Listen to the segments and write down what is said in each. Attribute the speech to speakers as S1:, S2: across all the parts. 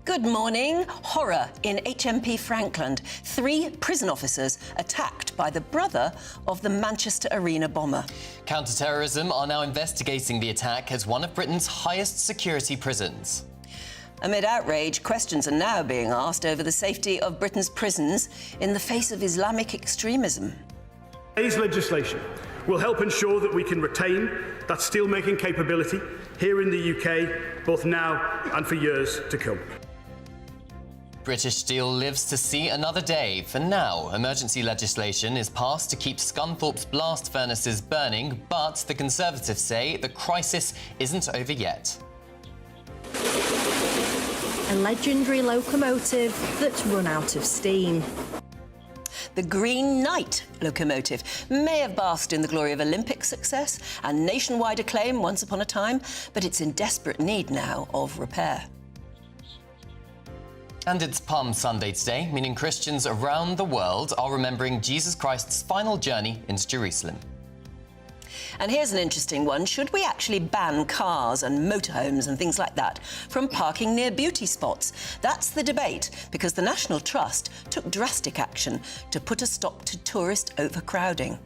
S1: Good morning. Horror in HMP Frankland. 3 prison officers attacked by the brother of the Manchester Arena bomber.
S2: Counter-terrorism are now investigating the attack as one of Britain's highest security prisons.
S1: Amid outrage, questions are now being asked over the safety of Britain's prisons in the face of Islamic extremism.
S3: Today's legislation will help ensure that we can retain that steelmaking capability here in the UK, both now and for years to come.
S2: British Steel lives to see another day. For now, emergency legislation is passed to keep Scunthorpe's blast furnaces burning, but the Conservatives say the crisis isn't over yet.
S4: A legendary locomotive that's run out of steam.
S1: The Green Knight locomotive may have basked in the glory of Olympic success and nationwide acclaim once upon a time, but it's in desperate need now of repair.
S2: And it's Palm Sunday today, meaning Christians around the world are remembering Jesus Christ's final journey into Jerusalem.
S1: And here's an interesting one. Should we actually ban cars and motorhomes and things like that from parking near beauty spots? That's the debate, because the National Trust took drastic action to put a stop to tourist overcrowding.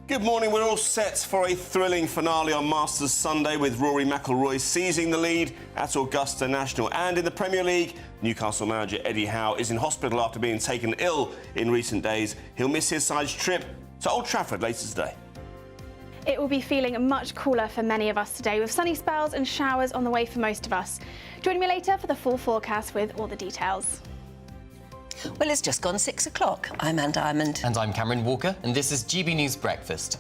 S5: Good morning. We're all set for a thrilling finale on Masters Sunday with Rory McIlroy seizing the lead at Augusta National. And in the Premier League, Newcastle manager Eddie Howe is in hospital after being taken ill in recent days. He'll miss his side's trip to Old Trafford later today.
S6: It will be feeling much cooler for many of us today, with sunny spells and showers on the way for most of us. Join me later for the full forecast with all the details.
S1: Well, it's just gone 6 o'clock. I'm Anne Diamond.
S2: And I'm Cameron Walker, and this is GB News Breakfast.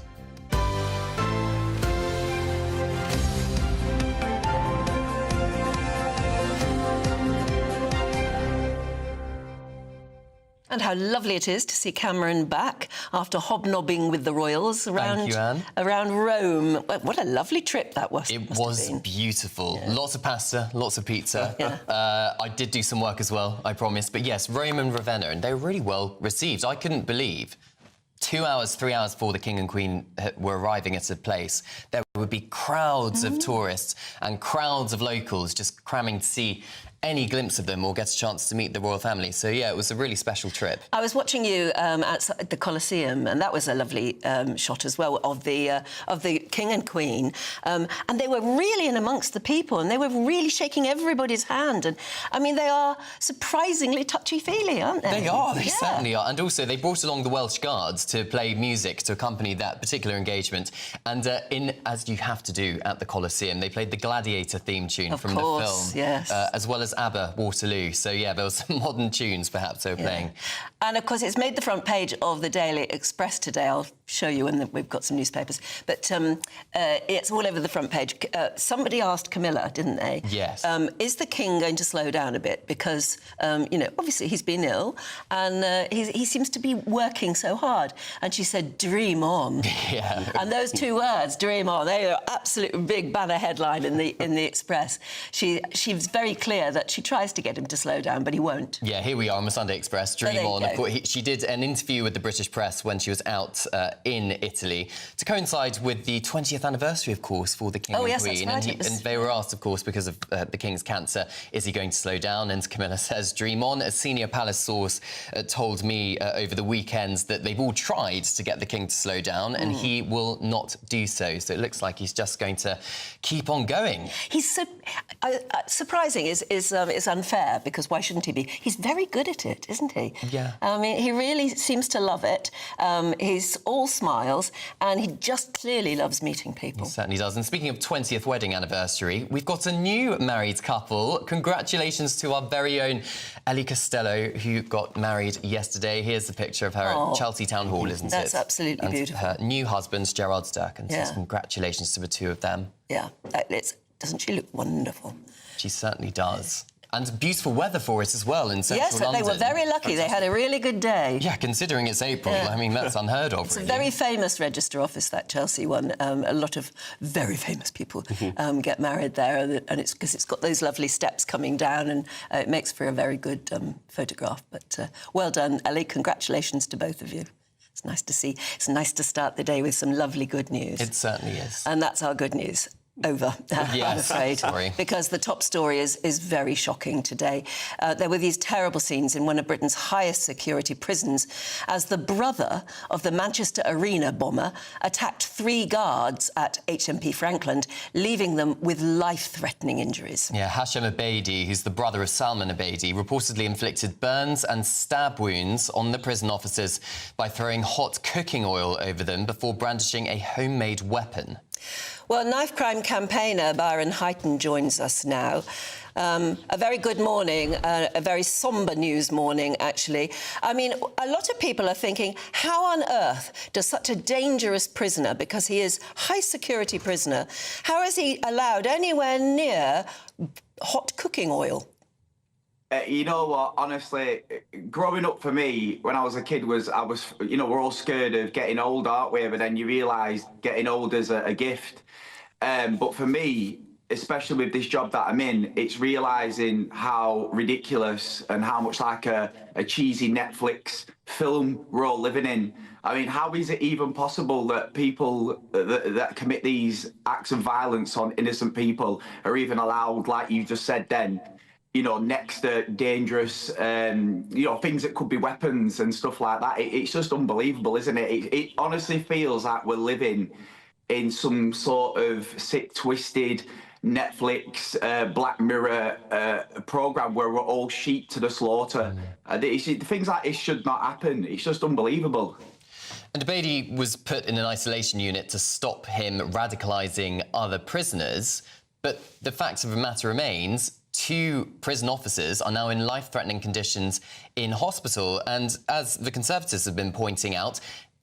S1: And how lovely it is to see Cameron back after hobnobbing with the royals around, around Rome. What a lovely trip that was.
S2: It was beautiful. Yeah. Lots of pasta, lots of pizza. Yeah. I did do some work as well, I promise. But yes, Rome and Ravenna, and they were really well received. I couldn't believe 2 hours, 3 hours before the King and Queen were arriving at a place, there would be crowds of tourists and crowds of locals just cramming to see any glimpse of them or get a chance to meet the royal family. So, yeah, it was a really special trip. I
S1: was watching you outside the Colosseum, and that was a lovely shot as well of the King and Queen. And they were really in amongst the people, and they were really shaking everybody's hand. And, I mean, they are surprisingly touchy-feely, aren't they?
S2: They are, they certainly are. And also, they brought along the Welsh Guards to play music to accompany that particular engagement. And as you have to do at the Colosseum, they played the Gladiator theme tune from the film.
S1: Yes.
S2: As well as ABBA, Waterloo. So, yeah, there were some modern tunes, perhaps, they were playing.
S1: And, of course, it's made the front page of the Daily Express today. I'll show you when we've got some newspapers. But it's all over the front page. Somebody asked Camilla, didn't they?
S2: Yes.
S1: Is the King going to slow down a bit? Because, you know, obviously he's been ill and he seems to be working so hard. And she said, dream on.
S2: Yeah.
S1: And those 2 words, dream on, they are absolutely big banner headline in the Express. She's very clear that she tries to get him to slow down, but he won't.
S2: Yeah, here we are on the Sunday Express, dream on. Of course, she did an interview with the British press when she was out in Italy to coincide with the 20th anniversary, of course, for the King and Queen.
S1: That's right.
S2: And they were asked, of course, because of the King's cancer, is he going to slow down? And Camilla says, dream on. A senior palace source told me over the weekends that they've all tried to get the King to slow down, and he will not do so. So it looks like he's just going to keep on going.
S1: He's so surprising is unfair, because why shouldn't he be? He's very good at it, isn't he?
S2: Yeah.
S1: I mean, he really seems to love it. He's all smiles, and he just clearly loves meeting people.
S2: He certainly does. And speaking of 20th wedding anniversary, we've got a new married couple. Congratulations to our very own Ellie Costello, who got married yesterday. Here's the picture of her at Chelsea Town Hall, isn't it?
S1: That's absolutely beautiful.
S2: Her new husband, Gerard Sturken. So congratulations to the 2 of them.
S1: Yeah, doesn't she look wonderful?
S2: She certainly does. And beautiful weather for it as well in central London.
S1: Yes, they were very lucky. Fantastic. They had a really good day.
S2: Yeah, considering it's April, I mean, that's unheard of,
S1: It's a very famous register office, that Chelsea one. A lot of very famous people get married there, and it's because it's got those lovely steps coming down, and it makes for a very good photograph. But well done, Ellie. Congratulations to both of you. It's nice to see. It's nice to start the day with some lovely good news.
S2: It certainly is.
S1: And that's our good news. over, I'm
S2: Yes,
S1: afraid,
S2: sorry.
S1: because the top story is very shocking today. There were these terrible scenes in one of Britain's highest security prisons as the brother of the Manchester Arena bomber attacked 3 guards at HMP Frankland, leaving them with life-threatening injuries.
S2: Yeah, Hashem Abedi, who's the brother of Salman Abedi, reportedly inflicted burns and stab wounds on the prison officers by throwing hot cooking oil over them before brandishing a homemade weapon.
S1: Well, knife crime campaigner Byron Heighton joins us now. A very good morning, a very sombre news morning, actually. I mean, a lot of people are thinking, how on earth does such a dangerous prisoner, because he is high-security prisoner, how is he allowed anywhere near hot cooking oil?
S7: You know what? Honestly, growing up for me when I was a kid we're all scared of getting old, aren't we? But then you realise getting old is a gift. But for me, especially with this job that I'm in, it's realising how ridiculous and how much like a cheesy Netflix film we're all living in. I mean, how is it even possible that people that commit these acts of violence on innocent people are even allowed, like you just said then, next to dangerous, things that could be weapons and stuff like that. It's just unbelievable, isn't it? It honestly feels like we're living in some sort of sick, twisted Netflix, Black Mirror program where we're all sheep to the slaughter. Things like this should not happen. It's just unbelievable.
S2: And Abedi was put in an isolation unit to stop him radicalising other prisoners. But the fact of the matter remains, 2 prison officers are now in life-threatening conditions in hospital. And as the Conservatives have been pointing out,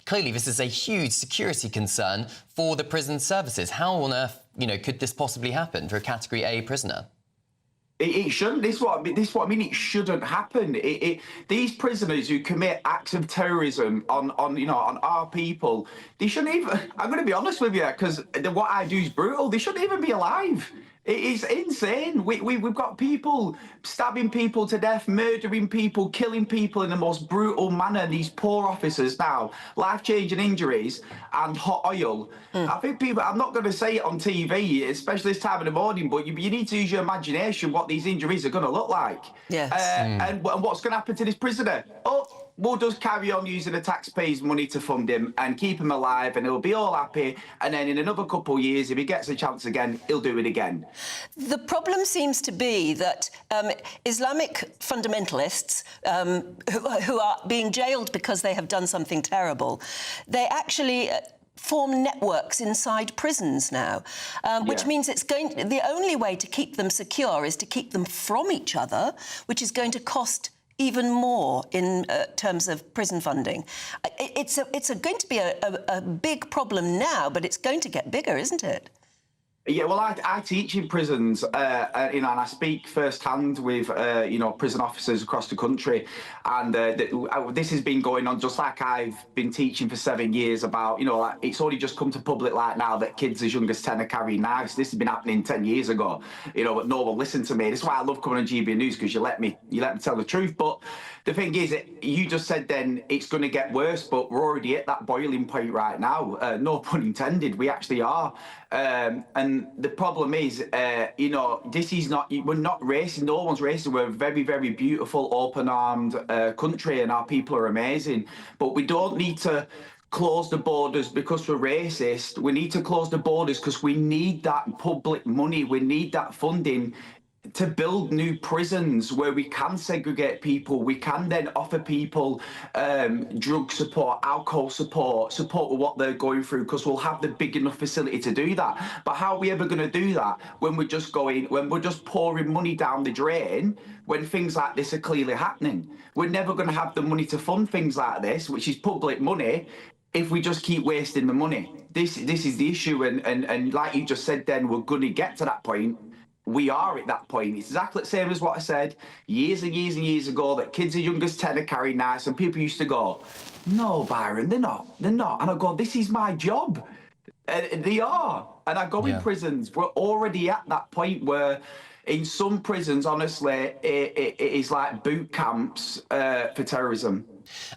S2: clearly this is a huge security concern for the prison services. How on earth, could this possibly happen for a Category A prisoner?
S7: It shouldn't. This is what I mean. It shouldn't happen. These prisoners who commit acts of terrorism on our people, they shouldn't even. I'm going to be honest with you, because what I do is brutal. They shouldn't even be alive. It is insane. We've got people stabbing people to death, murdering people, killing people in the most brutal manner. These poor officers now, life-changing injuries and hot oil. I think people, I'm not going to say it on TV, especially this time of the morning, but you need to use your imagination what these injuries are going to look like.
S1: Yes.
S7: And what's going to happen to this prisoner? We'll just carry on using the taxpayers' money to fund him and keep him alive, and he'll be all happy. And then in another couple of years, if he gets a chance again, he'll do it again.
S1: The problem seems to be that Islamic fundamentalists who are being jailed because they have done something terrible, they actually form networks inside prisons now, which means the only way to keep them secure is to keep them from each other, which is going to cost even more in terms of prison funding. It's going to be a big problem now, but it's going to get bigger, isn't it?
S7: Yeah, well, I teach in prisons, and I speak firsthand with, prison officers across the country. And this has been going on just like I've been teaching for 7 years about, it's only just come to public light now that kids as young as 10 are carrying knives. This has been happening 10 years ago, but no one listened to me. This is why I love coming on GB News, because you let me tell the truth. But the thing is, you just said then it's going to get worse, but we're already at that boiling point right now. No pun intended, we actually are. And the problem is, this is not, we're not racist, no one's racist. We're a very, very beautiful, open-armed country, and our people are amazing. But we don't need to close the borders because we're racist. We need to close the borders because we need that public money. We need that funding to build new prisons where we can segregate people. We can then offer people drug support, alcohol support with what they're going through, because we'll have the big enough facility to do that. But how are we ever going to do that when we're just pouring money down the drain when things like this are clearly happening? We're never going to have the money to fund things like this, which is public money, if we just keep wasting the money. This is the issue, and like you just said then, we're going to get to that point. We are at that point. It's exactly the same as what I said years and years and years ago, that kids as young as 10 are carrying knives, and people used to go, no, Byron, they're not. And I go, this is my job. And they are. And I go in prisons. We're already at that point where in some prisons, honestly, it is like boot camps for terrorism.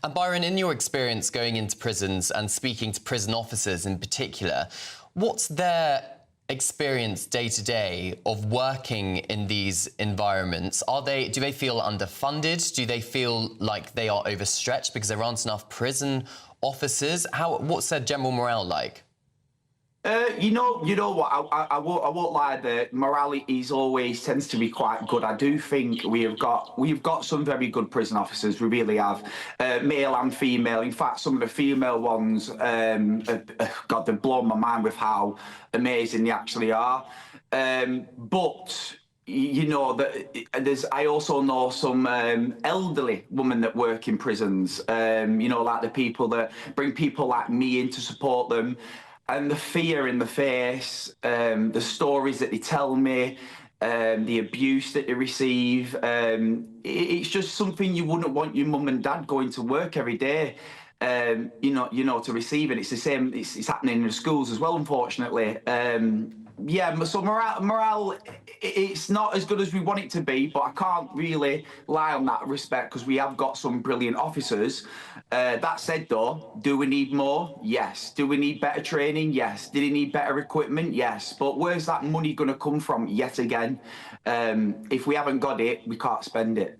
S2: And Byron, in your experience going into prisons and speaking to prison officers in particular, what's their experience day to day of working in these environments? Do they feel underfunded? Do they feel like they are overstretched because there aren't enough prison officers? What's their general morale like?
S7: You know what? I won't lie. The morale always tends to be quite good. I do think we've got some very good prison officers. We really have, male and female. In fact, some of the female ones, God, they've blown my mind with how amazing they actually are. But you know that I also know some elderly women that work in prisons. You know, like the people that bring people like me in to support them. And the fear in the face, the stories that they tell me, the abuse that they receive, it's just something you wouldn't want your mum and dad going to work every day, you know, to receive. And it's the same. It's happening in the schools as well, unfortunately. Yeah, so morale, it's not as good as we want it to be, but I can't really lie on that respect because we have got some brilliant officers. That said, though, do we need more? Yes. Do we need better training? Yes. Do they need better equipment? Yes. But where's that money going to come from yet again? If we haven't got it, we can't spend it.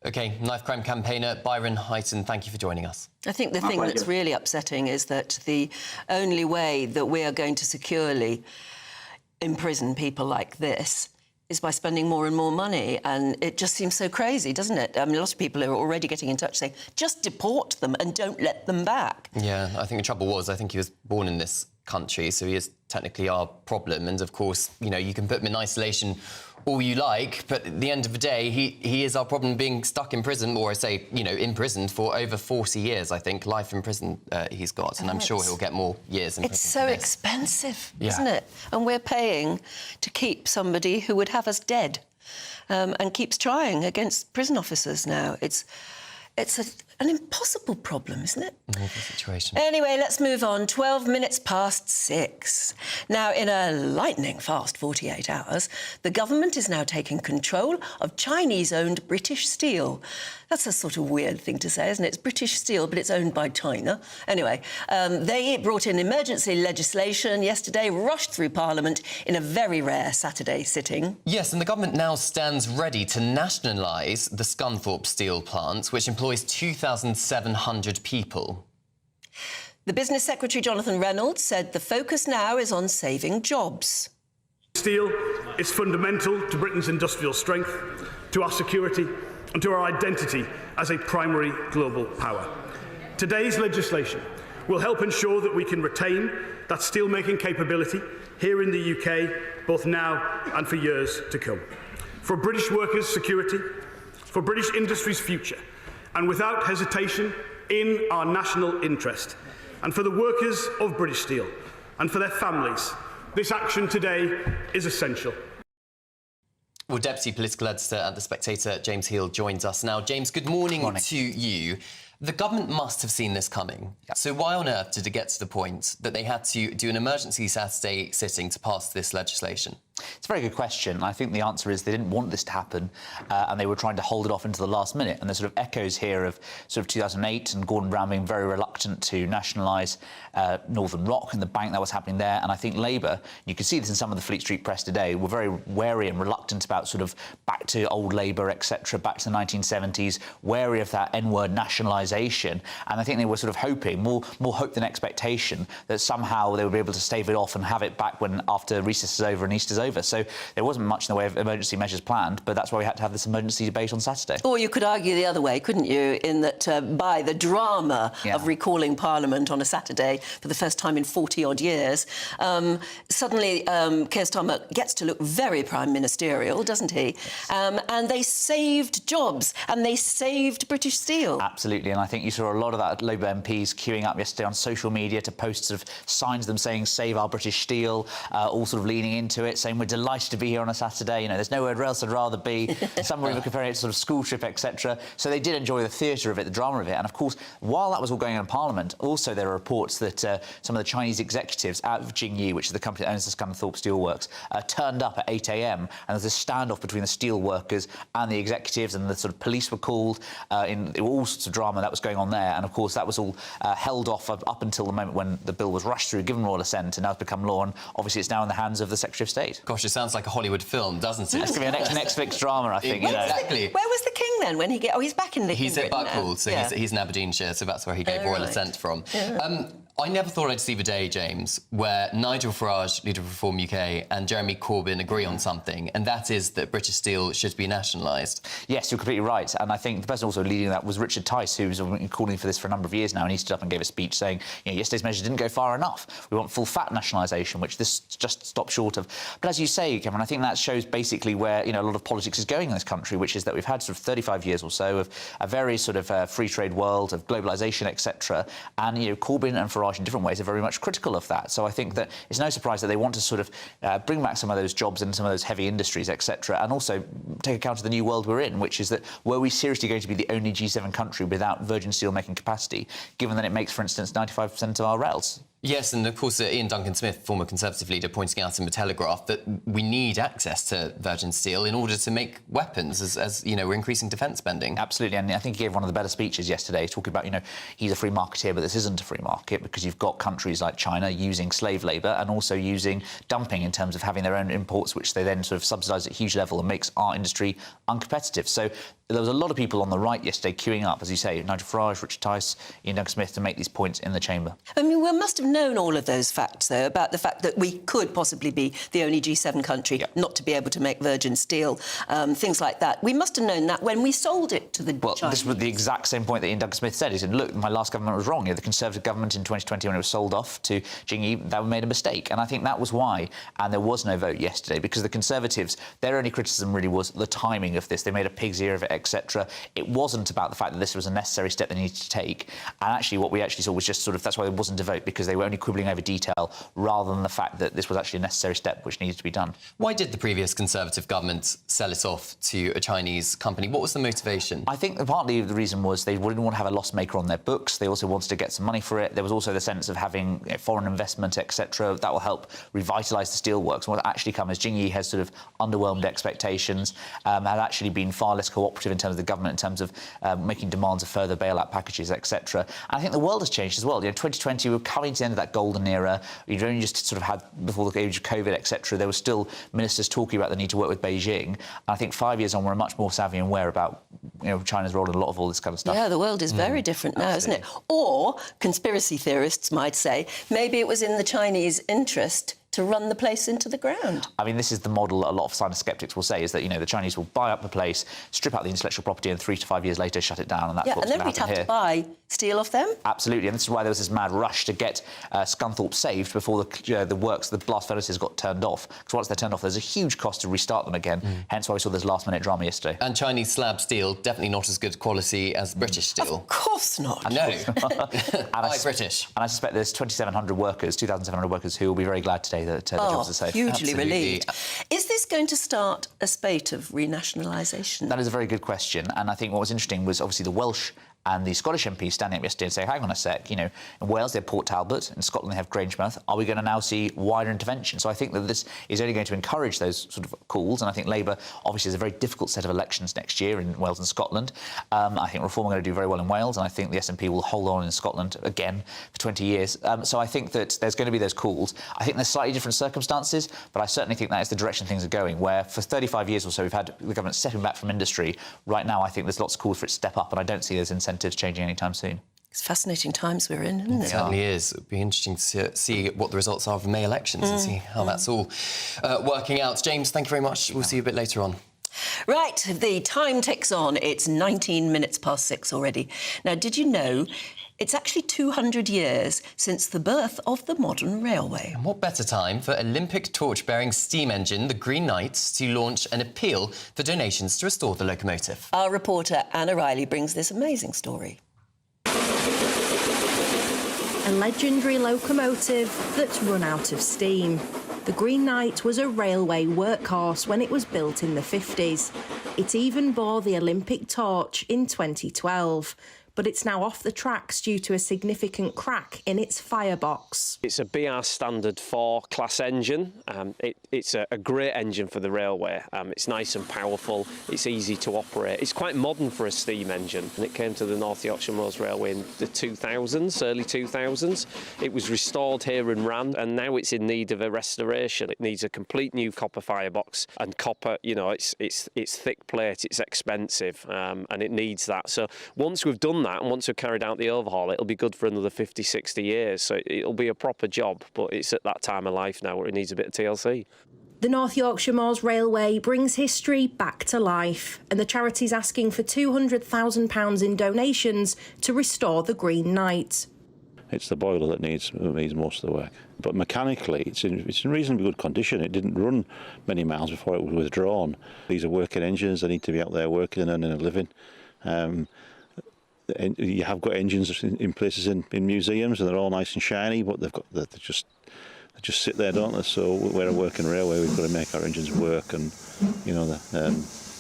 S2: OK, knife crime campaigner Byron Heighton, thank you for joining us.
S1: I think the thing that's really upsetting is that the only way that we are going to securely imprison people like this is by spending more and more money, and it just seems so crazy, doesn't it? I mean, a lot of people are already getting in touch saying, just deport them and don't let them back.
S2: Yeah, I think the trouble was, I think he was born in this country, so he is technically our problem, and of course, you know, you can put him in isolation all you like, but at the end of the day, he is our problem, being stuck in prison, or I say, you know, imprisoned for over 40 years, I think, life in prison he's got, and I'm sure he'll get more years in prison.
S1: It's so expensive, isn't it? And we're paying to keep somebody who would have us dead, and keeps trying against prison officers now. It's an impossible problem, isn't it?
S2: Awful situation.
S1: Anyway, let's move on. 12 minutes past 6. Now, in a lightning-fast 48 hours, the government is now taking control of Chinese-owned British Steel. That's a sort of weird thing to say, isn't it? It's British Steel, but it's owned by China. Anyway, they brought in emergency legislation yesterday, rushed through Parliament in a very rare Saturday sitting.
S2: Yes, and the government now stands ready to nationalise the Scunthorpe steel plant, which employs 2,700 people.
S1: The Business Secretary, Jonathan Reynolds, said the focus now is on saving jobs.
S3: Steel is fundamental to Britain's industrial strength, to our security and to our identity as a primary global power. Today's legislation will help ensure that we can retain that steelmaking capability here in the UK, both now and for years to come. For British workers' security, for British industry's future, and without hesitation in our national interest, and for the workers of British Steel and for their families, this action today is essential.
S2: Well, Deputy Political Editor at The Spectator, James Heal, joins us now. James, good morning to you. The government must have seen this coming. Yep. So why on earth did it get to the point that they had to do an emergency Saturday sitting to pass this legislation?
S8: It's a very good question. I think the answer is they didn't want this to happen, and they were trying to hold it off into the last minute. And there's sort of echoes here of sort of 2008 and Gordon Brown being very reluctant to nationalise Northern Rock and the bank that was happening there. And I think Labour, you can see this in some of the Fleet Street press today, were very wary and reluctant about sort of back to old Labour, etc., back to the 1970s, wary of that N-word nationalisation. And I think they were sort of hoping, more hope than expectation, that somehow they would be able to stave it off and have it back when after recess is over and Easter's over. So there wasn't much in the way of emergency measures planned, but that's why we had to have this emergency debate on Saturday.
S1: Or you could argue the other way, couldn't you, in that by the drama of recalling Parliament on a Saturday for the first time in 40-odd years, suddenly Keir Starmer gets to look very prime ministerial, doesn't he? Yes. And they saved jobs and they saved British Steel.
S8: Absolutely, and I think you saw a lot of that Labour MPs queuing up yesterday on social media to post sort of signs of them saying "Save our British Steel," all sort of leaning into it, saying saying we're delighted to be here on a Saturday. You know, there's nowhere else I'd rather be. Some were even comparing it to sort of school trip, etc. So they did enjoy the theatre of it, the drama of it. And of course, while that was all going on in Parliament, also there are reports that some of the Chinese executives out of Jingyi, which is the company that owns the Scunthorpe Steelworks, turned up at 8 a.m. and there was a standoff between the steel workers and the executives, and the sort of police were called in all sorts of drama that was going on there. And of course, that was all held off up until the moment when the bill was rushed through, given royal assent, and now it's become law. And obviously, it's now in the hands of the Secretary of State.
S2: Gosh, it sounds like a Hollywood film, doesn't it?
S8: It's going to be a Netflix drama, I think.
S2: Exactly.
S1: Where was the king then when he get? Oh, he's back in the.
S2: He's at Buckle, so he's in Aberdeenshire, so that's where he gave royal assent from.
S1: Yeah.
S2: I never thought I'd see the day, James, where Nigel Farage, leader of Reform UK, and Jeremy Corbyn agree on something, and that is that British Steel should be nationalised.
S8: Yes, you're completely right. And I think the person also leading that was Richard Tice, who's been calling for this for a number of years now, and he stood up and gave a speech saying, you know, yesterday's measure didn't go far enough. We want full fat nationalisation, which this just stopped short of. But as you say, Cameron, I think that shows basically where, you know, a lot of politics is going in this country, which is that we've had sort of 35 years or so of a very sort of free trade world, of globalisation, etc. And, you know, Corbyn and Farage in different ways are very much critical of that. So I think that it's no surprise that they want to sort of bring back some of those jobs and some of those heavy industries, etc., and also take account of the new world we're in, which is that were we seriously going to be the only G7 country without virgin steel-making capacity, given that it makes, for instance, 95% of our rails?
S2: Yes, and of course Ian Duncan-Smith, former Conservative leader, pointing out in the Telegraph that we need access to virgin steel in order to make weapons, as you know, we're increasing defence spending.
S8: Absolutely, and I think he gave one of the better speeches yesterday, talking about, you know, he's a free marketeer, but this isn't a free market because you've got countries like China using slave labour and also using dumping in terms of having their own imports, which they then sort of subsidise at a huge level and makes our industry uncompetitive. So there was a lot of people on the right yesterday queuing up, as you say, Nigel Farage, Richard Tice, Ian Duncan-Smith, to make these points in the chamber.
S1: I mean, we must have known all of those facts, though, about the fact that we could possibly be the only G7 country not to be able to make virgin steel, things like that. We must have known that when we sold it to the Chinese.
S8: Well, this was the exact same point that Ian Duncan-Smith said. He said, look, my last government was wrong. You know, the Conservative government in 2020, when it was sold off to Jingyi, that made a mistake. And I think that was why, and there was no vote yesterday, because the Conservatives, their only criticism really was the timing of this. They made a pig's ear of it, etc. It wasn't about the fact that this was a necessary step they needed to take. And actually, what we actually saw was just sort of, that's why there wasn't a vote, because they were only quibbling over detail rather than the fact that this was actually a necessary step which needed to be done.
S2: Why did the previous Conservative government sell it off to a Chinese company? What was the motivation?
S8: I think partly the reason was they didn't want to have a loss maker on their books. They also wanted to get some money for it. There was also the sense of having, you know, foreign investment, etc. That will help revitalise the steelworks. And what actually come is Jingyi has sort of underwhelmed expectations, has actually been far less cooperative in terms of the government, in terms of making demands of further bailout packages, etc. And I think the world has changed as well. You know, 2020, we were coming to the end of that golden era. You'd only just sort of had, before the age of COVID, etc., there were still ministers talking about the need to work with Beijing. And I think 5 years on, we're much more savvy and aware about, you know, China's role in a lot of all this kind of stuff.
S1: Yeah, the world is very different now, isn't it? Or, conspiracy theorists might say, maybe it was in the Chinese interest to run the place into the ground.
S8: I mean, this is the model a lot of science skeptics will say, is that, you know, the Chinese will buy up the place, strip out the intellectual property, and 3 to 5 years later shut it down, and that's what's going to happen here.
S1: And then we'd have to buy steel off them.
S8: Absolutely, and this is why there was this mad rush to get Scunthorpe saved before the works, the blast furnaces got turned off. Because once they're turned off, there's a huge cost to restart them again. Hence why we saw this last-minute drama yesterday.
S2: And Chinese slab steel, definitely not as good quality as British steel.
S1: Of course not.
S2: No. British.
S8: And I suspect there's 2,700 workers who will be very glad today that their jobs are safe.
S1: Hugely
S2: Absolutely.
S1: relieved. Is this going to start a spate of renationalisation?
S8: That is a very good question, and I think what was interesting was obviously the Welsh and the Scottish MPs standing up yesterday and saying, hang on a sec, you know, in Wales they have Port Talbot, in Scotland they have Grangemouth. Are we going to now see wider intervention? So I think that this is only going to encourage those sort of calls, and I think Labour obviously has a very difficult set of elections next year in Wales and Scotland. I think Reform are going to do very well in Wales, and I think the SNP will hold on in Scotland again for 20 years. So I think that there's going to be those calls. I think there's slightly different circumstances, but I certainly think that is the direction things are going, where for 35 years or so we've had the government stepping back from industry. Right now I think there's lots of calls for it to step up, and I don't see those incentives changing anytime soon.
S1: It's fascinating times we're in, isn't it?
S2: It certainly is. It'll be interesting to see what the results are of the May elections and see how that's all working out. James, thank you very much. We'll see you a bit later on.
S1: Right, the time ticks on. It's 19 minutes past 6 already. Now, did you know it's actually 200 years since the birth of the modern railway?
S2: And what better time for Olympic torch-bearing steam engine, the Green Knights, to launch an appeal for donations to restore the locomotive?
S1: Our reporter Anna Riley brings this amazing story.
S4: A legendary locomotive that's run out of steam. The Green Knight was a railway workhorse when it was built in the 50s. It even bore the Olympic torch in 2012. But it's now off the tracks due to a significant crack in its firebox.
S9: It's a BR Standard 4 class engine. It's a great engine for the railway. It's nice and powerful, it's easy to operate. It's quite modern for a steam engine, and it came to the North Yorkshire Moors Railway in the 2000s, early 2000s. It was restored here and ran, and now it's in need of a restoration. It needs a complete new copper firebox, and copper, you know, it's thick plate, it's expensive, and it needs that. So once we've done that, and once we've carried out the overhaul, it'll be good for another 50, 60 years. So it'll be a proper job, but it's at that time of life now where it needs a bit of TLC.
S4: The North Yorkshire Moors Railway brings history back to life, and the charity's asking for £200,000 in donations to restore the Green Knight.
S10: It's the boiler that needs most of the work. But mechanically, it's in reasonably good condition. It didn't run many miles before it was withdrawn. These are working engines. They need to be out there working and earning a living. You have got engines in places in museums, and they're all nice and shiny, but they just sit there, don't they? So we're a working railway. We've got to make our engines work, and you know,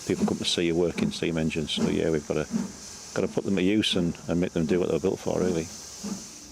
S10: people come to see a working steam engine. So yeah, we've got to put them to use and make them do what they're built for, really.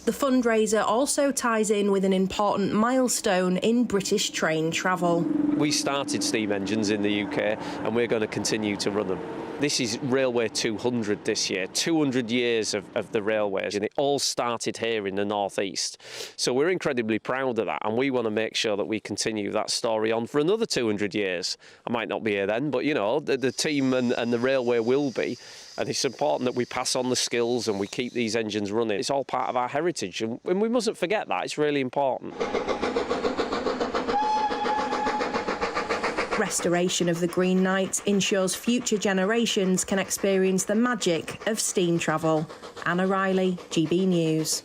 S4: The fundraiser also ties in with an important milestone in British train travel.
S9: We started steam engines in the UK, and we're going to continue to run them. This is Railway 200 this year, 200 years of the railways, and it all started here in the North East. So we're incredibly proud of that, and we want to make sure that we continue that story on for another 200 years. I might not be here then, but you know, the team and the railway will be. And it's important that we pass on the skills and we keep these engines running. It's all part of our heritage, and we mustn't forget that. It's really important.
S4: Restoration of the Green Knight ensures future generations can experience the magic of steam travel. Anna Riley, GB News.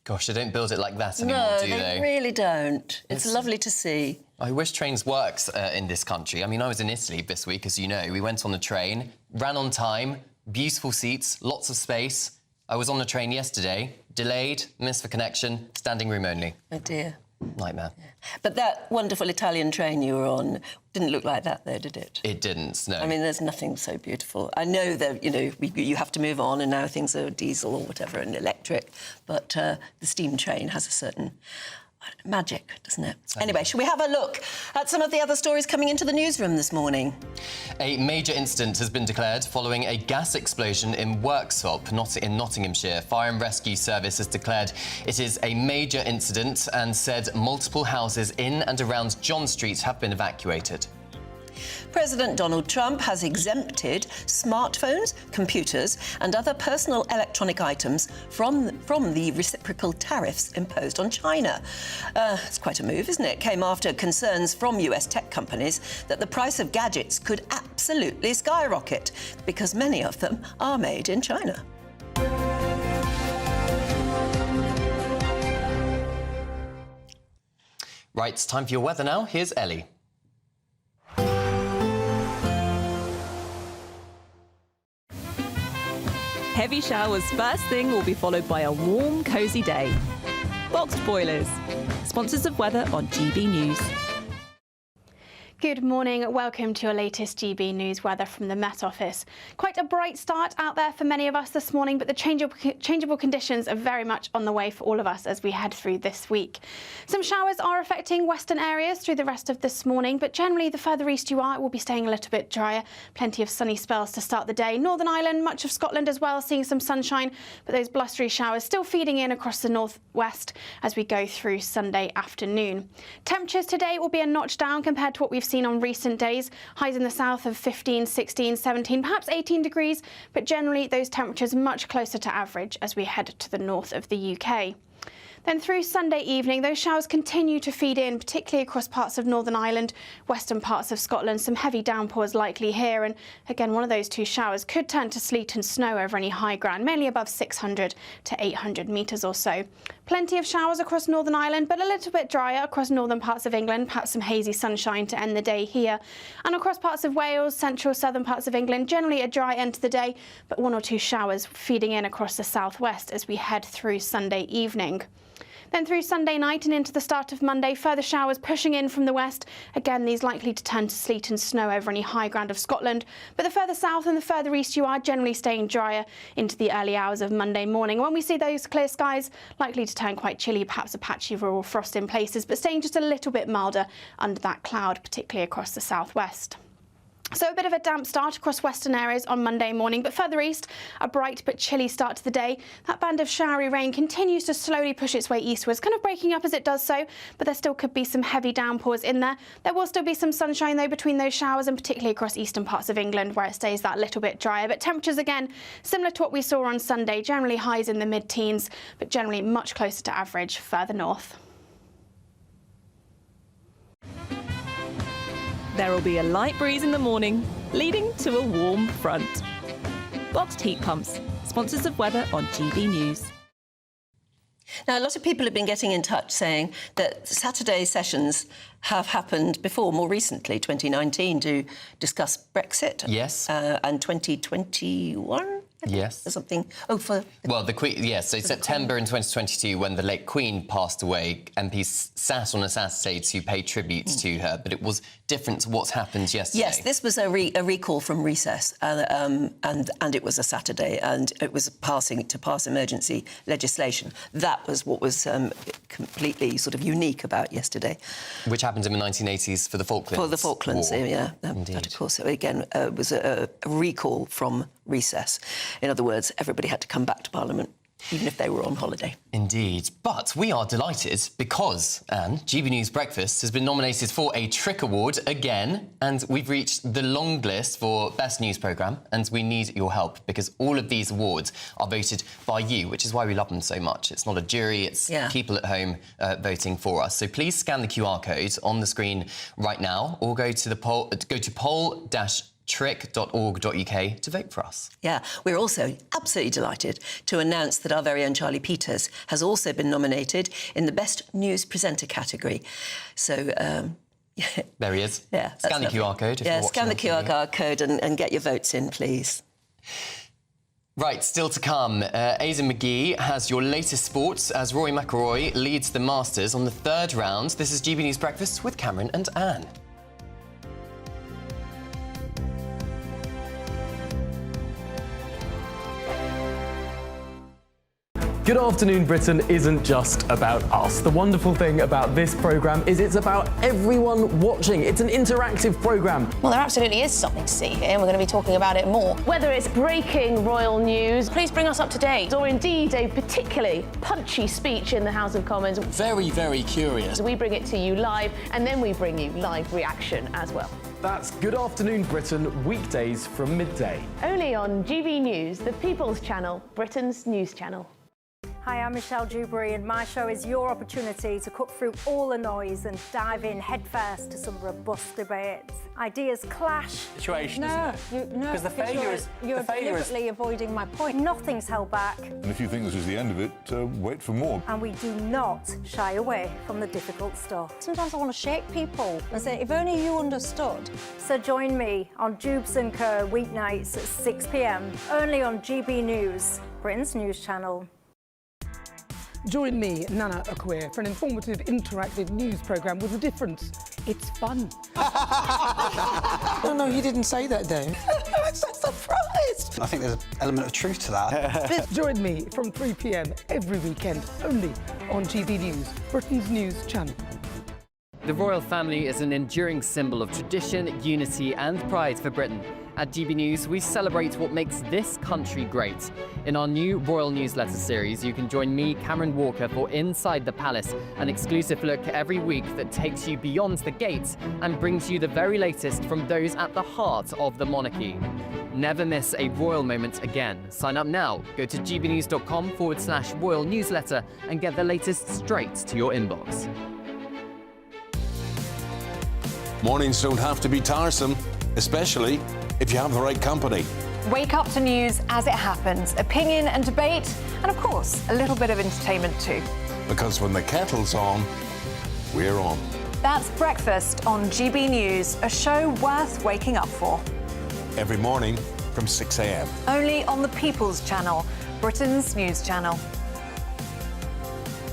S2: Gosh, they don't build it like that anymore, do they?
S1: No, they really don't. It's lovely to see.
S2: I wish trains worked in this country. I mean, I was in Italy this week, as you know. We went on the train, ran on time, beautiful seats, lots of space. I was on the train yesterday, delayed, missed the connection, standing room only.
S1: Oh, dear.
S2: Nightmare.
S1: But that wonderful Italian train you were on didn't look like that, though, did it?
S2: It didn't, no.
S1: I mean, there's nothing so beautiful. I know that, you know, you have to move on and now things are diesel or whatever and electric, but the steam train has a certain magic, doesn't it? Anyway, shall we have a look at some of the other stories coming into the newsroom this morning?
S2: A major incident has been declared following a gas explosion in Worksop, in Nottinghamshire. Fire and Rescue Service has declared it is a major incident and said multiple houses in and around John Street have been evacuated.
S1: President Donald Trump has exempted smartphones, computers and other personal electronic items from the reciprocal tariffs imposed on China. It's quite a move, isn't it? Came after concerns from US tech companies that the price of gadgets could absolutely skyrocket because many of them are made in China.
S2: Right, it's time for your weather now. Here's Ellie.
S11: Heavy showers first thing will be followed by a warm, cosy day. Boxed boilers, sponsors of weather on GB News.
S6: Good morning, welcome to your latest GB News weather from the Met Office. Quite a bright start out there for many of us this morning, but the changeable conditions are very much on the way for all of us as we head through this week. Some showers are affecting western areas through the rest of this morning, but generally the further east you are, it will be staying a little bit drier. Plenty of sunny spells to start the day. Northern Ireland, much of Scotland as well, seeing some sunshine, but those blustery showers still feeding in across the northwest as we go through Sunday afternoon. Temperatures today will be a notch down compared to what we've seen on recent days. Highs in the south of 15, 16, 17, perhaps 18 degrees, but generally those temperatures much closer to average as we head to the north of the UK. Then through Sunday evening, those showers continue to feed in, particularly across parts of Northern Ireland, western parts of Scotland. Some heavy downpours likely here, and again, one of those two showers could turn to sleet and snow over any high ground, mainly above 600 to 800 metres or so. Plenty of showers across Northern Ireland, but a little bit drier across northern parts of England, perhaps some hazy sunshine to end the day here. And across parts of Wales, central, southern parts of England, generally a dry end to the day, but one or two showers feeding in across the southwest as we head through Sunday evening. Then through Sunday night and into the start of Monday, further showers pushing in from the west. Again, these likely to turn to sleet and snow over any high ground of Scotland. But the further south and the further east, you are generally staying drier into the early hours of Monday morning. When we see those clear skies, likely to turn quite chilly, perhaps a patchy rural frost in places, but staying just a little bit milder under that cloud, particularly across the southwest. So a bit of a damp start across western areas on Monday morning, but further east, a bright but chilly start to the day. That band of showery rain continues to slowly push its way eastwards, kind of breaking up as it does so, but there still could be some heavy downpours in there. There will still be some sunshine though between those showers, and particularly across eastern parts of England where it stays that little bit drier. But temperatures again, similar to what we saw on Sunday, generally highs in the mid-teens, but generally much closer to average further north.
S11: There will be a light breeze in the morning, leading to a warm front. Boxed heat pumps, sponsors of weather on GB News.
S1: Now, a lot of people have been getting in touch saying that Saturday sessions have happened before, more recently, 2019, to discuss Brexit.
S2: Yes.
S1: And 2021.
S2: Yes.
S1: Or something. Oh, for...
S2: Well, the Queen, yes, so September in 2022, when the late Queen passed away, MPs sat on a Saturday to pay tribute to her, but it was different to what's happened yesterday.
S1: Yes, this was a recall from recess, and it was a Saturday, and it was pass emergency legislation. That was what was completely sort of unique about yesterday.
S2: Which happened in the 1980s for the Falklands
S1: For the Falklands,
S2: War.
S1: yeah.
S2: Indeed.
S1: But of course, again, was a recall from recess. In other words, everybody had to come back to Parliament, even if they were on holiday.
S2: Indeed. But we are delighted because, Anne, GB News Breakfast has been nominated for a Trick Award again, and we've reached the long list for Best News Programme, and we need your help because all of these awards are voted by you, which is why we love them so much. It's not a jury, it's people at home voting for us. So please scan the QR code on the screen right now, or go to poll-trick.org.uk to vote for us.
S1: Yeah, we're also absolutely delighted to announce that our very own Charlie Peters has also been nominated in the Best News Presenter category. So,
S2: there he is.
S1: Yeah,
S2: scan the QR code.
S1: Yeah, scan the QR code and get your votes in, please.
S2: Right, still to come. Aidan McGee has your latest sports as Rory McIlroy leads the Masters on the third round. This is GB News Breakfast with Cameron and Anne.
S12: Good Afternoon Britain isn't just about us. The wonderful thing about this programme is it's about everyone watching. It's an interactive programme.
S13: Well, there absolutely is something to see here, and we're going to be talking about it more. Whether it's breaking royal news, please bring us up to date, or indeed a particularly punchy speech in the House of Commons.
S14: Very, very curious.
S13: We bring it to you live, and then we bring you live reaction as well.
S12: That's Good Afternoon Britain, weekdays from midday.
S13: Only on GB News, the People's Channel, Britain's news channel.
S15: Hi, I'm Michelle Dewberry, and my show is your opportunity to cut through all the noise and dive in headfirst to some robust debates. Ideas clash.
S14: Situation,
S15: no,
S14: isn't it?
S15: No,
S14: because the failure is
S15: you're deliberately avoiding my point. Nothing's held back.
S16: And if you think this is the end of it, wait for more.
S15: And we do not shy away from the difficult stuff. Sometimes I want to shake people and say, if only you understood. So join me on Jubes & Co weeknights at 6 p.m, only on GB News, Britain's news channel.
S17: Join me, Nana Okoye, for an informative, interactive news programme with a difference. It's fun.
S18: No, he didn't say that, Dave.
S17: I'm so surprised.
S18: I think there's an element of truth to that.
S17: Join me from 3 p.m. every weekend, only on GB News, Britain's news channel.
S19: The royal family is an enduring symbol of tradition, unity and pride for Britain. At GB News, we celebrate what makes this country great. In our new Royal Newsletter series, you can join me, Cameron Walker, for Inside the Palace, an exclusive look every week that takes you beyond the gates and brings you the very latest from those at the heart of the monarchy. Never miss a royal moment again. Sign up now. Go to gbnews.com/royal newsletter and get the latest straight to your inbox.
S16: Mornings don't have to be tiresome, especially if you have the right company.
S20: Wake up to news as it happens, opinion and debate, and of course, a little bit of entertainment too.
S16: Because when the kettle's on, we're on.
S20: That's Breakfast on GB News, a show worth waking up for.
S16: Every morning from 6 a.m.
S20: Only on the People's Channel, Britain's news channel.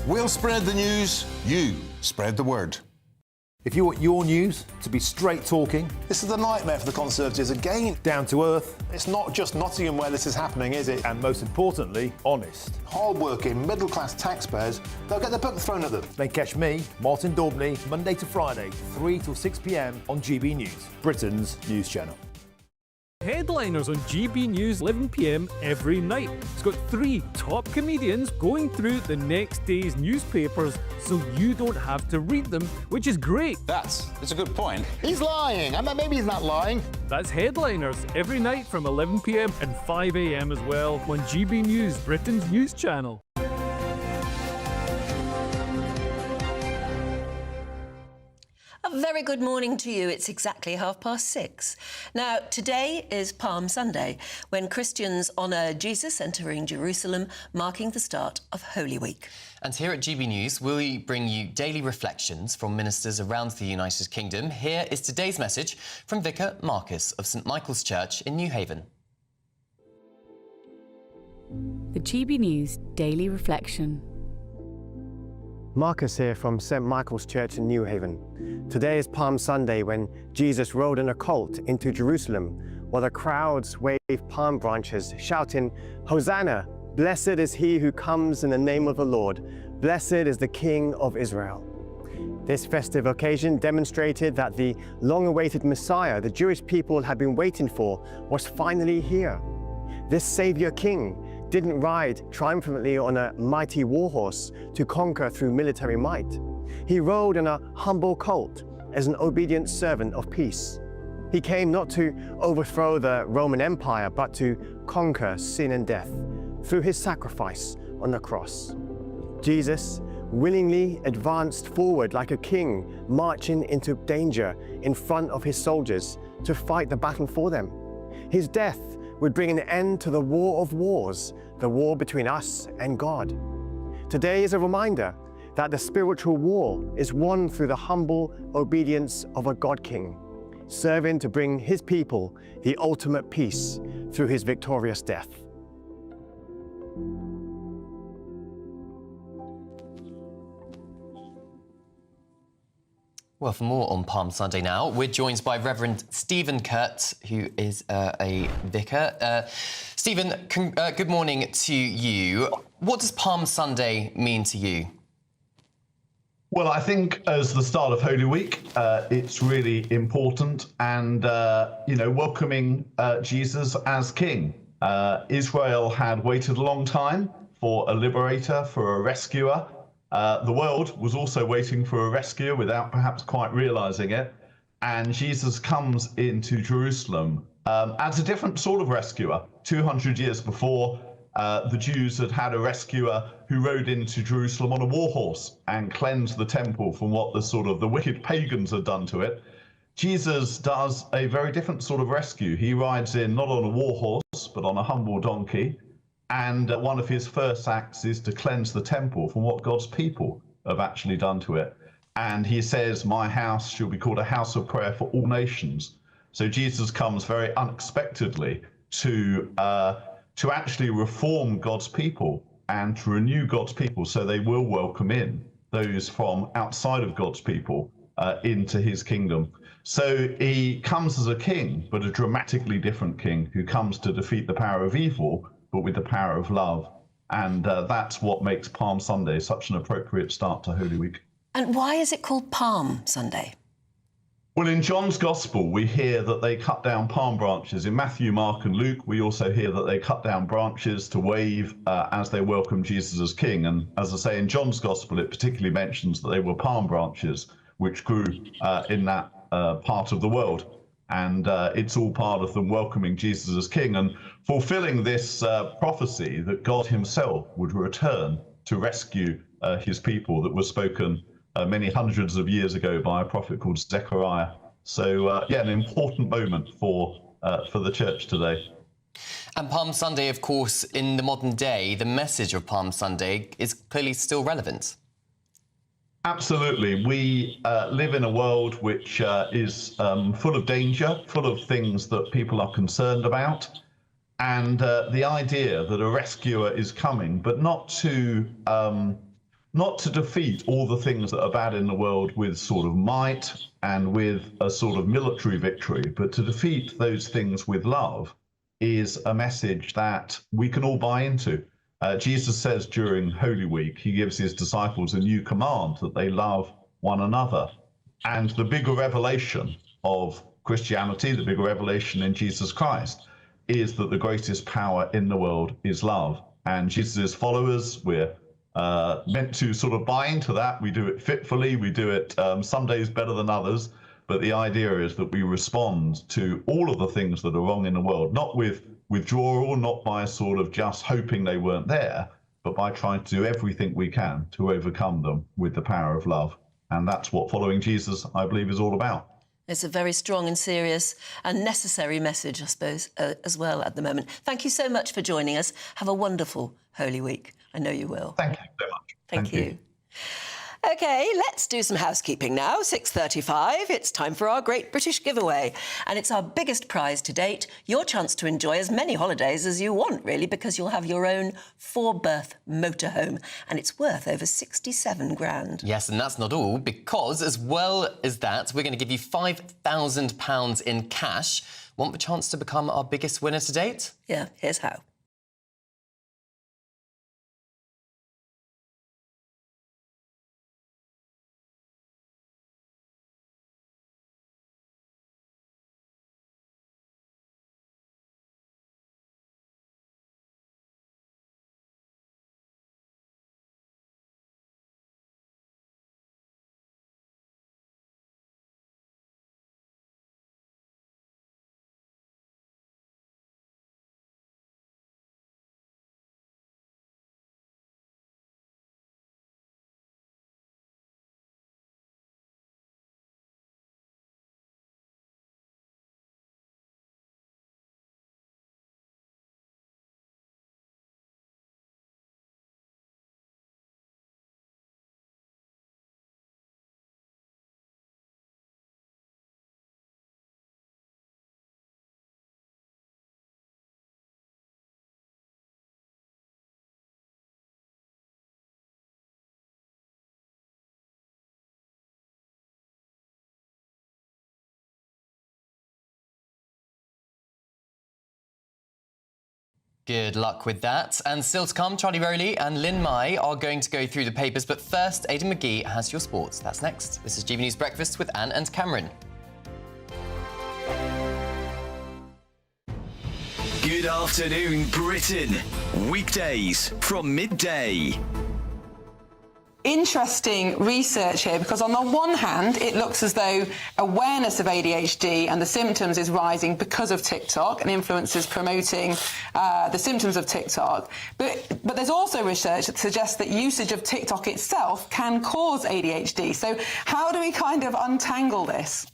S16: We'll spread the news, you spread the word.
S21: If you want your news to be straight talking,
S22: this is a nightmare for the Conservatives again.
S21: down to earth,
S22: It's not just Nottingham where this is happening, is it?
S21: and most importantly, honest,
S22: Hard-working, middle-class taxpayers, they'll get the book thrown at them.
S21: then catch me, Martin Daubney, Monday to Friday, 3 till 6 p.m. on GB News, Britain's news channel.
S23: Headliners on GB News 11 p.m. every night. It's got 3 top comedians going through the next day's newspapers so you don't have to read them, which is great.
S22: That's a good point. He's lying. I mean, maybe he's not lying.
S23: That's Headliners every night from 11 p.m. and 5 a.m. as well on GB News, Britain's news channel.
S1: A very good morning to you. It's exactly 6:30. Now, today is Palm Sunday, when Christians honour Jesus entering Jerusalem, marking the start of Holy Week.
S2: And here at GB News, we bring you daily reflections from ministers around the United Kingdom. Here is today's message from Vicar Marcus of St Michael's Church in New Haven.
S24: The GB News Daily Reflection.
S25: Marcus here from St Michael's Church in New Haven. Today is Palm Sunday, when Jesus rode in a colt into Jerusalem, while the crowds waved palm branches, shouting, "Hosanna! Blessed is he who comes in the name of the Lord. Blessed is the King of Israel." This festive occasion demonstrated that the long-awaited Messiah the Jewish people had been waiting for was finally here. This Saviour King didn't ride triumphantly on a mighty warhorse to conquer through military might. He rode on a humble colt as an obedient servant of peace. He came not to overthrow the Roman Empire, but to conquer sin and death through his sacrifice on the cross. Jesus willingly advanced forward like a king, marching into danger in front of his soldiers to fight the battle for them. His death would bring an end to the war of wars, the war between us and God. Today is a reminder that the spiritual war is won through the humble obedience of a God King, serving to bring his people the ultimate peace through his victorious death.
S2: Well, for more on Palm Sunday now, we're joined by Reverend Stephen Kurt, who is a vicar. Stephen, good morning to you. What does Palm Sunday mean to you?
S26: Well, I think as the start of Holy Week, it's really important and, welcoming Jesus as King. Israel had waited a long time for a liberator, for a rescuer. The world was also waiting for a rescuer without perhaps quite realizing it. And Jesus comes into Jerusalem as a different sort of rescuer. 200 years before, the Jews had had a rescuer who rode into Jerusalem on a warhorse and cleansed the temple from what the wicked pagans had done to it. Jesus does a very different sort of rescue. He rides in not on a warhorse, but on a humble donkey. And one of his first acts is to cleanse the temple from what God's people have actually done to it. And he says, "My house shall be called a house of prayer for all nations." So Jesus comes very unexpectedly to actually reform God's people and to renew God's people so they will welcome in those from outside of God's people into his kingdom. So he comes as a king, but a dramatically different king who comes to defeat the power of evil, but with the power of love. And that's what makes Palm Sunday such an appropriate start to Holy Week.
S1: And why is it called Palm Sunday?
S26: Well, in John's Gospel, we hear that they cut down palm branches. In Matthew, Mark and Luke, we also hear that they cut down branches to wave as they welcome Jesus as King. And as I say, in John's Gospel, it particularly mentions that they were palm branches, which grew in that part of the world. And it's all part of them welcoming Jesus as King and fulfilling this prophecy that God himself would return to rescue his people that was spoken many hundreds of years ago by a prophet called Zechariah. So, an important moment for the church today.
S2: And Palm Sunday, of course, in the modern day, the message of Palm Sunday is clearly still relevant.
S26: Absolutely. We live in a world which is full of danger, full of things that people are concerned about. And the idea that a rescuer is coming, but not to not to defeat all the things that are bad in the world with sort of might and with a sort of military victory, but to defeat those things with love is a message that we can all buy into. Jesus says during Holy Week, he gives his disciples a new command that they love one another. And the bigger revelation of Christianity, the bigger revelation in Jesus Christ, is that the greatest power in the world is love. And Jesus' followers, we're meant to sort of buy into that. We do it fitfully, we do it some days better than others, but the idea is that we respond to all of the things that are wrong in the world, not with withdrawal, not by sort of just hoping they weren't there, but by trying to do everything we can to overcome them with the power of love. And that's what following Jesus, I believe, is all about.
S1: It's a very strong and serious and necessary message, I suppose, as well at the moment. Thank you so much for joining us. Have a wonderful Holy Week. I know you will.
S26: Thank you so much.
S1: Thank you. OK, let's do some housekeeping now. 6:35, it's time for our Great British Giveaway. And it's our biggest prize to date, your chance to enjoy as many holidays as you want, really, because you'll have your own 4-berth motorhome. And it's worth over 67 grand.
S2: Yes, and that's not all, because as well as that, we're going to give you £5,000 in cash. Want the chance to become our biggest winner to date?
S1: Yeah, here's how.
S2: Good luck with that. And still to come, Charlie Rowley and Lynn Mai are going to go through the papers. But first, Aidan McGee has your sports. That's next. This is GB News Breakfast with Anne and Cameron.
S3: Good afternoon, Britain. Weekdays from midday.
S5: Interesting research here, because on the one hand, it looks as though awareness of ADHD and the symptoms is rising because of TikTok and influencers promoting the symptoms of TikTok. But there's also research that suggests that usage of TikTok itself can cause ADHD. So how do we kind of untangle this?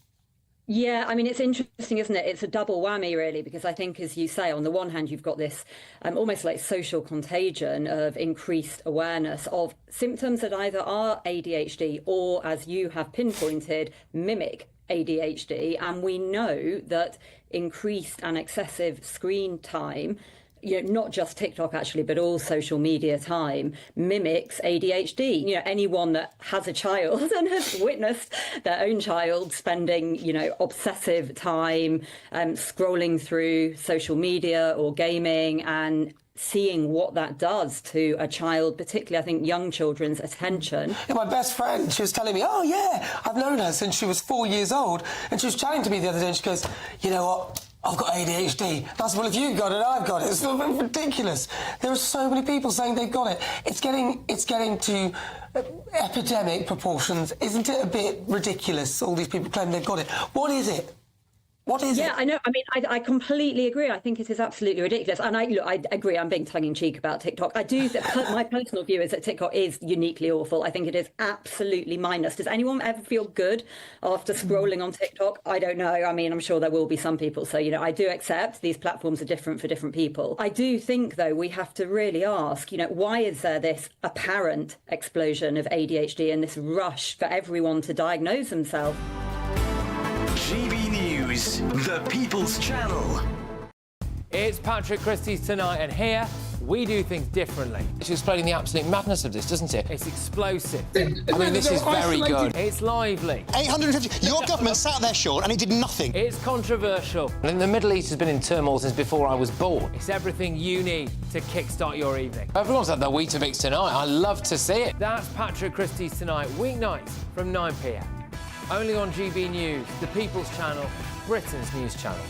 S7: Yeah, I mean, it's interesting, isn't it? It's a double whammy, really, because I think, as you say, on the one hand, you've got this almost like social contagion of increased awareness of symptoms that either are ADHD or, as you have pinpointed, mimic ADHD. And we know that increased and excessive screen time, not just TikTok, actually, but all social media time, mimics ADHD. Anyone that has a child and has witnessed their own child spending, obsessive time scrolling through social media or gaming and seeing what that does to a child, particularly, I think, young children's attention.
S8: Yeah, my best friend, she was telling me, oh, yeah, I've known her since she was 4 years old. And she was chatting to me the other day and she goes, you know what? I've got ADHD. That's, well, if you've got it, I've got it. It's ridiculous. There are so many people saying they've got it. It's getting to epidemic proportions. Isn't it a bit ridiculous, all these people claim they've got it? What is it? What is it?
S7: Yeah, I know. I mean, I completely agree. I think it is absolutely ridiculous. And I agree, I'm being tongue-in-cheek about TikTok. I do, my personal view is that TikTok is uniquely awful. I think it is absolutely mindless. Does anyone ever feel good after scrolling on TikTok? I don't know. I mean, I'm sure there will be some people. So, I do accept these platforms are different for different people. I do think, though, we have to really ask, why is there this apparent explosion of ADHD and this rush for everyone to diagnose themselves?
S3: GB News, the People's Channel.
S9: It's Patrick Christie's Tonight, and here
S19: We do things differently.
S14: It's explaining the absolute madness of this, doesn't it?
S19: It's explosive.
S14: I mean, this is very good.
S19: It's lively.
S18: 850. Your government sat there, Sean, and it did nothing.
S19: It's controversial.
S14: And the Middle East has been in turmoil since before I was born.
S19: It's everything you need to kickstart your evening.
S14: Everyone's had their Weetabix tonight. I love to see it.
S19: That's Patrick Christie's Tonight, weeknights from 9 p.m. Only on GB News, the People's Channel, Britain's news channel.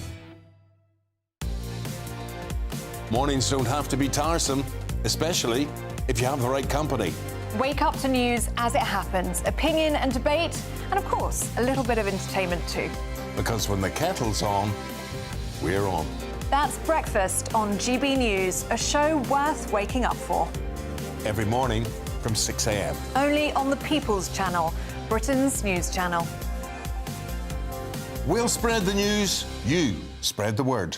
S16: Mornings don't have to be tiresome, especially if you have the right company.
S20: Wake up to news as it happens, opinion and debate, and of course, a little bit of entertainment too.
S16: Because when the kettle's on, we're on.
S20: That's Breakfast on GB News, a show worth waking up for.
S16: Every morning from 6 a.m.
S20: Only on the People's Channel, Britain's news channel.
S16: We'll spread the news, you spread the word.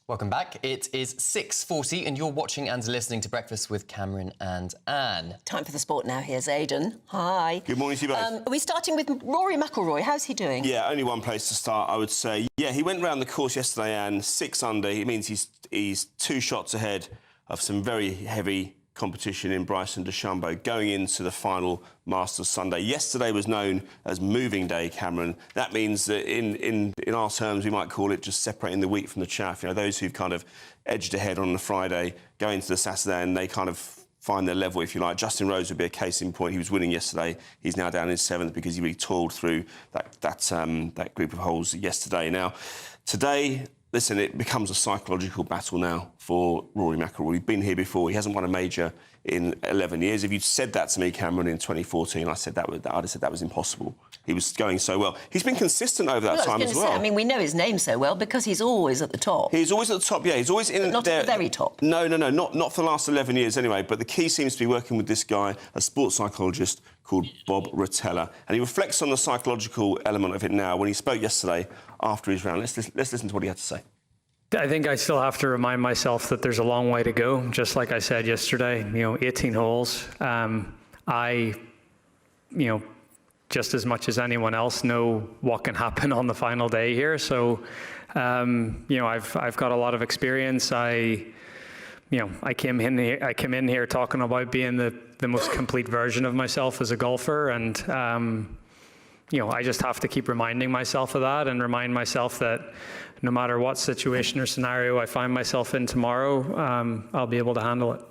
S2: Welcome back. It is 6:40 and you're watching and listening to Breakfast with Cameron and Anne.
S1: Time for the sport now. Here's Aidan. Hi.
S4: Good morning to you both.
S1: Are we starting with Rory McIlroy? How's he doing?
S4: Yeah, only one place to start, I would say. Yeah, he went round the course yesterday and 6 under. It means he's 2 shots ahead of some very heavy competition in Bryson DeChambeau going into the final Masters Sunday. Yesterday was known as moving day, Cameron. That means that in our terms we might call it just separating the wheat from the chaff. You know, those who've kind of edged ahead on the Friday go into the Saturday and they kind of find their level, if you like. Justin Rose would be a case in point. He was winning yesterday. He's now down in 7th because he really toiled through that group of holes yesterday. Now, today, listen, it becomes a psychological battle now for Rory McIlroy. We've been here before. He hasn't won a major in 11 years. If you'd said that to me, Cameron, in 2014, I'd have said that was impossible. He was going so well. He's been consistent over that time as well.
S1: I mean, we know his name so well because he's always at the top.
S4: He's always at the top, yeah. He's always in
S1: not
S4: there.
S1: At the very top.
S4: No, not for the last 11 years anyway. But the key seems to be working with this guy, a sports psychologist called Bob Rotella. And he reflects on the psychological element of it now when he spoke yesterday after his round. Let's listen to what he had to say.
S6: I think I still have to remind myself that there's a long way to go. Just like I said yesterday, 18 holes. Just as much as anyone else know what can happen on the final day here. So, I've got a lot of experience. I came in here talking about being the most complete version of myself as a golfer, and I just have to keep reminding myself of that and remind myself that no matter what situation or scenario I find myself in tomorrow, I'll be able to handle it.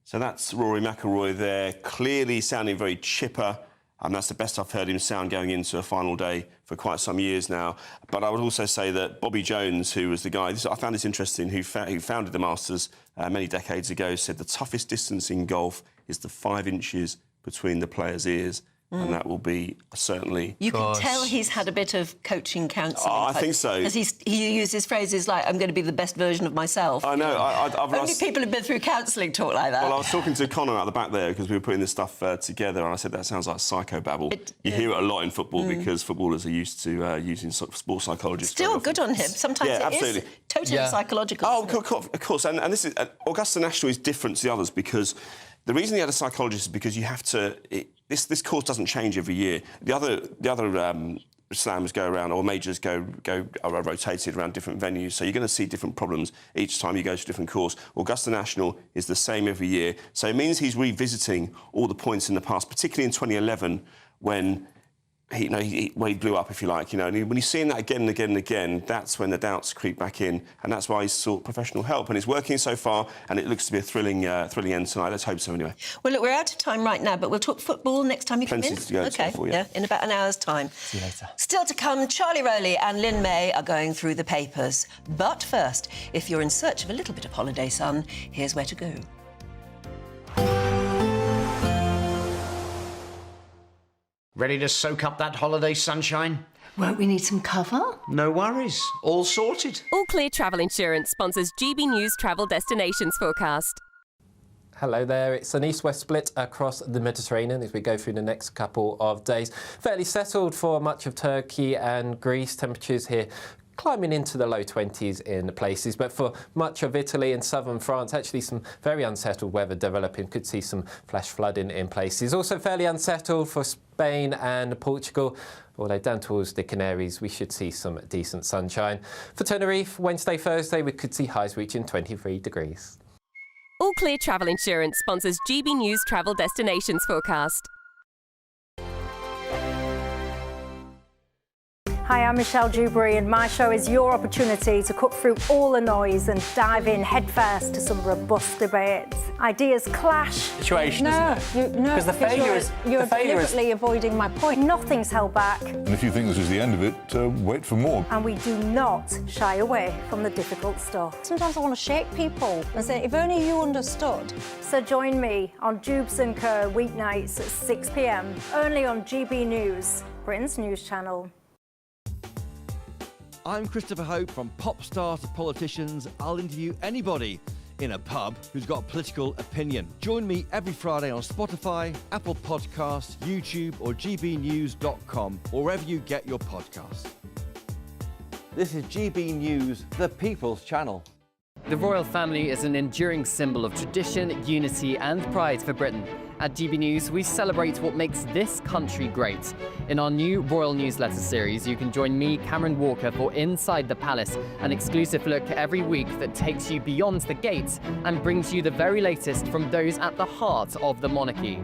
S4: So that's Rory McIlroy there, clearly sounding very chipper. And that's the best I've heard him sound going into a final day for quite some years now. But I would also say that Bobby Jones, who was the guy, I found this interesting, who founded the Masters many decades ago, said the toughest distance in golf is the 5 inches between the player's ears. And that will be certainly...
S1: You can tell he's had a bit of coaching counselling.
S4: Oh, I think so.
S1: Because he uses phrases like, I'm going to be the best version of myself.
S4: I know.
S1: Only people who've been through counselling talk like that.
S4: Well, I was talking to Connor out the back there because we were putting this stuff together, and I said, that sounds like psychobabble. You hear it a lot in football because footballers are used to using sports psychologists.
S1: Still good on him. sometimes it is totally psychological.
S4: Oh, of course. And this is... Augusta National is different to the others because the reason he had a psychologist is because you have to... This course doesn't change every year. The other slams go around, or majors are rotated around different venues, so you're going to see different problems each time you go to a different course. Augusta National is the same every year, so it means he's revisiting all the points in the past, particularly in 2011 when he blew up, if you like, and when you're seeing that again and again and again, that's when the doubts creep back in, and that's why he's sought professional help, and it's working so far, and it looks to be a thrilling end tonight. Let's hope so, anyway.
S1: Well, look, we're out of time right now, but we'll talk football next time you come in.
S4: Plenty to go for,
S1: yeah, in about an hour's time.
S2: See you later.
S1: Still to come, Charlie Rowley and Lynn May are going through the papers. But first, if you're in search of a little bit of holiday sun, here's where to go.
S9: Ready to soak up that holiday sunshine?
S10: Won't we need some cover?
S9: No worries. All sorted.
S11: All Clear Travel Insurance sponsors GB News Travel Destinations Forecast.
S12: Hello there, it's an east-west split across the Mediterranean as we go through the next couple of days. Fairly settled for much of Turkey and Greece. Temperatures here climbing into the low 20s in places, but for much of Italy and southern France, actually some very unsettled weather developing. Could see some flash flooding in places. Also fairly unsettled for Spain and Portugal. Although down towards the Canaries, we should see some decent sunshine. For Tenerife, Wednesday, Thursday, we could see highs reaching 23 degrees.
S11: All Clear Travel Insurance sponsors GB News Travel Destinations forecast.
S10: Hi, I'm Michelle Dewberry, and my show is your opportunity to cut through all the noise and dive in headfirst to some robust debates. Ideas clash.
S13: Situation,
S10: no,
S13: isn't it? Because the failure is
S10: you're deliberately avoiding my point. Nothing's held back,
S15: And if you think this is the end of it, wait for more.
S10: and we do not shy away from the difficult stuff. Sometimes I want to shake people and say, if only you understood. So join me on Dubes & Co weeknights at 6 p.m. only on GB News, Britain's news channel.
S17: I'm Christopher Hope. From pop stars to politicians, I'll interview anybody in a pub who's got a political opinion. Join me every Friday on Spotify, Apple Podcasts, YouTube or gbnews.com, or wherever you get your podcasts. This is GB News, the People's Channel.
S19: The royal family is an enduring symbol of tradition, unity and pride for Britain. At GB News, we celebrate what makes this country great. In our new royal newsletter series, you can join me, Cameron Walker, for Inside the Palace, an exclusive look every week that takes you beyond the gates and brings you the very latest from those at the heart of the monarchy.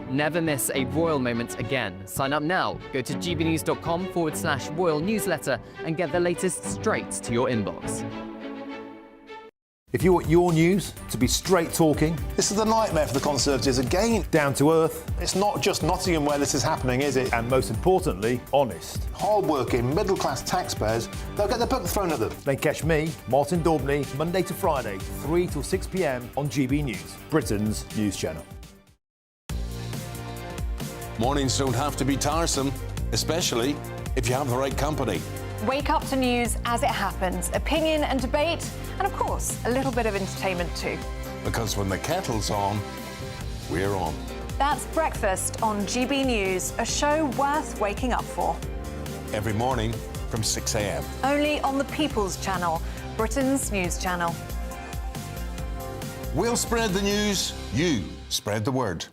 S19: Never miss a royal moment again. Sign up now. Go to gbnews.com/royal newsletter and get the latest straight to your inbox.
S21: If you want your news to be straight talking...
S18: This is the nightmare for the Conservatives again.
S21: Down to earth.
S18: It's not just Nottingham where this is happening, is it?
S21: And most importantly, honest.
S18: Hard-working, middle-class taxpayers, they'll get their book thrown at them.
S21: Then catch me, Martin Daubney, Monday to Friday, 3 till 6 p.m. on GB News, Britain's news channel.
S16: Mornings don't have to be tiresome, especially if you have the right company.
S20: Wake up to news as it happens, opinion and debate, and of course, a little bit of entertainment too.
S16: Because when the kettle's on, we're on.
S20: That's Breakfast on GB News, a show worth waking up for.
S16: Every morning from 6 a.m.
S20: Only on the People's Channel, Britain's news channel.
S16: We'll spread the news, you spread the word.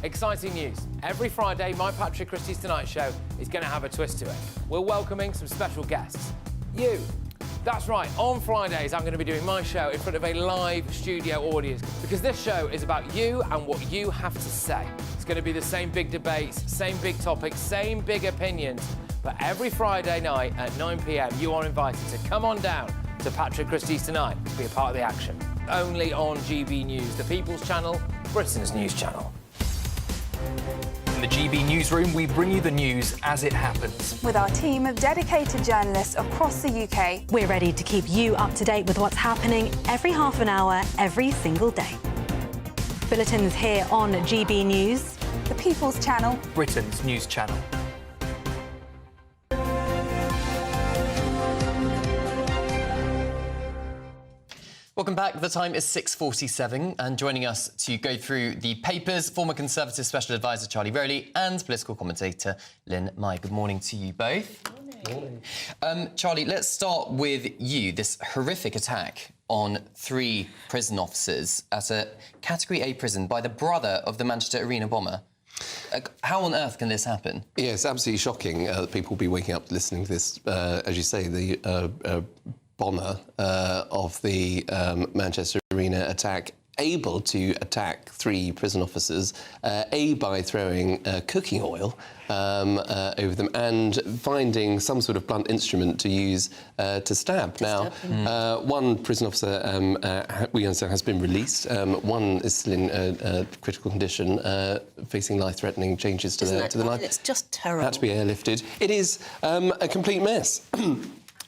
S14: Exciting news. Every Friday, my Patrick Christie's Tonight Show is going to have a twist to it. We're welcoming some special guests. You. That's right, on Fridays I'm going to be doing my show in front of a live studio audience because this show is about you and what you have to say. It's going to be the same big debates, same big topics, same big opinions, but every Friday night at 9 p.m. you are invited to come on down to Patrick Christie's Tonight to be a part of the action. Only on GB News, the People's Channel, Britain's news channel.
S22: In the GB Newsroom, we bring you the news as it happens.
S27: With our team of dedicated journalists across the UK,
S28: we're ready to keep you up to date with what's happening every half an hour, every single day. Bulletins here on GB News,
S27: the People's Channel,
S22: Britain's news channel.
S2: Welcome back. The time is 6:47, and joining us to go through the papers, former Conservative Special Advisor Charlie Rowley and political commentator Lynn Mai. Good morning to you both. Morning. Charlie, let's start with you. This horrific attack on 3 prison officers at a Category A prison by the brother of the Manchester Arena bomber. How on earth can this happen?
S29: Yeah, it's absolutely shocking that people will be waking up listening to this. As you say, the bomber of the Manchester Arena attack, able to attack 3 prison officers, by throwing cooking oil over them and finding some sort of blunt instrument to use to stab. Now, one prison officer, we understand, has been released. One is still in critical condition, facing life-threatening changes to the life.
S1: It's just terrible.
S29: Had to be airlifted. It is a complete mess.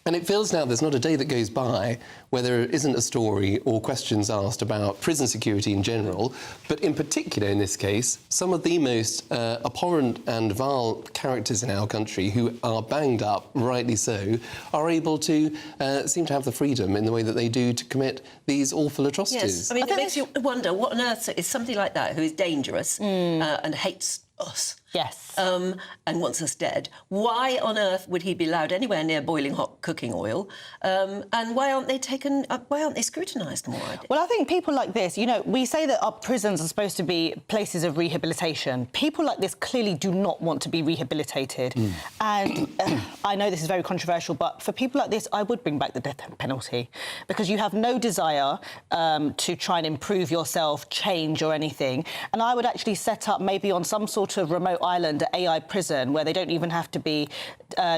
S29: And it feels now there's not a day that goes by where there isn't a story or questions asked about prison security in general, but in particular in this case, some of the most abhorrent and vile characters in our country who are banged up, rightly so, are able to seem to have the freedom in the way that they do to commit these awful atrocities.
S1: Yes, I mean, it makes you wonder what on earth is somebody like that who is dangerous and hates us
S3: Yes.
S1: And wants us dead. Why on earth would he be allowed anywhere near boiling hot cooking oil? And why aren't they scrutinised more?
S3: Well, I think people like this, you know, we say that our prisons are supposed to be places of rehabilitation. People like this clearly do not want to be rehabilitated. And I know this is very controversial, but for people like this, I would bring back the death penalty, because you have no desire to try and improve yourself, change or anything. And I would actually set up maybe on some sort of remote island, an AI prison, where they don't even have to be,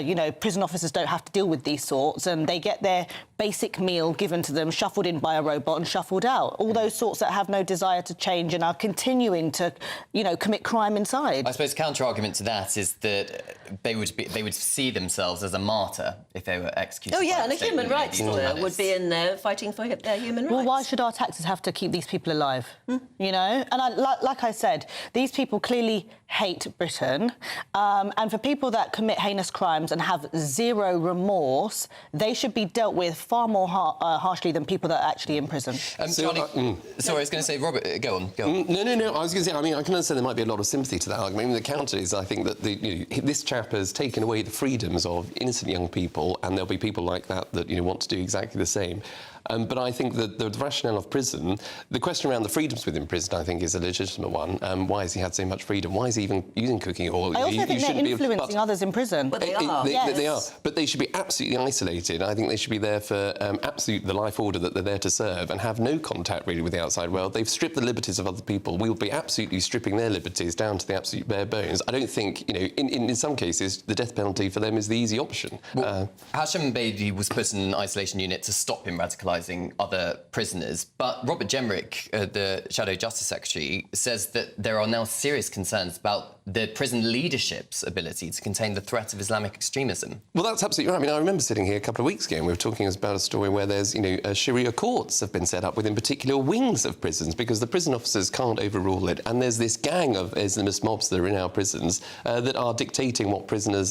S3: you know, prison officers don't have to deal with these sorts, and they get their basic meal given to them, shuffled in by a robot and shuffled out. All those sorts that have no desire to change and are continuing to, you know, commit crime inside.
S2: I suppose counter-argument to that is that they would see themselves as a martyr if they were executed.
S1: Oh, yeah, and a human rights lawyer would be in there fighting for their human rights.
S3: Well, why should our taxes have to keep these people alive? You know? And like I said, these people clearly hate Britain. And for people that commit heinous crimes and have zero remorse, they should be dealt with far more harshly than people that are actually in prison.
S2: Sorry, I was going to say, Robert, go on.
S29: No. I was going to say, I mean, I can understand there might be a lot of sympathy to that argument. I mean, the counter is, I think that this chap has taken away the freedoms of innocent young people, and there'll be people like that want to do exactly the same. But I think that the rationale of prison, the question around the freedoms within prison, I think, is a legitimate one. Why has he had so much freedom? Why is he even using cooking oil?
S3: I also think they're influencing others in prison.
S1: But they are.
S29: They are. But they should be absolutely isolated. I think they should be there for the life order that they're there to serve, and have no contact really with the outside world. They've stripped the liberties of other people. We will be absolutely stripping their liberties down to the absolute bare bones. I don't think, in some cases, the death penalty for them is the easy option.
S2: Well, Hashim Baby was put in an isolation unit to stop him radicalising other prisoners. But Robert Jemrick, the Shadow Justice Secretary, says that there are now serious concerns about the prison leadership's ability to contain the threat of Islamic extremism.
S29: Well, that's absolutely right. I mean, I remember sitting here a couple of weeks ago and we were talking about a story where there's, Sharia courts have been set up within particular wings of prisons because the prison officers can't overrule it. And there's this gang of Islamist mobs that are in our prisons that are dictating what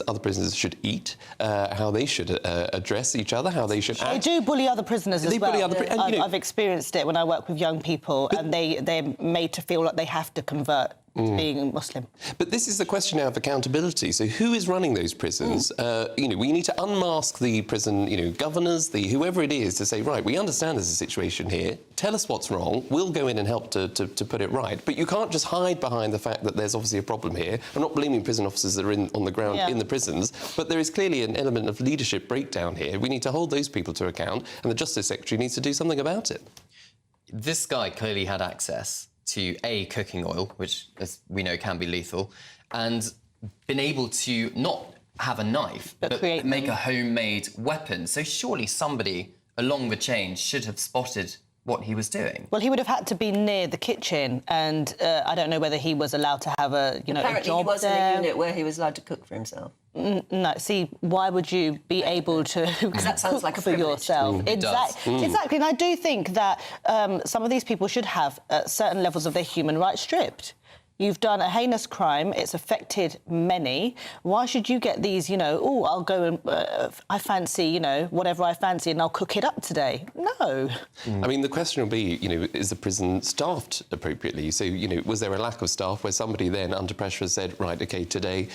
S29: other prisoners should eat, how they should address each other, how they should act.
S3: They do bully other prisoners as well. I've experienced it when I work with young people, and they're made to feel like they have to convert to being Muslim.
S29: But this is the question now of accountability. So who is running those prisons? We need to unmask the prison, governors, whoever it is, to say, right, we understand there's a situation here. Tell us what's wrong. We'll go in and help to put it right. But you can't just hide behind the fact that there's obviously a problem here. I'm not blaming prison officers that are on the ground in the prisons, but there is clearly an element of leadership breakdown here. We need to hold those people to account, and the Justice Secretary needs to do something about it.
S2: This guy clearly had access to cooking oil, which, as we know, can be lethal, and been able to not have a knife, but make a homemade weapon. So surely somebody along the chain should have spotted what he was doing.
S3: Well, he would have had to be near the kitchen, and I don't know whether he was allowed to have a job
S1: Apparently he was in a unit where he was allowed to cook for himself.
S3: No, see, why would you be able to
S1: that sounds like a
S3: for yourself?
S1: Exactly,
S3: and I do think that some of these people should have certain levels of their human rights stripped. You've done a heinous crime, it's affected many. Why should you get these, I'll go and I fancy, whatever I fancy and I'll cook it up today? No.
S29: I mean, the question will be, is the prison staffed appropriately? So, was there a lack of staff where somebody then, under pressure, said, right, OK, today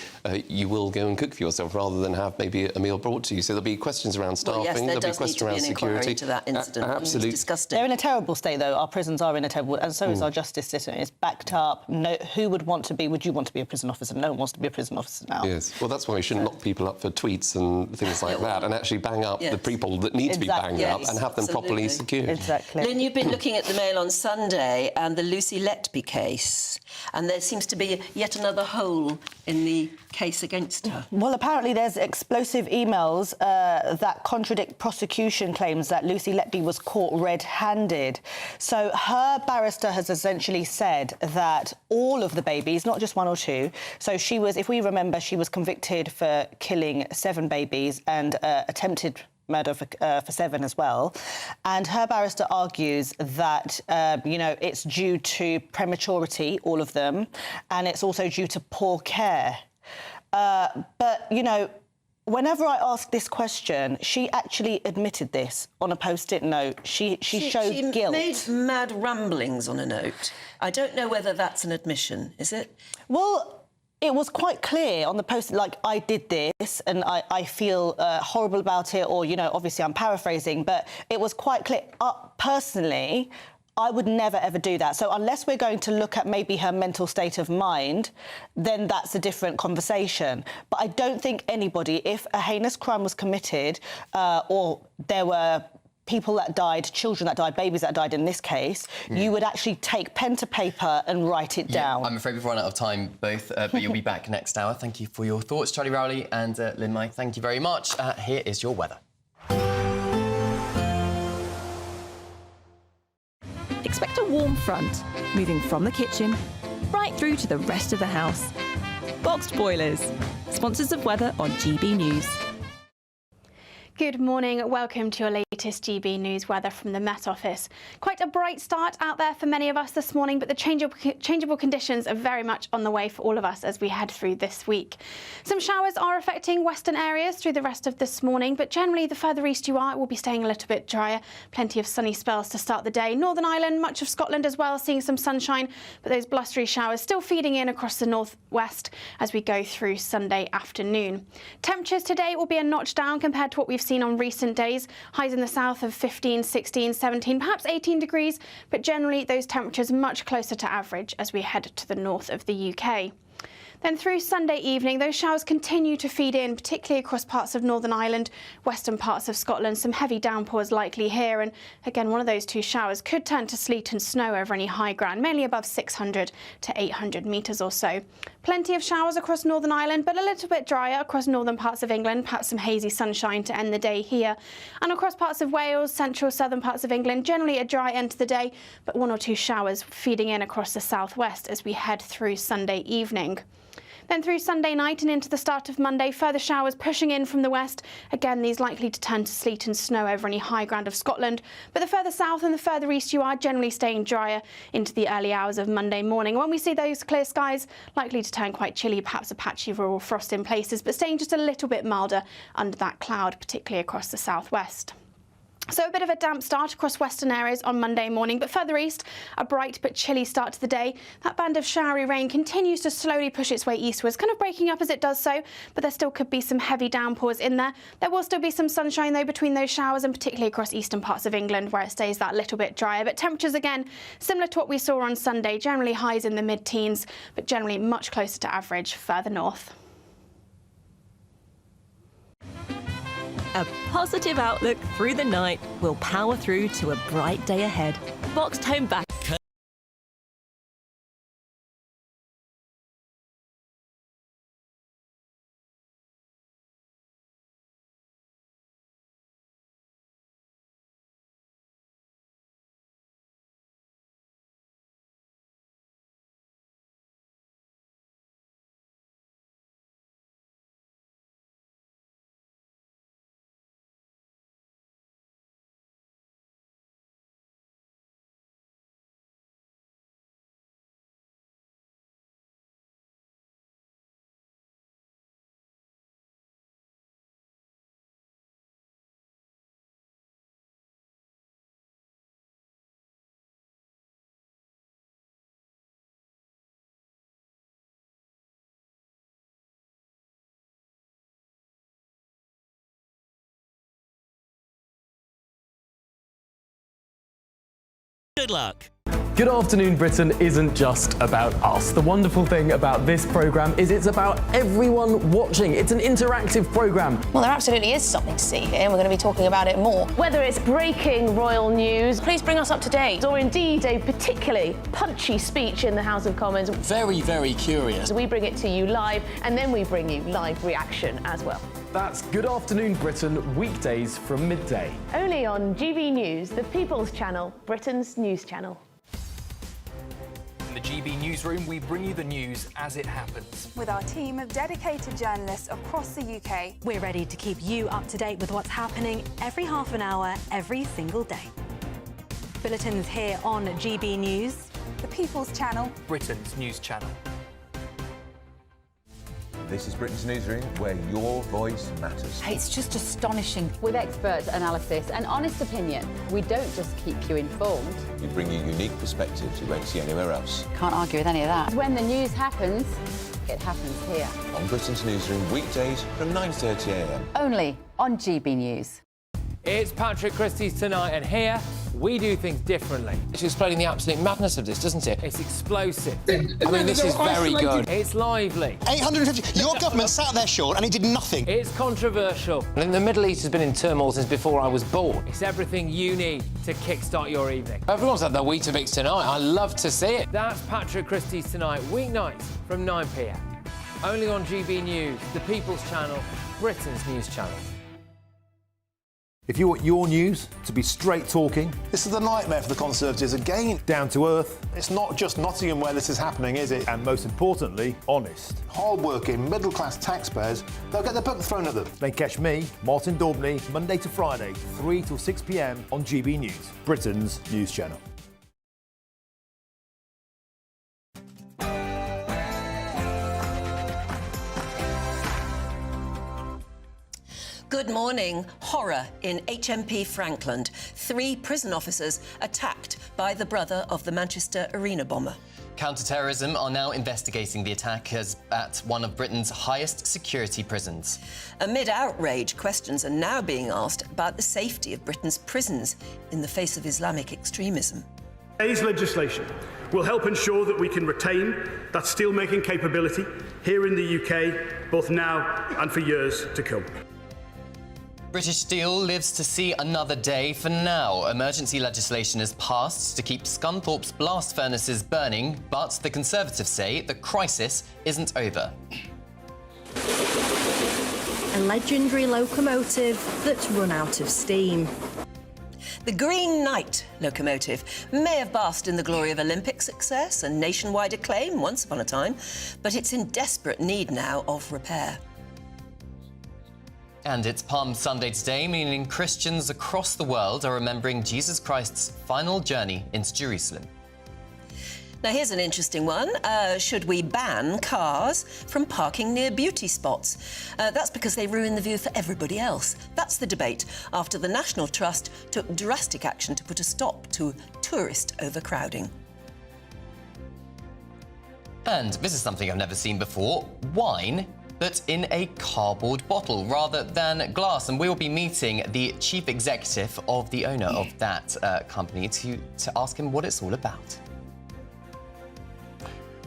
S29: you will go and cook for yourself rather than have maybe a meal brought to you? So there'll be questions around staffing, there'll be questions around security.
S1: To that incident.
S29: Absolutely.
S1: It's disgusting.
S3: They're in a terrible state, though. Our prisons are in a terrible, and so is our justice system. It's backed up. Who would you want to be a prison officer? No one wants to be a prison officer now.
S29: Yes, well, that's why we shouldn't lock people up for tweets and things like that, and actually bang up the people that need to be banged up and have them properly secured.
S3: Exactly.
S1: Lynn, you've been looking at the Mail on Sunday and the Lucy Letby case, and there seems to be yet another hole in the case against her.
S3: Well, apparently there's explosive emails that contradict prosecution claims that Lucy Letby was caught red-handed. So her barrister has essentially said that all of the babies, not just one or two, so she was, if we remember, she was convicted for killing 7 babies and attempted murder for 7 as well. And her barrister argues that, it's due to prematurity, all of them, and it's also due to poor care. But, whenever I ask this question, she actually admitted this on a post-it note. She showed guilt.
S1: She made mad ramblings on a note. I don't know whether that's an admission, is it?
S3: Well, It was quite clear on the post, like, I did this and I feel horrible about it, or, you know, obviously I'm paraphrasing, but it was quite clear. Personally, I would never, ever do that. So unless we're going to look at maybe her mental state of mind, then that's a different conversation. But I don't think anybody, if a heinous crime was committed or there were people that died, children that died, babies that died in this case, you would actually take pen to paper and write it down.
S2: I'm afraid we've run out of time, both, but you'll be back next hour. Thank you for your thoughts, Charlie Rowley and Lynn Mai. Thank you very much. Here is your weather.
S5: Expect a warm front, moving from the kitchen right through to the rest of the house. Boxed Boilers, sponsors of weather on GB News.
S6: Good morning. Welcome to your latest GB News weather from the Met Office. Quite a bright start out there for many of us this morning, but the changeable conditions are very much on the way for all of us as we head through this week. Some showers are affecting western areas through the rest of this morning, but generally the further east you are, it will be staying a little bit drier. Plenty of sunny spells to start the day. Northern Ireland, much of Scotland as well, seeing some sunshine, but those blustery showers still feeding in across the northwest as we go through Sunday afternoon. Temperatures today will be a notch down compared to what we've seen on recent days. Highs in the south of 15, 16, 17, perhaps 18 degrees, but generally those temperatures much closer to average as we head to the north of the UK. Then through Sunday evening, those showers continue to feed in, particularly across parts of Northern Ireland, western parts of Scotland. Some heavy downpours likely here, and again, one of those two showers could turn to sleet and snow over any high ground, mainly above 600 to 800 metres or so. Plenty of showers across Northern Ireland, but a little bit drier across northern parts of England, perhaps some hazy sunshine to end the day here. And across parts of Wales, central, southern parts of England, generally a dry end to the day, but one or two showers feeding in across the southwest as we head through Sunday evening. Then through Sunday night and into the start of Monday, further showers pushing in from the west. Again, these likely to turn to sleet and snow over any high ground of Scotland. But the further south and the further east you are, generally staying drier into the early hours of Monday morning. When we see those clear skies, likely to turn quite chilly, perhaps a patchy rural frost in places, but staying just a little bit milder under that cloud, particularly across the southwest. So a bit of a damp start across western areas on Monday morning, but further east, a bright but chilly start to the day. That band of showery rain continues to slowly push its way eastwards, kind of breaking up as it does so, but there still could be some heavy downpours in there. There will still be some sunshine, though, between those showers, and particularly across eastern parts of England, where it stays that little bit drier. But temperatures, again, similar to what we saw on Sunday, generally highs in the mid-teens, but generally much closer to average further north.
S5: A positive outlook through the night will power through to a bright day ahead. Boxed Home back.
S7: Good luck.
S8: Good Afternoon Britain isn't just about us. The wonderful thing about this programme is it's about everyone watching. It's an interactive programme.
S13: Well, there absolutely is something to see here, and we're going to be talking about it more.
S23: Whether it's breaking royal news, please bring us up to date, or indeed a particularly punchy speech in the House of Commons.
S7: Very, very curious.
S23: We bring it to you live, and then we bring you live reaction as well.
S8: That's Good Afternoon Britain, weekdays from midday.
S23: Only on GB News, the People's Channel, Britain's news channel.
S22: In the GB Newsroom, we bring you the news as it happens.
S27: With our team of dedicated journalists across the UK.
S28: We're ready to keep you up to date with what's happening every half an hour, every single day. Bulletins here on GB News.
S27: The People's Channel.
S22: Britain's news channel.
S24: This is Britain's Newsroom, where your voice matters.
S25: It's just astonishing. With expert analysis and honest opinion, we don't just keep you informed.
S24: We bring you unique perspectives you won't see anywhere else.
S25: Can't argue with any of that. When the news happens, It happens here.
S24: On Britain's Newsroom, weekdays from 9:30 a.m.
S25: Only on GB News.
S14: It's Patrick Christie's Tonight, and here we do things differently. It's explaining the absolute madness of this, doesn't it? It's explosive. I mean, this is very good. It's lively.
S18: 850. Your government sat there, Sean, and it did nothing.
S14: It's controversial. And the Middle East has been in turmoil since before I was born. It's everything you need to kickstart your evening. Everyone's had their Weetabix tonight. I love to see it. That's Patrick Christie's Tonight, weeknights from 9 p.m. Only on GB News, the People's Channel, Britain's news channel.
S21: If you want your news to be straight talking,
S18: This is a nightmare for the Conservatives again.
S21: down to earth,
S18: It's not just Nottingham where this is happening, is it?
S21: and most importantly, honest,
S18: Hard-working, middle-class taxpayers, they'll get the book thrown at them.
S21: then catch me, Martin Daubney, Monday to Friday, 3 till 6 p.m. on GB News, Britain's news channel.
S1: Good morning. Horror in HMP Frankland. 3 prison officers attacked by the brother of the Manchester arena bomber.
S2: Counter-terrorism are now investigating the attack at one of Britain's highest security prisons.
S1: Amid outrage, questions are now being asked about the safety of Britain's prisons in the face of Islamic extremism.
S4: Today's legislation will help ensure that we can retain that steelmaking capability here in the UK, both now and for years to come.
S2: British Steel lives to see another day. For now, emergency legislation is passed to keep Scunthorpe's blast furnaces burning, but the Conservatives say the crisis isn't over.
S9: A legendary locomotive that's run out of steam.
S1: The Green Knight locomotive may have basked in the glory of Olympic success and nationwide acclaim once upon a time, but it's in desperate need now of repair.
S2: And it's Palm Sunday today, meaning Christians across the world are remembering Jesus Christ's final journey into Jerusalem.
S1: Now, here's an interesting one. Should we ban cars from parking near beauty spots? That's because they ruin the view for everybody else. That's the debate after the National Trust took drastic action to put a stop to tourist overcrowding.
S2: And this is something I've never seen before. Wine, but in a cardboard bottle rather than glass. And we'll be meeting the chief executive of the owner of that company to ask him what it's all about.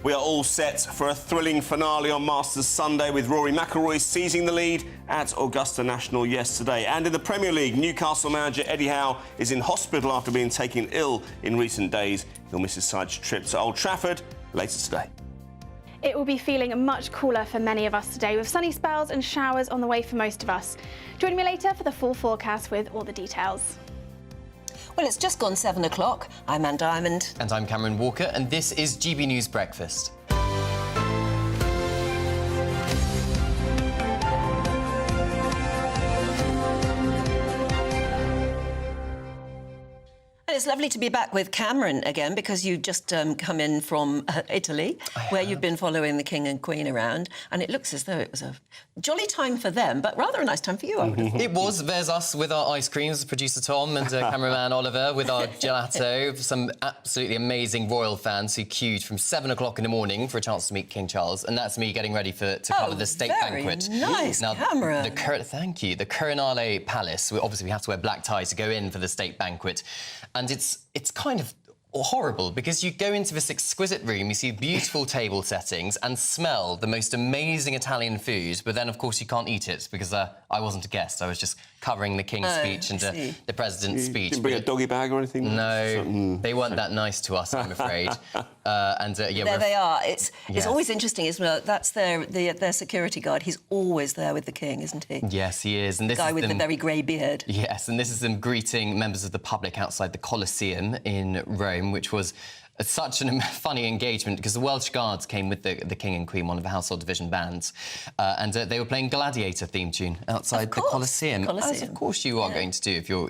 S10: We are all set for a thrilling finale on Masters Sunday with Rory McIlroy seizing the lead at Augusta National yesterday. And in the Premier League, Newcastle manager Eddie Howe is in hospital after being taken ill in recent days. He'll miss his side trip to Old Trafford later today.
S6: It will be feeling much cooler for many of us today, with sunny spells and showers on the way for most of us. Join me later for the full forecast with all the details.
S1: Well, it's just gone 7 o'clock. I'm Anne Diamond.
S2: And I'm Cameron Walker, and this is GB News Breakfast.
S1: And it's lovely to be back with Cameron again, because you just come in from Italy, where you've been following the King and Queen around, and it looks as though it was a jolly time for them, but rather a nice time for you, I would have thought.
S2: It was. There's us with our ice creams, producer Tom and cameraman Oliver with our gelato. Some absolutely amazing royal fans who queued from 7 o'clock in the morning for a chance to meet King Charles, and that's me getting ready to cover the state banquet.
S1: Nice camera.
S2: Thank you. The Coronale Palace. Obviously, we have to wear black ties to go in for the state banquet. And it's kind of horrible, because you go into this exquisite room, you see beautiful table settings and smell the most amazing Italian food, but then, of course, you can't eat it because I wasn't a guest. I was just covering the King's speech and the President's speech.
S10: Didn't bring a doggy bag or anything?
S2: No, they weren't that nice to us, I'm afraid.
S1: Yeah, there they are. It's always interesting, isn't it? That's their security guard. He's always there with the King, isn't he?
S2: Yes, he is. And this
S1: guy
S2: is
S1: with the very grey beard.
S2: Yes, and this is them greeting members of the public outside the Colosseum in Rome, which was such a funny engagement, because the Welsh Guards came with the King and Queen, one of the household division bands, and they were playing Gladiator theme tune outside the Colosseum. As of course you are going to do if you're,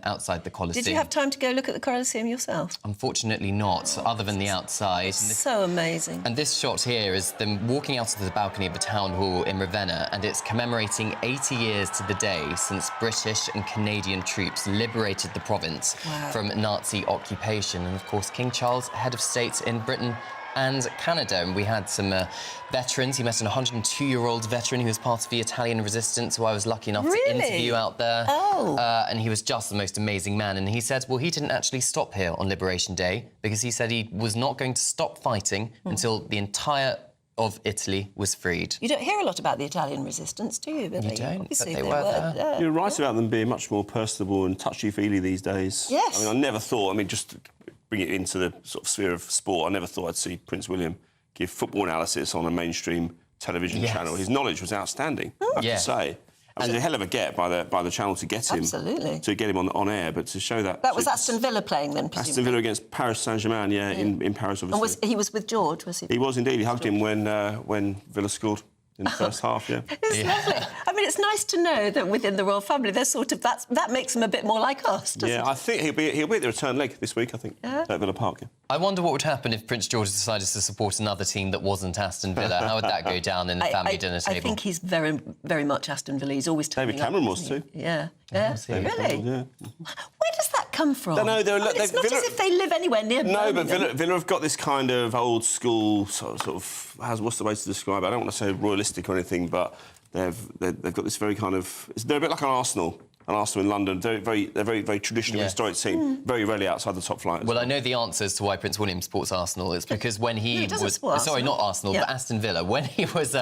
S2: outside the Colosseum.
S1: Did you have time to go look at the Colosseum yourself?
S2: Unfortunately not, other than the outside.
S1: So amazing.
S2: And this shot here is them walking out of the balcony of the town hall in Ravenna, and it's commemorating 80 years to the day since British and Canadian troops liberated the province from Nazi occupation. And of course, King Charles, head of state in Britain, and Canada. And we had some veterans. He met an 102-year-old veteran who was part of the Italian resistance, who I was lucky enough to interview out there.
S1: Oh.
S2: And he was just the most amazing man. And he said, well, he didn't actually stop here on Liberation Day because he said he was not going to stop fighting until the entire of Italy was freed.
S1: You don't hear a lot about the Italian resistance, do you, Billy?
S2: You don't,
S1: Obviously,
S2: but they were there.
S10: You're right about them being much more personable and touchy-feely these days.
S1: Yes.
S10: I mean, I never thought, just to bring it into the sort of sphere of sport, I never thought I'd see Prince William give football analysis on a mainstream television channel. His knowledge was outstanding, I have to say. It was a hell of a get by the channel to get him.
S1: Absolutely.
S10: To get him on air, but to show that...
S1: That was Aston Villa playing then, presumably?
S10: Aston Villa against Paris Saint-Germain, in Paris, obviously.
S1: And he was with George, was he?
S10: He was indeed. He hugged him when Villa scored in the first half,
S1: It's lovely. I mean, it's nice to know that within the royal family, they're sort of... That makes them a bit more like us, doesn't it?
S10: I think he'll be at the return leg this week, I think, at Villa Park.
S2: I wonder what would happen if Prince George decided to support another team that wasn't Aston Villa. How would that go down in the family dinner table?
S1: I think he's very, very much Aston Villa. He's always turning
S10: David Cameron was too.
S1: Yeah.
S10: Really?
S1: Where does that come from?
S10: No,
S1: it's not as if they live anywhere near Birmingham.
S10: But Villa have got this kind of old school sort of what's the way to describe it? I don't want to say royalistic or anything, but they've got this very kind of... They're a bit like an Arsenal in London. They're very traditional, historic team. Very rarely outside the top flight.
S2: Well, I know the answers to why Prince William supports Arsenal. It's because when he was... Sorry, not Arsenal, but Aston Villa. When he was...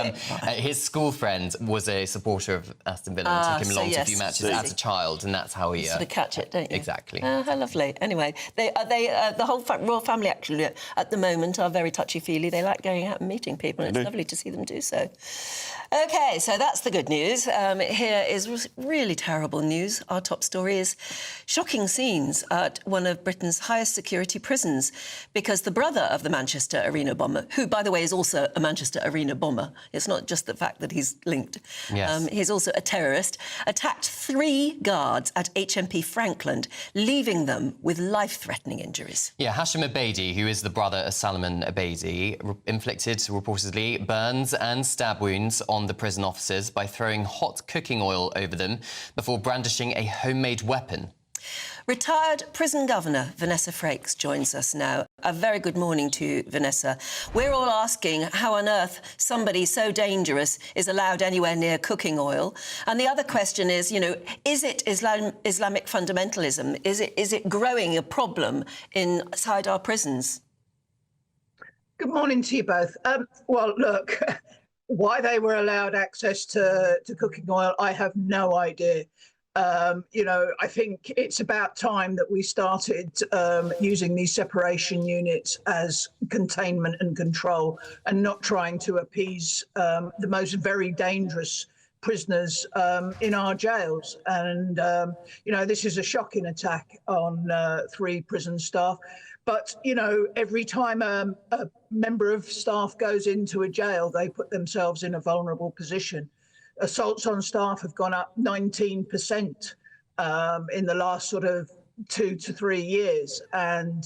S2: his school friend was a supporter of Aston Villa and took him along to a few matches as a child, and that's how he...
S1: sort of catch it, don't you?
S2: Exactly.
S1: How lovely. Anyway, the whole royal family, actually, at the moment, are very touchy-feely. They like going out and meeting people, and it's lovely to see them do so. OK, so that's the good news. Here is really terrible news. Our top story is shocking scenes at one of Britain's highest security prisons because the brother of the Manchester Arena bomber, who, by the way, is also a Manchester Arena bomber, it's not just the fact that he's linked, he's also a terrorist, attacked 3 guards at HMP Frankland, leaving them with life-threatening injuries.
S2: Yeah, Hashim Abedi, who is the brother of Salman Abedi, inflicted, reportedly, burns and stab wounds on the prison officers by throwing hot cooking oil over them before brandishing a homemade weapon.
S1: Retired prison governor Vanessa Frakes joins us now. A very good morning to you, Vanessa. We're all asking how on earth somebody so dangerous is allowed anywhere near cooking oil. And the other question is, is it Islamic fundamentalism? Is it growing a problem inside our prisons?
S11: Good morning to you both. Well, look, why they were allowed access to cooking oil, I have no idea. I think it's about time that we started using these separation units as containment and control and not trying to appease the most very dangerous prisoners in our jails. And, this is a shocking attack on 3 prison staff. But, every time a member of staff goes into a jail, they put themselves in a vulnerable position. Assaults on staff have gone up 19% in the last sort of 2 to 3 years. And,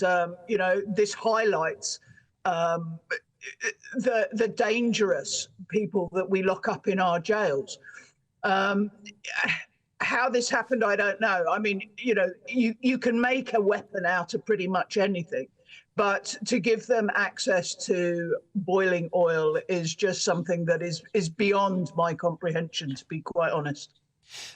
S11: this highlights the dangerous people that we lock up in our jails. How this happened, I don't know. I mean, you can make a weapon out of pretty much anything. But to give them access to boiling oil is just something that is beyond my comprehension, to be quite honest.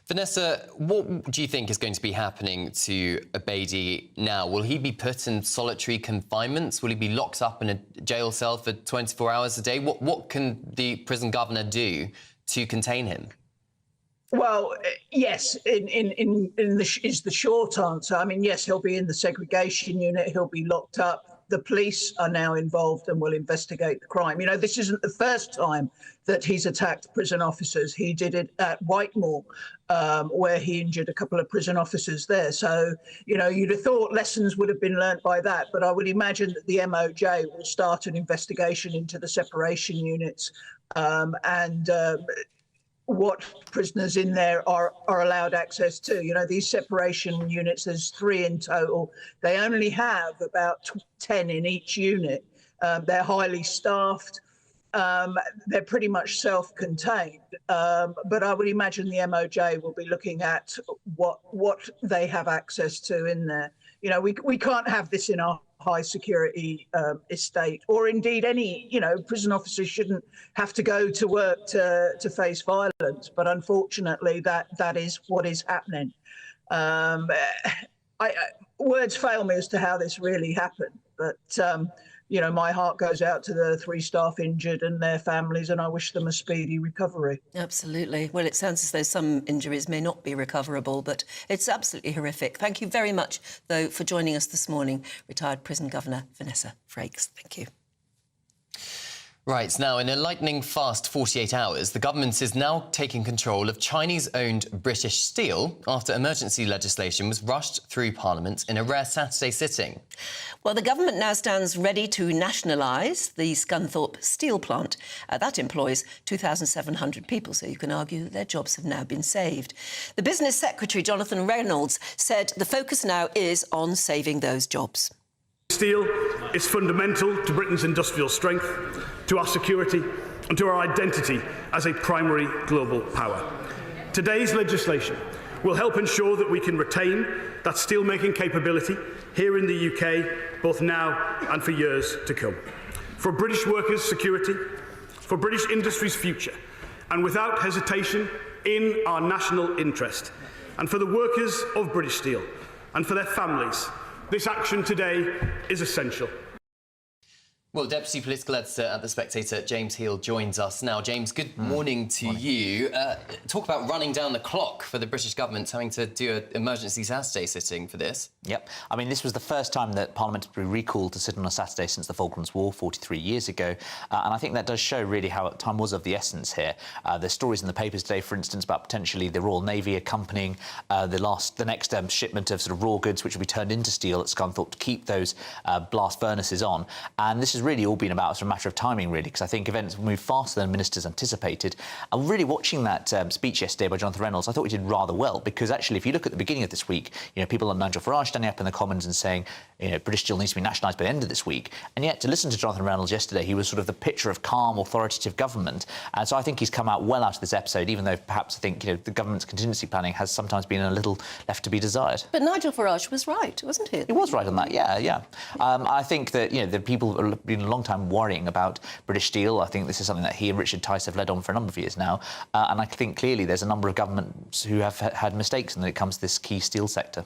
S2: Vanessa, what do you think is going to be happening to Abedi now? Will he be put in solitary confinement? Will he be locked up in a jail cell for 24 hours a day? What can the prison governor do to contain him?
S11: Well, yes, is the short answer. I mean, yes, he'll be in the segregation unit. He'll be locked up. The police are now involved and will investigate the crime. This isn't the first time that he's attacked prison officers. He did it at Whitemore, where he injured a couple of prison officers there. So, you'd have thought lessons would have been learnt by that. But I would imagine that the MOJ will start an investigation into the separation units and what prisoners in there are allowed access to. These separation units, there's 3 in total. They only have about 10 in each unit. They're highly staffed. They're pretty much self-contained. But I would imagine the MOJ will be looking at what they have access to in there. We can't have this in our high security estate, or indeed any, prison officers shouldn't have to go to work to face violence. But unfortunately, that is what is happening. Words fail me as to how this really happened, but my heart goes out to the 3 staff injured and their families, and I wish them a speedy recovery.
S1: Absolutely. Well, it sounds as though some injuries may not be recoverable, but it's absolutely horrific. Thank you very much, though, for joining us this morning, retired Prison Governor Vanessa Frakes. Thank you.
S2: Right, now, in a lightning-fast 48 hours, the government is now taking control of Chinese-owned British Steel after emergency legislation was rushed through Parliament in a rare Saturday sitting.
S1: Well, the government now stands ready to nationalise the Scunthorpe steel plant. That employs 2,700 people, so you can argue that their jobs have now been saved. The Business Secretary, Jonathan Reynolds, said the focus now is on saving those jobs.
S4: Steel is fundamental to Britain's industrial strength, to our security and to our identity as a primary global power. Today's legislation will help ensure that we can retain that steelmaking capability here in the UK, both now and for years to come. For British workers' security, for British industry's future, and without hesitation in our national interest, and for the workers of British Steel and for their families, this action today is essential.
S2: Well, Deputy Political Editor at The Spectator, James Heal, joins us now. James, good morning to you. Talk about running down the clock for the British government having to do an emergency Saturday sitting for this.
S3: Yep. I mean, this was the first time that Parliament had been recalled to sit on a Saturday since the Falklands War 43 years ago. And I think that does show really how time was of the essence here. There's stories in the papers today, for instance, about potentially the Royal Navy accompanying the next shipment of sort of raw goods which will be turned into steel at Scunthorpe to keep those blast furnaces on. And this has really all been about a matter of timing, really, because I think events moved faster than ministers anticipated. And really watching that speech yesterday by Jonathan Reynolds, I thought he did rather well, because actually, if you look at the beginning of this week, people like Nigel Farage standing up in the Commons and saying, British Steel needs to be nationalised by the end of this week. And yet, to listen to Jonathan Reynolds yesterday, he was sort of the picture of calm, authoritative government. And so I think he's come out well out of this episode, even though perhaps I think, the government's contingency planning has sometimes been a little left to be desired.
S1: But Nigel Farage was right, wasn't he?
S3: He was right on that, yeah. I think that, the people have been a long time worrying about British Steel. I think this is something that he and Richard Tice have led on for a number of years now. And I think clearly there's a number of governments who have had mistakes when it comes to this key steel sector.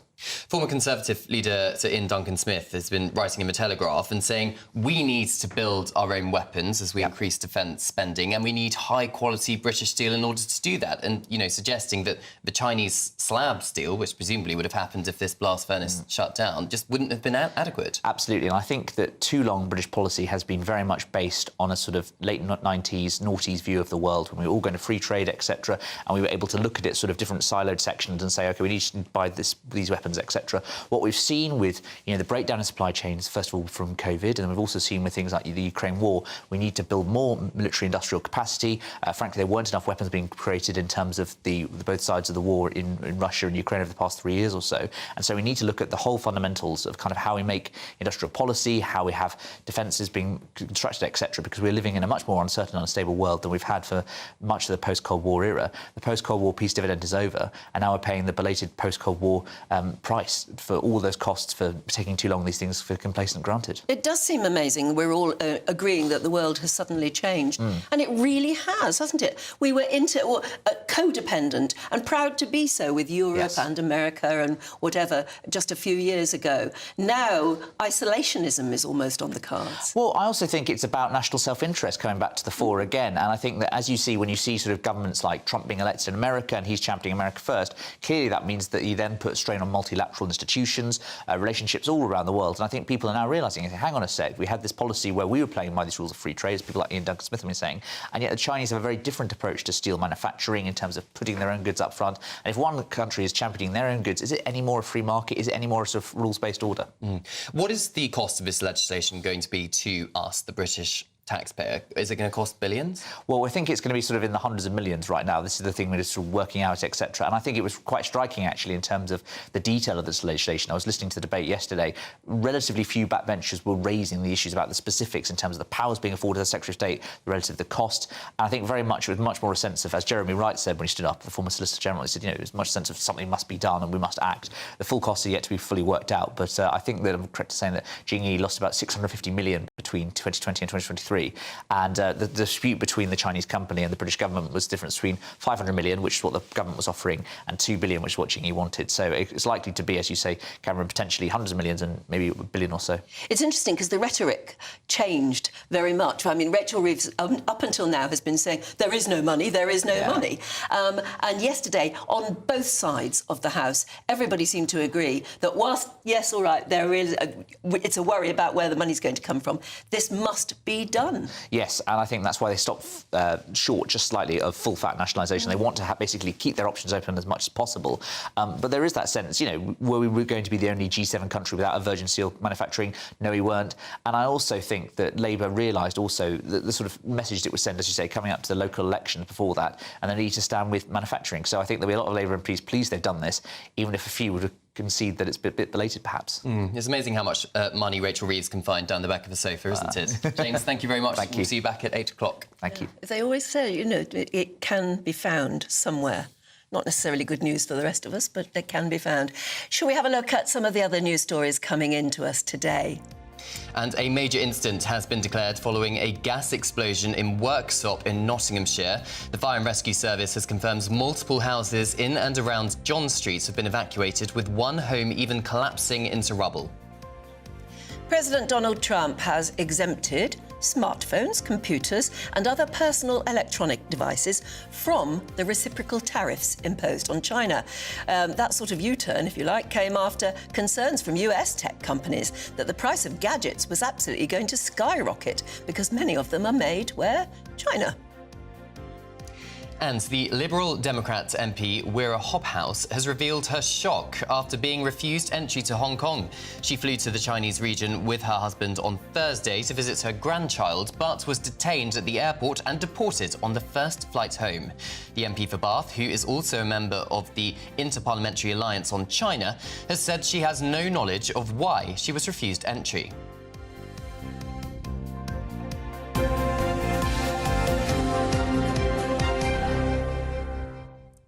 S2: Former Conservative leader Sir Ian Duncan Smith has been writing in the Telegraph and saying we need to build our own weapons as we increase defence spending, and we need high-quality British steel in order to do that. And, suggesting that the Chinese slab steel, which presumably would have happened if this blast furnace shut down, just wouldn't have been adequate.
S3: Absolutely. And I think that too long British policy has been very much based on a sort of late 90s, noughties view of the world, when we were all going to free trade, etc., and we were able to look at it sort of different siloed sections and say, OK, we need to buy these weapons, etc. What we've seen with, the breakdown in supply chains, first of all, from COVID, and we've also seen with things like the Ukraine war, we need to build more military industrial capacity. Frankly, there weren't enough weapons being created in terms of the both sides of the war in Russia and Ukraine over the past 3 years or so. And so we need to look at the whole fundamentals of kind of how we make industrial policy, how we have defences being constructed, etc., because we're living in a much more uncertain and unstable world than we've had for much of the post-Cold War era. The post-Cold War peace dividend is over, and now we're paying the belated post-Cold War price for all those costs for taking too long, these things for complacent granted.
S1: It does seem amazing we're all agreeing that the world has suddenly changed. And it really has, hasn't it? We were codependent and proud to be so with Europe and America and whatever just a few years ago. Now, isolationism is almost on the cards.
S3: Well, I also think it's about national self-interest coming back to the fore again. And I think that, as you see, when you see sort of governments like Trump being elected in America and he's championing America first, clearly that means that you then put strain on multilateral institutions, relationships all around the world. And I think people are now realising, hang on a sec, we had this policy where we were playing by these rules of free trade, as people like Ian Duncan Smith have been saying, and yet the Chinese have a very different approach to steel manufacturing in terms of putting their own goods up front. And if one country is championing their own goods, is it any more a free market? Is it any more a sort of rules-based order?
S2: What is the cost of this legislation going to be to us, the British taxpayer? Is it going to cost billions?
S3: Well, I think it's going to be sort of in the hundreds of millions right now. This is the thing we're just sort of working out, etc. And I think it was quite striking, actually, in terms of the detail of this legislation. I was listening to the debate yesterday. Relatively few backbenchers were raising the issues about the specifics in terms of the powers being afforded to the Secretary of State, relative to the cost. And I think very much, it was much more a sense of, as Jeremy Wright said when he stood up, the former Solicitor General, he said, you know, there's much sense of something must be done and we must act. The full costs are yet to be fully worked out. But I think that I'm correct in saying that Jingyi lost about 650 million between 2020 and 2023. And the dispute between the Chinese company and the British government was the difference between 500 million, which is what the government was offering, and 2 billion, which is what Jingyi wanted. So it's likely to be, as you say, Cameron, potentially hundreds of millions and maybe a billion or so.
S1: It's interesting because the rhetoric changed very much. I mean, Rachel Reeves, up until now, has been saying there is no money, there is no money. And yesterday, on both sides of the House, everybody seemed to agree that whilst, yes, all right, it's a worry about where the money's going to come from, this must be done.
S3: Yes, and I think that's why they stopped short just slightly of full fat nationalisation. They want to basically keep their options open as much as possible. But there is that sense, you know, were we going to be the only G7 country without a virgin steel manufacturing? No, we weren't. And I also think that Labour realised also the sort of message it was sent, as you say, coming up to the local elections before that, and they need to stand with manufacturing. So I think there'll be a lot of Labour MPs pleased they've done this, even if a few would concede that it's a bit belated, perhaps.
S2: It's amazing how much money Rachel Reeves can find down the back of a sofa, isn't it? James, thank you very much.
S3: Thank you.
S2: We'll see you back at 8 o'clock.
S3: Thank you.
S1: They always say, you know, it can be found somewhere. Not necessarily good news for the rest of us, but it can be found. Shall we have a look at some of the other news stories coming into us today?
S2: And a major incident has been declared following a gas explosion in Worksop in Nottinghamshire. The Fire and Rescue Service has confirmed multiple houses in and around John Street have been evacuated, with one home even collapsing into rubble.
S1: President Donald Trump has exempted smartphones, computers and other personal electronic devices from the reciprocal tariffs imposed on China. That sort of U-turn, if you like, came after concerns from US tech companies that the price of gadgets was absolutely going to skyrocket because many of them are made where? China.
S2: And the Liberal Democrat MP Wira Hobhouse has revealed her shock after being refused entry to Hong Kong. She flew to the Chinese region with her husband on Thursday to visit her grandchild, but was detained at the airport and deported on the first flight home. The MP for Bath, who is also a member of the Inter-Parliamentary Alliance on China, has said she has no knowledge of why she was refused entry.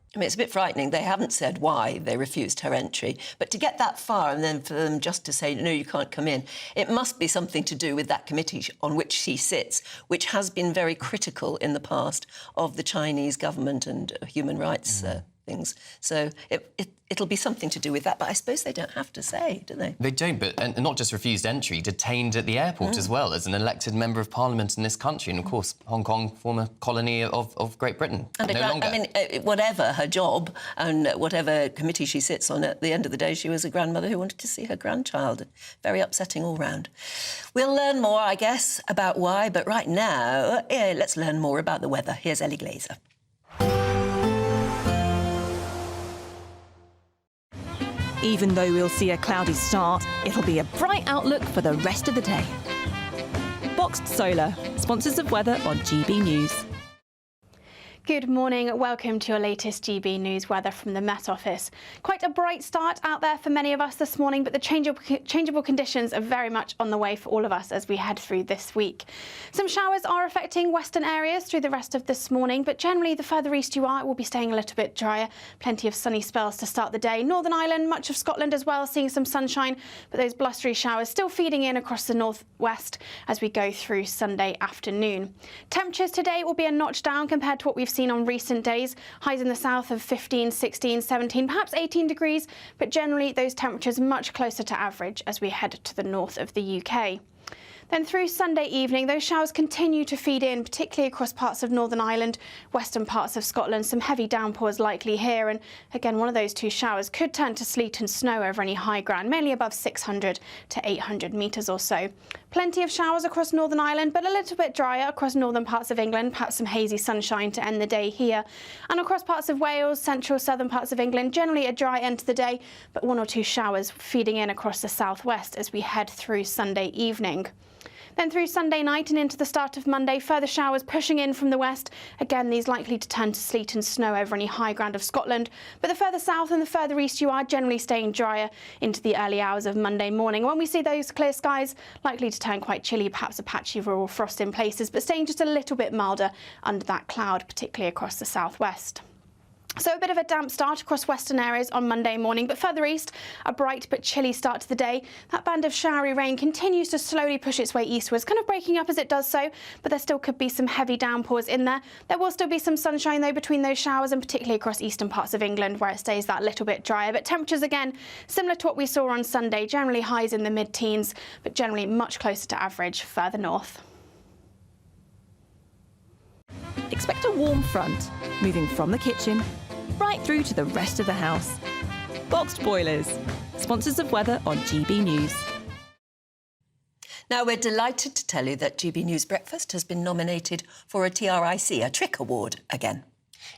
S1: I mean, it's a bit frightening. They haven't said why they refused her entry. But to get that far and then for them just to say, no, you can't come in, it must be something to do with that committee on which she sits, which has been very critical in the past of the Chinese government and human rights things. So it'll be something to do with that. But I suppose they don't have to say, do they?
S2: They don't, but and not just refused entry, detained at the airport as well as an elected member of Parliament in this country. And, of course, Hong Kong, former colony of Great Britain,
S1: and
S2: no longer.
S1: I mean, whatever her job and whatever committee she sits on, at the end of the day, she was a grandmother who wanted to see her grandchild. Very upsetting all round. We'll learn more, I guess, about why. But right now, let's learn more about the weather. Here's Ellie Glazer.
S5: Even though we'll see a cloudy start, it'll be a bright outlook for the rest of the day. Boxed Solar, sponsors of weather on GB News.
S6: Good morning. Welcome to your latest GB News weather from the Met Office. Quite a bright start out there for many of us this morning, but the changeable conditions are very much on the way for all of us as we head through this week. Some showers are affecting western areas through the rest of this morning, but generally the further east you are, it will be staying a little bit drier. Plenty of sunny spells to start the day. Northern Ireland, much of Scotland as well, seeing some sunshine, but those blustery showers still feeding in across the northwest as we go through Sunday afternoon. Temperatures today will be a notch down compared to what we've seen on recent days. Highs in the south of 15, 16, 17, perhaps 18 degrees, but generally those temperatures much closer to average as we head to the north of the UK. Then through Sunday evening, those showers continue to feed in, particularly across parts of Northern Ireland, western parts of Scotland. Some heavy downpours likely here. And again, one of those two showers could turn to sleet and snow over any high ground, mainly above 600 to 800 metres or so. Plenty of showers across Northern Ireland, but a little bit drier across northern parts of England. Perhaps some hazy sunshine to end the day here. And across parts of Wales, central, southern parts of England, generally a dry end to the day, but one or two showers feeding in across the southwest as we head through Sunday evening. Then through Sunday night and into the start of Monday, further showers pushing in from the west. Again, these likely to turn to sleet and snow over any high ground of Scotland. But the further south and the further east you are, generally staying drier into the early hours of Monday morning. When we see those clear skies, likely to turn quite chilly, perhaps a patchy rural frost in places, but staying just a little bit milder under that cloud, particularly across the southwest. So a bit of a damp start across western areas on Monday morning, but further east, a bright but chilly start to the day. That band of showery rain continues to slowly push its way eastwards, kind of breaking up as it does so, but there still could be some heavy downpours in there. There will still be some sunshine, though, between those showers, and particularly across eastern parts of England, where it stays that little bit drier. But temperatures, again, similar to what we saw on Sunday, generally highs in the mid-teens, but generally much closer to average further north.
S5: Expect a warm front, moving from the kitchen right through to the rest of the house. Boxed Boilers, sponsors of weather on GB News.
S1: Now, we're delighted to tell you that GB News Breakfast has been nominated for a TRIC, a Trick Award, again.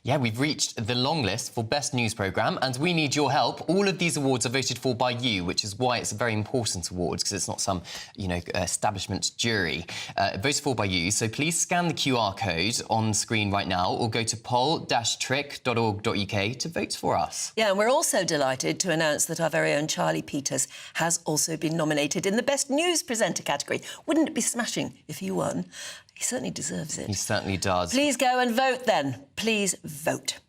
S2: Yeah, we've reached the long list for Best News Programme, and we need your help. All of these awards are voted for by you, which is why it's a very important award, because it's not some, establishment jury. Voted for by you, so please scan the QR code on screen right now or go to poll-trick.org.uk to vote for us.
S1: Yeah, and we're also delighted to announce that our very own Charlie Peters has also been nominated in the Best News Presenter category. Wouldn't it be smashing if he won? He certainly deserves it.
S2: He certainly does.
S1: Please go and vote then. Please vote.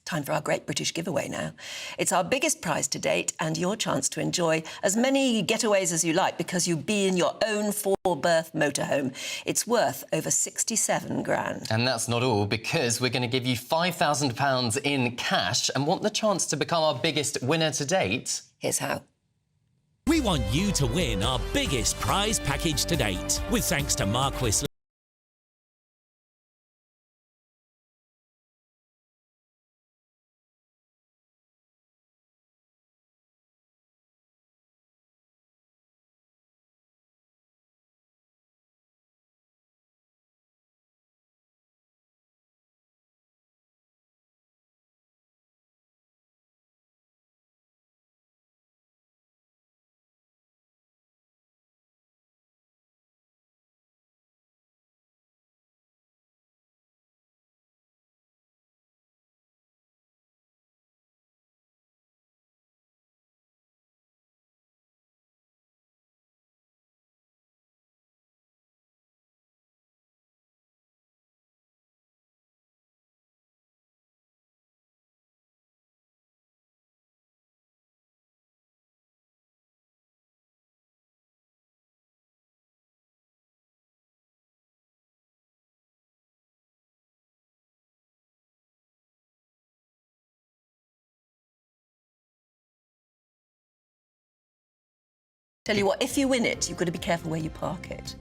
S1: Time for our Great British Giveaway now. It's our biggest prize to date and your chance to enjoy as many getaways as you like because you'll be in your own four-berth motorhome. It's worth over 67 grand.
S2: And that's not all, because we're going to give you £5,000 in cash and want the chance to become our biggest winner to date.
S1: Here's how.
S7: We want you to win our biggest prize package to date, with thanks to Marquis.
S1: Tell you what, if you win it, you've got to be careful where you park it.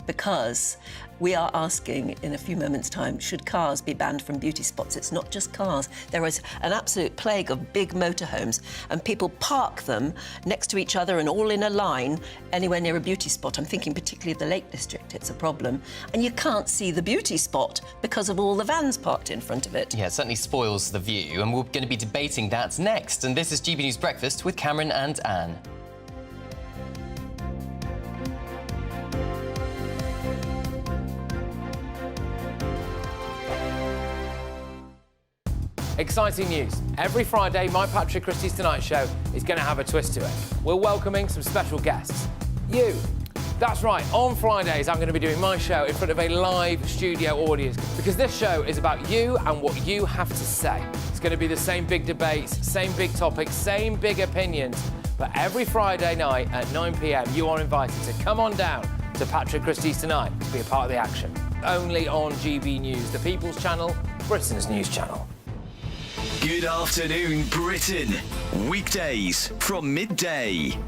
S1: Because we are asking in a few moments' time, should cars be banned from beauty spots? It's not just cars. There is an absolute plague of big motorhomes, and people park them next to each other and all in a line anywhere near a beauty spot. I'm thinking particularly of the Lake District, it's a problem. And you can't see the beauty spot because of all the vans parked in front of it.
S2: Yeah, it certainly spoils the view, and we're going to be debating that next. And this is GB News Breakfast with Cameron and Anne.
S14: Exciting news. Every Friday, my Patrick Christie's Tonight Show is going to have a twist to it. We're welcoming some special guests. You. That's right, on Fridays I'm going to be doing my show in front of a live studio audience, because this show is about you and what you have to say. It's going to be the same big debates, same big topics, same big opinions. But every Friday night at 9 p.m, you are invited to come on down to Patrick Christie's Tonight to be a part of the action. Only on GB News, the People's Channel, Britain's news channel.
S12: Good afternoon, Britain. Weekdays from midday.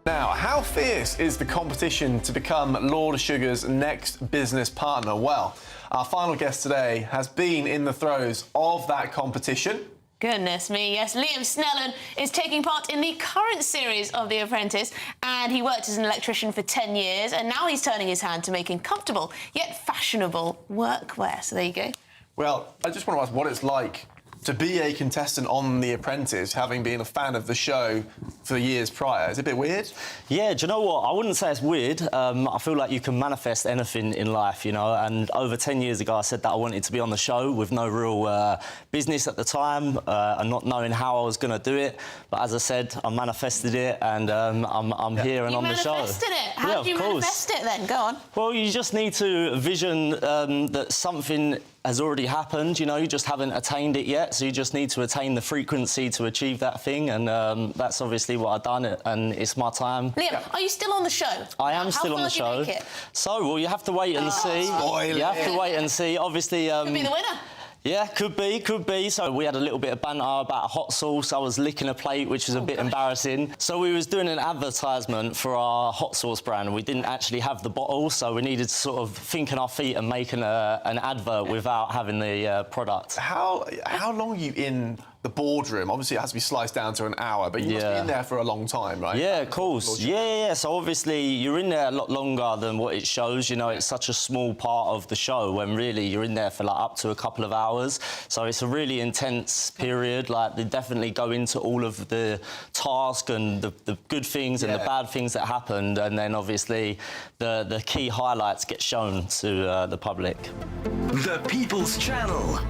S21: Now, how fierce is the competition to become Lord Sugar's next business partner? Well, our final guest today has been in the throes of that competition.
S23: Goodness me, yes. Liam Snellen is taking part in the current series of The Apprentice, and he worked as an electrician for 10 years, and now he's turning his hand to making comfortable yet fashionable workwear. So there you go.
S21: Well, I just want to ask what it's like To be a contestant on The Apprentice, having been a fan of the show for years prior, is it a bit weird?
S8: Yeah, do you know what? I wouldn't say it's weird. I feel like you can manifest anything in life, you know, and over 10 years ago I said that I wanted to be on the show with no real business at the time and not knowing how I was going to do it. But as I said, I manifested it and I'm here and on the show.
S23: You manifested it? How did you manifest it then? Go on.
S8: Well, you just need to vision that something has already happened, you know, you just haven't attained it yet, so you just need to attain the frequency to achieve that thing, and that's obviously what I've done, and it's my time.
S23: Liam, are you still on the show?
S8: I am still on the show.
S23: How far did you make it?
S8: So, well, you have to wait and see. You have to wait and see. Obviously,
S23: could be the winner.
S8: Yeah, could be. So we had a little bit of banter about a hot sauce. I was licking a plate, which was a bit embarrassing. So we was doing an advertisement for our hot sauce brand, and we didn't actually have the bottle, so we needed to sort of think on our feet and make an advert without having the product.
S21: How long are you in the boardroom? Obviously, it has to be sliced down to an hour, but you must be in there for a long time, right?
S8: Yeah, of course. Yeah. So obviously, you're in there a lot longer than what it shows. You know, it's such a small part of the show when really you're in there for like up to a couple of hours. So it's a really intense period. Like, they definitely go into all of the task and the good things and the bad things that happened, and then obviously the key highlights get shown to the public.
S12: The People's Channel.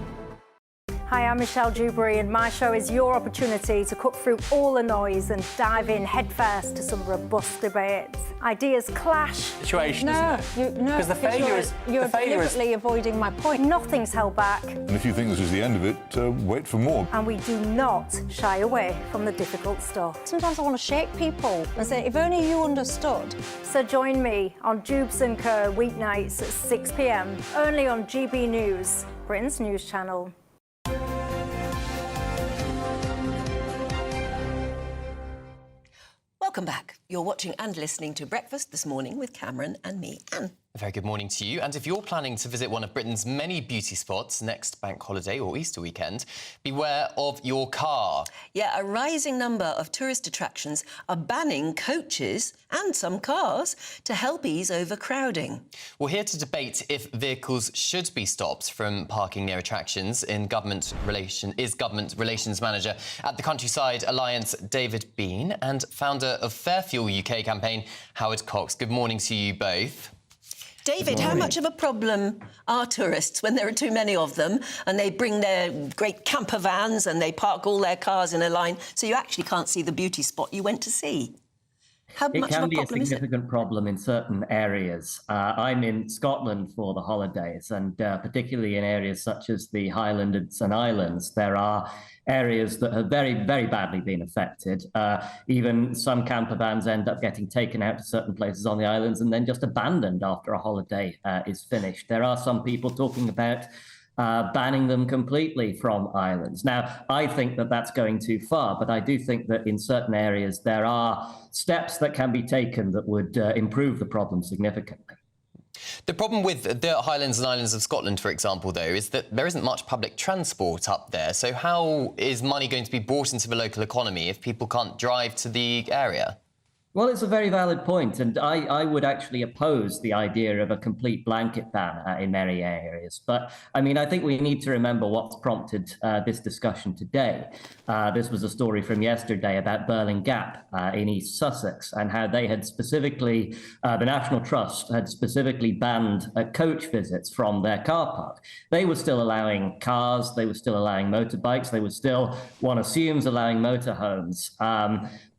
S13: Hi, I'm Michelle Dewberry, and my show is your opportunity to cut through all the noise and dive in headfirst to some robust debates. Ideas clash.
S15: Situation, isn't it?
S13: Because
S15: the failure is...
S13: You're deliberately avoiding my point. Nothing's held back.
S16: And if you think this is the end of it, wait for more.
S13: And we do not shy away from the difficult stuff. Sometimes I want to shake people and say, if only you understood. So join me on Jubes & Co. weeknights at 6 p.m, only on GB News, Britain's news channel.
S1: Welcome back. You're watching and listening to Breakfast this morning with Cameron and me, Anne.
S2: A very good morning to you. And if you're planning to visit one of Britain's many beauty spots next bank holiday or Easter weekend, beware of your car.
S1: Yeah, a rising number of tourist attractions are banning coaches and some cars to help ease overcrowding.
S2: We're here to debate if vehicles should be stopped from parking near attractions. Government Relations Manager at the Countryside Alliance, David Bean, and founder of Fair Fuel UK campaign, Howard Cox. Good morning to you both.
S1: David, how much of a problem are tourists when there are too many of them and they bring their great camper vans and they park all their cars in a line so you actually can't see the beauty spot you went to see? How much of a problem is it?
S17: It can be a significant problem in certain areas. I'm in Scotland for the holidays, and particularly in areas such as the Highlands and Islands, there are areas that have very, very badly been affected. Even some camper vans end up getting taken out to certain places on the islands and then just abandoned after a holiday is finished. There are some people talking about banning them completely from islands. Now, I think that that's going too far, but I do think that in certain areas there are steps that can be taken that would improve the problem significantly.
S2: The problem with the Highlands and Islands of Scotland, for example, though, is that there isn't much public transport up there. So how is money going to be brought into the local economy if people can't drive to the area?
S17: Well, it's a very valid point, and I would actually oppose the idea of a complete blanket ban in many areas. But, I mean, I think we need to remember what's prompted this discussion today. This was a story from yesterday about Burling Gap in East Sussex, and how they had specifically, the National Trust had specifically banned coach visits from their car park. They were still allowing cars, they were still allowing motorbikes, they were still, one assumes, allowing motorhomes.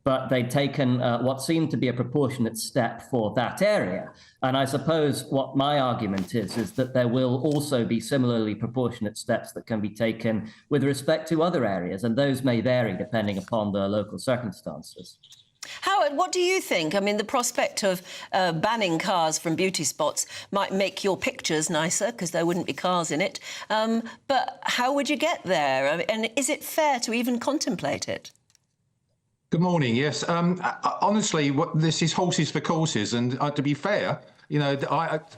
S17: But they'd taken what seemed to be a proportionate step for that area. And I suppose what my argument is that there will also be similarly proportionate steps that can be taken with respect to other areas, and those may vary depending upon the local circumstances.
S1: Howard, what do you think? I mean, the prospect of banning cars from beauty spots might make your pictures nicer because there wouldn't be cars in it. But how would you get there? I mean, and is it fair to even contemplate it?
S18: Good morning. Yes. Honestly, this is horses for courses, and to be fair, you know,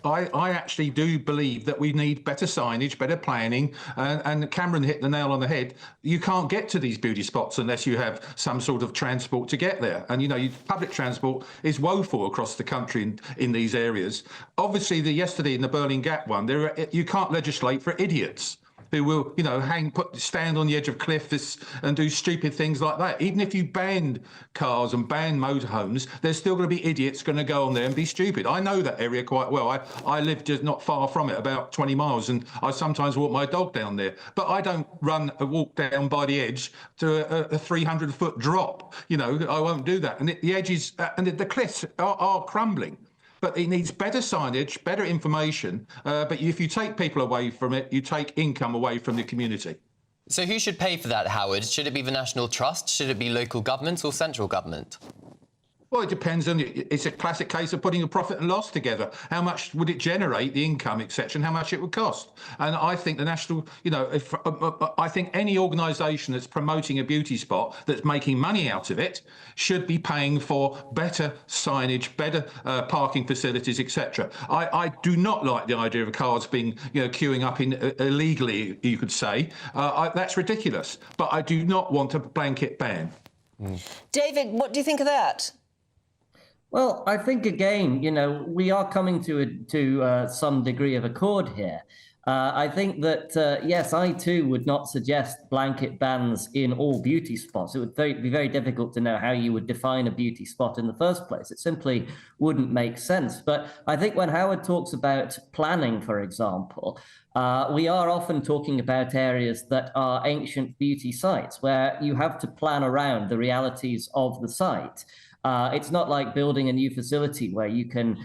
S18: I actually do believe that we need better signage, better planning, and Cameron hit the nail on the head. You can't get to these beauty spots unless you have some sort of transport to get there, and you know, public transport is woeful across the country in these areas. Obviously, yesterday in the Burling Gap one, you can't legislate for idiots. who will, you know, stand on the edge of cliffs and do stupid things like that. Even if you ban cars and ban motorhomes, there's still going to be idiots going to go on there and be stupid. I know that area quite well. I live just not far from it, about 20 miles, and I sometimes walk my dog down there. But I don't walk down by the edge to a 300-foot drop. You know, I won't do that. And the edges and the cliffs are crumbling. But it needs better signage, better information. But if you take people away from it, you take income away from the community.
S2: So who should pay for that, Howard? Should it be the National Trust? Should it be local government or central government?
S18: Well, it depends on. It's a classic case of putting a profit and loss together. How much would it generate, the income, etc., and how much it would cost? And I think the national, you know, I think any organisation that's promoting a beauty spot that's making money out of it should be paying for better signage, better parking facilities, etc. I do not like the idea of cars being, you know, queuing up illegally. You could say that's ridiculous. But I do not want a blanket ban.
S1: David, what do you think of that?
S17: Well, I think, again, you know, we are coming to some degree of accord here. I think that, yes, I too would not suggest blanket bans in all beauty spots. It would be very difficult to know how you would define a beauty spot in the first place. It simply wouldn't make sense. But I think when Howard talks about planning, for example, we are often talking about areas that are ancient beauty sites where you have to plan around the realities of the site. It's not like building a new facility where you can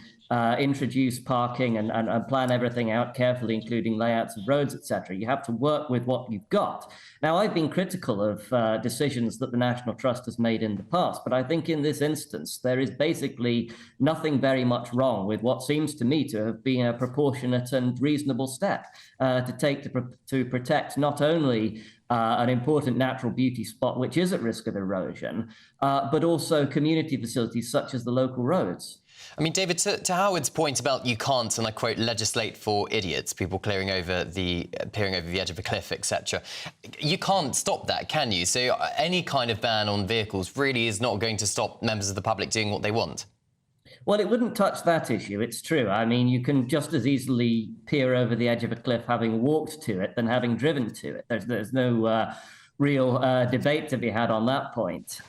S17: introduce parking and plan everything out carefully, including layouts of roads, etc. You have to work with what you've got. Now, I've been critical of decisions that the National Trust has made in the past, but I think in this instance, there is basically nothing very much wrong with what seems to me to have been a proportionate and reasonable step to take to protect not only an important natural beauty spot, which is at risk of erosion, but also community facilities such as the local roads.
S2: I mean, David, to Howard's point about you can't, and I quote, legislate for idiots, people peering over the edge of a cliff, etc. You can't stop that, can you? So any kind of ban on vehicles really is not going to stop members of the public doing what they want.
S17: Well, it wouldn't touch that issue, it's true. I mean, you can just as easily peer over the edge of a cliff having walked to it than having driven to it. There's no real debate to be had on that point.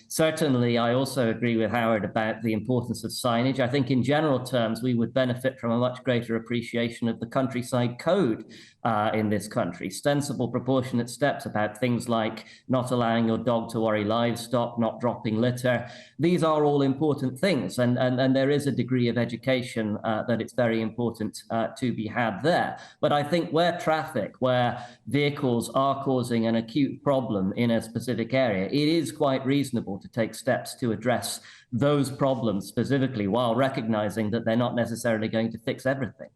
S17: Certainly, I also agree with Howard about the importance of signage. I think in general terms, we would benefit from a much greater appreciation of the countryside code in this country. Sensible, proportionate steps about things like not allowing your dog to worry livestock, not dropping litter. These are all important things, and there is a degree of education that it's very important to be had there. But I think where vehicles are causing an acute problem in a specific area, it is quite reasonable to take steps to address those problems specifically while recognizing that they're not necessarily going to fix everything.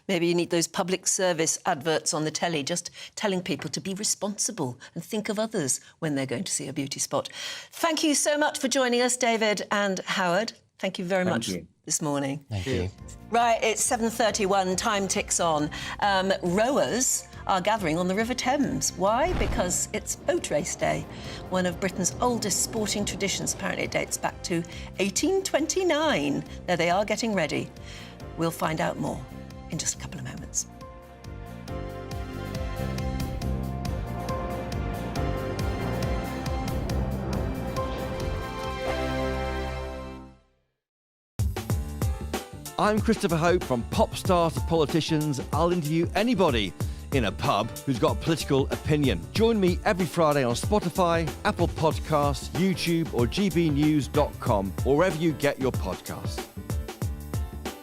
S1: Maybe you need those public service adverts on the telly, just telling people to be responsible and think of others when they're going to see a beauty spot. Thank you so much for joining us, David and Howard. Thank you very much this morning.
S2: Thank you.
S1: Right, it's 7:31, time ticks on. Rowers are gathering on the River Thames. Why? Because it's Boat Race Day, one of Britain's oldest sporting traditions. Apparently it dates back to 1829. There they are, getting ready. We'll find out more in just a couple of moments.
S19: I'm Christopher Hope. From pop stars to politicians, I'll interview anybody in a pub who's got a political opinion. Join me every Friday on Spotify, Apple Podcasts, YouTube or gbnews.com, or wherever you get your podcasts.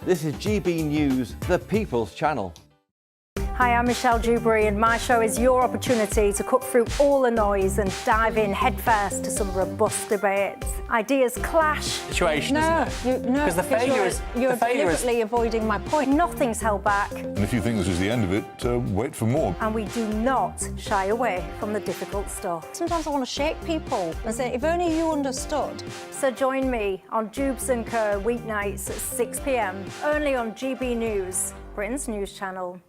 S19: This is GB News, the People's Channel.
S13: Hi, I'm Michelle Dewberry, and my show is your opportunity to cut through all the noise and dive in headfirst to some robust debates. Ideas clash.
S20: Situation, because the failure is
S13: you're deliberately avoiding my point. Nothing's held back.
S16: And if you think this is the end of it, wait for more.
S13: And we do not shy away from the difficult stuff. Sometimes I want to shake people and say, if only you understood. So join me on Jubes & Co. weeknights at 6 p.m, only on GB News, Britain's news channel.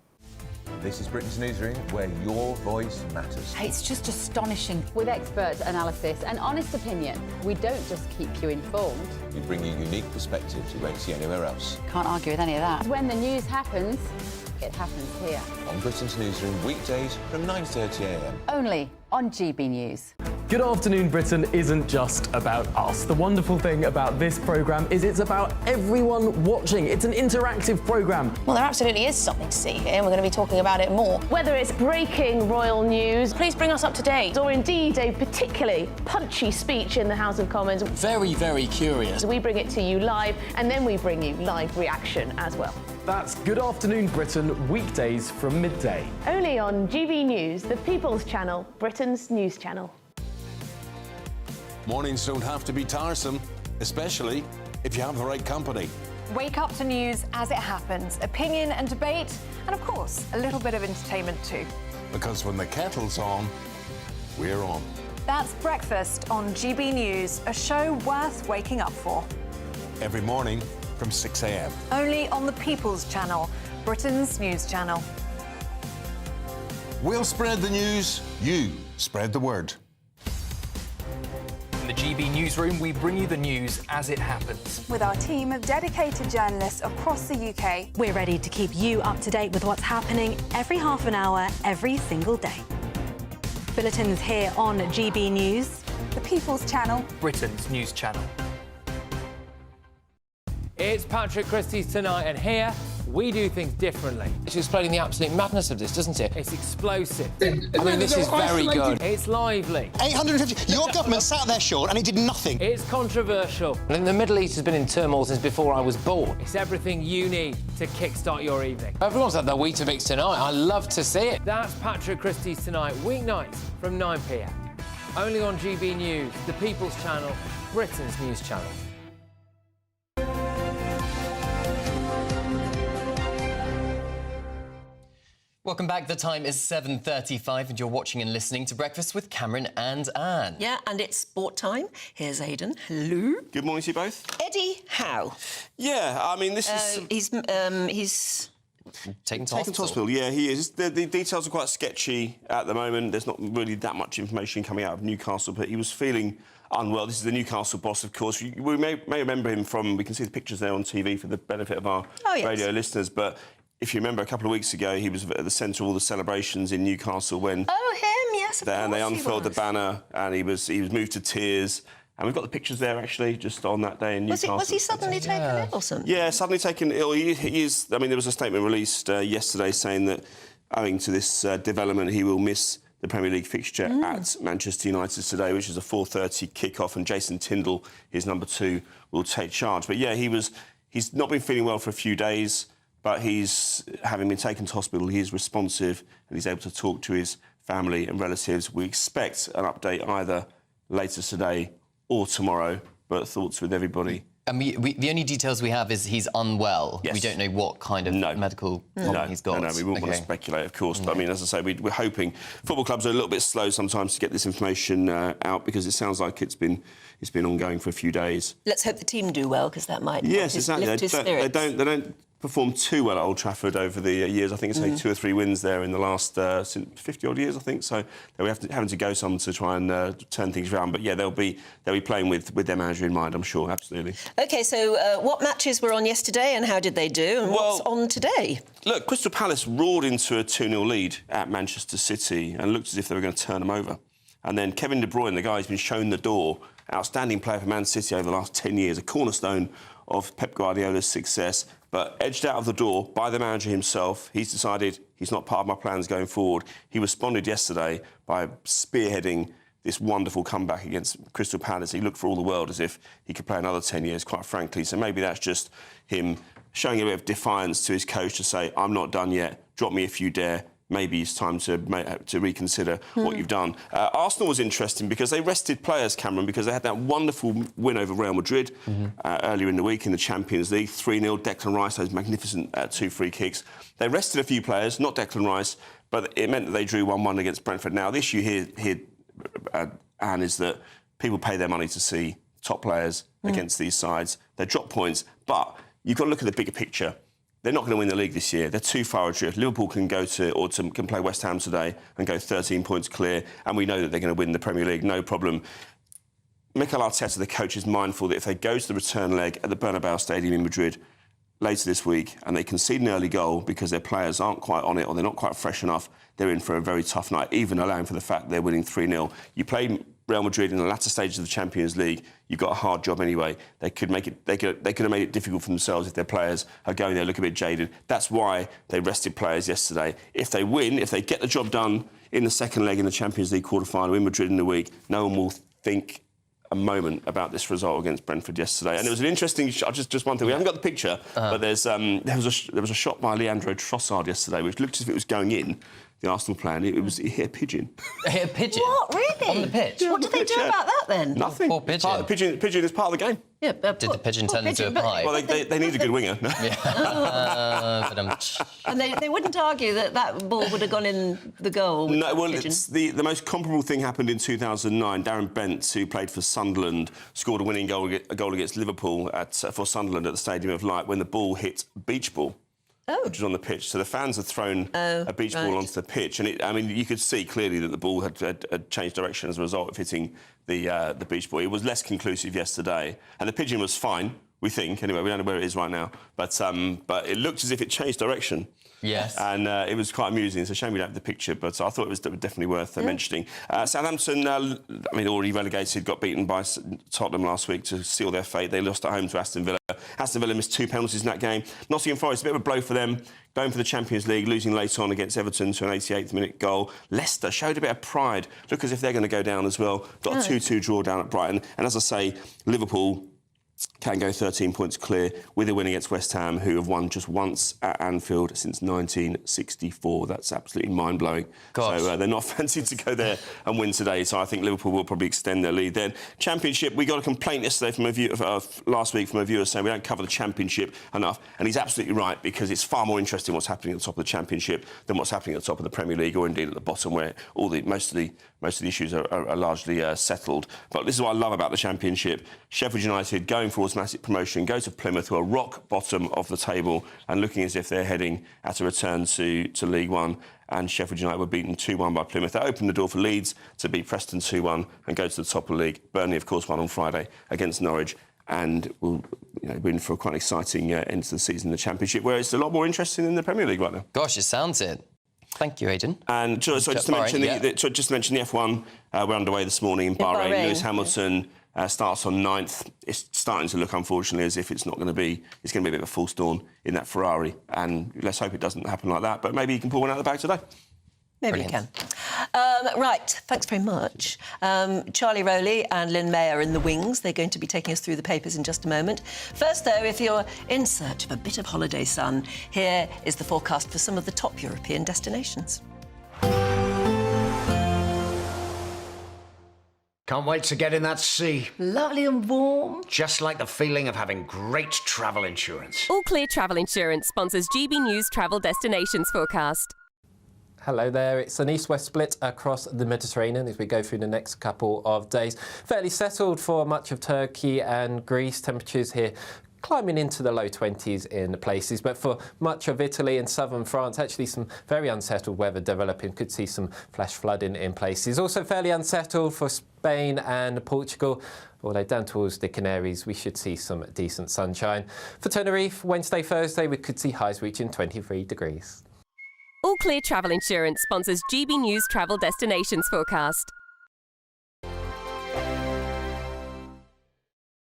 S9: This is Britain's Newsroom, where your voice matters.
S10: It's just astonishing. With expert analysis and honest opinion, we don't just keep you informed.
S9: We bring you unique perspectives you won't see anywhere else.
S10: Can't argue with any of that. When the news happens, it happens here.
S9: On Britain's Newsroom, weekdays from 9:30am.
S10: Only on GB News.
S22: Good Afternoon Britain isn't just about us. The wonderful thing about this programme is it's about everyone watching. It's an interactive programme.
S23: Well, there absolutely is something to see here, and we're going to be talking about it more. Whether it's breaking royal news, please bring us up to date, or indeed a particularly punchy speech in the House of Commons.
S24: Very, very curious.
S23: We bring it to you live, and then we bring you live reaction as well.
S22: That's Good Afternoon Britain, weekdays from midday.
S23: Only on GB News, the People's Channel, Britain's news channel.
S25: Mornings don't have to be tiresome, especially if you have the right company.
S26: Wake up to news as it happens, opinion and debate, and of course, a little bit of entertainment too.
S25: Because when the kettle's on, we're on.
S26: That's Breakfast on GB News, a show worth waking up for.
S25: Every morning from 6am.
S26: Only on the People's Channel, Britain's news channel.
S25: We'll spread the news, you spread the word.
S27: In the GB Newsroom, we bring you the news as it happens.
S28: With our team of dedicated journalists across the UK, we're ready to keep you up to date with what's happening every half an hour, every single day. Bulletins here on GB News, the People's Channel,
S27: Britain's news channel.
S14: It's Patrick Christie's Tonight, and here we do things differently. It's explaining the absolute madness of this, doesn't it? It's explosive. I mean, this is very good. It's lively.
S29: 850. Your government sat there, Sean, and it did nothing.
S14: It's controversial. And the Middle East has been in turmoil since before I was born. It's everything you need to kickstart your evening. Everyone's had their Weetabix tonight. I love to see it. That's Patrick Christie's Tonight, weeknights from 9 p.m. Only on GB News, the People's Channel, Britain's news channel.
S2: Welcome back. The time is 7:35 and you're watching and listening to Breakfast with Cameron and Anne.
S1: Yeah, and it's sport time. Here's Aidan. Hello.
S30: Good morning to you both.
S1: Eddie Howe.
S30: Yeah, I mean, this is...
S1: He's
S2: taken to hospital.
S30: Yeah, he is. The details are quite sketchy at the moment. There's not really that much information coming out of Newcastle, but he was feeling unwell. This is the Newcastle boss, of course. We may remember him from... We can see the pictures there on TV for the benefit of our radio listeners, but... If you remember, a couple of weeks ago, he was at the centre of all the celebrations in Newcastle when...
S1: Oh, him, yes, of course
S30: and they unfurled the banner, and he was moved to tears. And we've got the pictures there, actually, just on that day in Newcastle.
S1: Was he suddenly taken ill or something?
S30: Yeah, suddenly taken ill. He is... I mean, there was a statement released yesterday saying that, owing to this development, he will miss the Premier League fixture at Manchester United today, which is a 4:30 kick-off, and Jason Tindall, his number 2, will take charge. But, yeah, he's not been feeling well for a few days. But having been taken to hospital, he is responsive and he's able to talk to his family and relatives. We expect an update either later today or tomorrow, but thoughts with everybody.
S2: And the only details we have is he's unwell.
S30: Yes.
S2: We don't know what kind of medical problem he's got.
S30: No, we wouldn't want to speculate, of course. But, I mean, as I say, we're hoping... Football clubs are a little bit slow sometimes to get this information out because it sounds like it's been ongoing for a few days.
S1: Let's hope the team do well, because that might
S30: exactly.
S1: lift his spirits.
S30: They don't performed too well at Old Trafford over the years. I think it's only 2 or 3 wins there in the last 50-odd years, I think. So they were having to go some to try and turn things around. But, yeah, they'll be playing with their manager in mind, I'm sure, absolutely.
S1: OK, so what matches were on yesterday and how did they do? And what's on today?
S30: Look, Crystal Palace roared into a 2-0 lead at Manchester City and looked as if they were going to turn them over. And then Kevin De Bruyne, the guy who's been shown the door, outstanding player for Man City over the last 10 years, a cornerstone of Pep Guardiola's success, but edged out of the door by the manager himself. He's decided he's not part of my plans going forward. He responded yesterday by spearheading this wonderful comeback against Crystal Palace. He looked for all the world as if he could play another 10 years, quite frankly. So maybe that's just him showing a bit of defiance to his coach to say, I'm not done yet, drop me if you dare. Maybe it's time to reconsider what you've done. Arsenal was interesting because they rested players, Cameron, because they had that wonderful win over Real Madrid earlier in the week in the Champions League, 3-0, Declan Rice, those magnificent 2 free kicks. They rested a few players, not Declan Rice, but it meant that they drew 1-1 against Brentford. Now, the issue here, Anne, is that people pay their money to see top players against these sides. They drop points, but you've got to look at the bigger picture. they're not going to win the league this year. They're too far adrift. Liverpool can can play West Ham today and go 13 points clear, and we know that they're going to win the Premier League, no problem. Mikel Arteta, the coach, is mindful that if they go to the return leg at the Bernabeu Stadium in Madrid later this week and they concede an early goal because their players aren't quite on it or they're not quite fresh enough, they're in for a very tough night, even allowing for the fact they're winning 3-0. You play Real Madrid in the latter stages of the Champions League, you've got a hard job anyway. They could have made it difficult for themselves if their players are going there, look a bit jaded. That's why they rested players yesterday. If they win, if they get the job done in the second leg in the Champions League quarter-final in Madrid in the week, no one will think a moment about this result against Brentford yesterday. And it was an interesting shot, just one thing. We haven't got the picture, but there was a shot by Leandro Trossard yesterday which looked as if it was going in, the Arsenal player, and it hit a pigeon.
S2: It hit a pigeon?
S1: What, really?
S2: On the pitch?
S1: What did they do about that then?
S30: Nothing.
S2: Poor pigeon.
S30: Pigeon is part of the game.
S1: Yeah,
S2: did the pigeon turn into a pie?
S30: Well, they need a good winger.
S1: And they wouldn't argue that ball would have gone in the goal.
S30: No, well, it's the most comparable thing happened in 2009. Darren Bent, who played for Sunderland, scored a winning goal against Liverpool for Sunderland at the Stadium of Light when the ball hit beach ball. Which was on the pitch. So the fans had thrown a beach ball onto the pitch, and you could see clearly that the ball had changed direction as a result of hitting the beach ball. It was less conclusive yesterday, and the pigeon was fine, we think. Anyway, we don't know where it is right now, but it looked as if it changed direction.
S2: Yes.
S30: And it was quite amusing. It's a shame we don't have the picture, but I thought it was definitely worth mentioning. Southampton, already relegated, got beaten by Tottenham last week to seal their fate. They lost at home to Aston Villa. Aston Villa missed 2 penalties in that game. Nottingham Forest, a bit of a blow for them, going for the Champions League, losing late on against Everton to an 88th-minute goal. Leicester showed a bit of pride. Look as if they're going to go down as well. Got a 2-2 draw down at Brighton. And as I say, Liverpool can go 13 points clear with a win against West Ham, who have won just once at Anfield since 1964. That's absolutely mind-blowing.
S2: Gosh.
S30: So they're not fancied to go there and win today, so I think Liverpool will probably extend their lead then. Championship, we got a complaint yesterday from last week from a viewer saying we don't cover the Championship enough, and he's absolutely right, because it's far more interesting what's happening at the top of the Championship than what's happening at the top of the Premier League, or indeed at the bottom, where most of the issues are largely settled. But this is what I love about the Championship. Sheffield United going for automatic promotion, go to Plymouth, who are rock bottom of the table and looking as if they're heading at a return to League One. And Sheffield United were beaten 2-1 by Plymouth. That opened the door for Leeds to beat Preston 2-1 and go to the top of the league. Burnley, of course, won on Friday against Norwich, and will win for a quite exciting end to the season in the Championship, where it's a lot more interesting than the Premier League right now.
S2: Gosh, it sounds it. Thank you, Aidan.
S30: And just to mention the F1, we're underway this morning in Bahrain. Lewis Hamilton starts on 9th. It's starting to look, unfortunately, as if it's going to be a bit of a false dawn in that Ferrari. And let's hope it doesn't happen like that. But maybe he can pull one out of the bag today.
S1: Maybe you can. Right, thanks very much. Charlie Rowley and Lynn May are in the wings. They're going to be taking us through the papers in just a moment. First, though, if you're in search of a bit of holiday sun, here is the forecast for some of the top European destinations.
S3: Can't wait to get in that sea.
S4: Lovely and warm.
S3: Just like the feeling of having great travel insurance.
S5: All Clear Travel Insurance sponsors GB News Travel Destinations Forecast.
S22: Hello there, it's an east-west split across the Mediterranean as we go through the next couple of days. Fairly settled for much of Turkey and Greece. Temperatures here climbing into the low 20s in places, but for much of Italy and southern France, actually some very unsettled weather developing. Could see some flash flooding in places. Also fairly unsettled for Spain and Portugal, although down towards the Canaries we should see some decent sunshine. For Tenerife, Wednesday, Thursday, we could see highs reaching 23 degrees.
S5: All Clear Travel Insurance sponsors GB News Travel Destinations Forecast.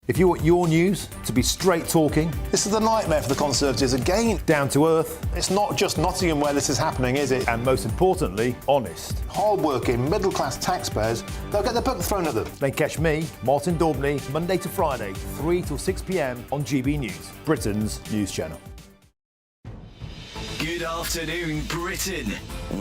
S6: If you want your news to be straight talking...
S7: This is a nightmare for the Conservatives again.
S6: Down to earth.
S7: It's not just Nottingham where this is happening, is it?
S6: And most importantly, honest.
S7: Hard-working, middle-class taxpayers, they'll get their book thrown at them.
S6: Then catch me, Martin Daubney, Monday to Friday, 3 till 6 p.m. on GB News, Britain's news channel.
S8: Good afternoon, Britain.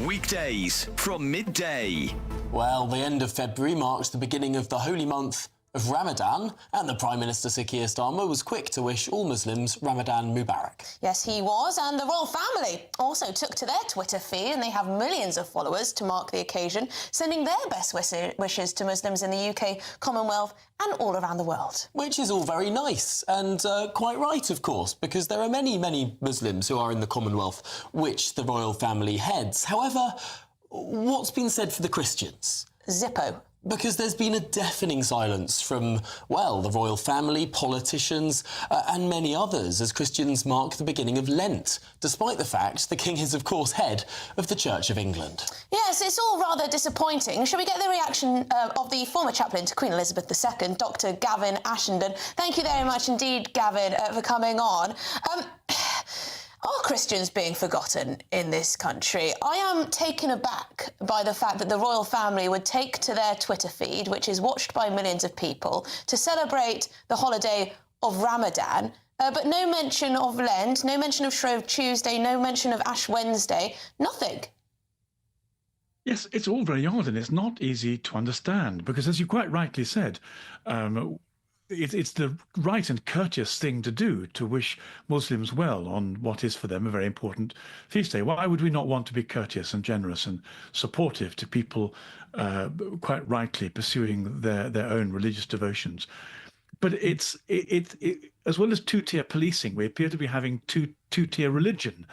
S8: Weekdays from midday.
S24: Well, the end of February marks the beginning of the holy month of Ramadan, and the Prime Minister Sir Keir Starmer was quick to wish all Muslims Ramadan Mubarak.
S23: Yes, he was, and the royal family also took to their Twitter feed, and they have millions of followers to mark the occasion, sending their best wishes to Muslims in the UK, Commonwealth and all around the world.
S24: Which is all very nice, and quite right, of course, because there are many, many Muslims who are in the Commonwealth which the royal family heads. However, what's been said for the Christians?
S23: Zippo.
S24: Because there's been a deafening silence from, well, the royal family, politicians and many others as Christians mark the beginning of Lent, despite the fact the King is, of course, head of the Church of England.
S23: Yes, it's all rather disappointing. Shall we get the reaction of the former chaplain to Queen Elizabeth II, Dr Gavin Ashenden? Thank you very much indeed, Gavin, for coming on. Are Christians being forgotten in this country? I am taken aback by the fact that the royal family would take to their Twitter feed, which is watched by millions of people, to celebrate the holiday of Ramadan, but no mention of Lent, no mention of Shrove Tuesday, no mention of Ash Wednesday, nothing.
S4: Yes, it's all very odd and it's not easy to understand because, as you quite rightly said, it's the right and courteous thing to do to wish Muslims well on what is for them a very important feast day. Why would we not want to be courteous and generous and supportive to people quite rightly pursuing their own religious devotions? But it's as well as two-tier policing, we appear to be having two-tier religion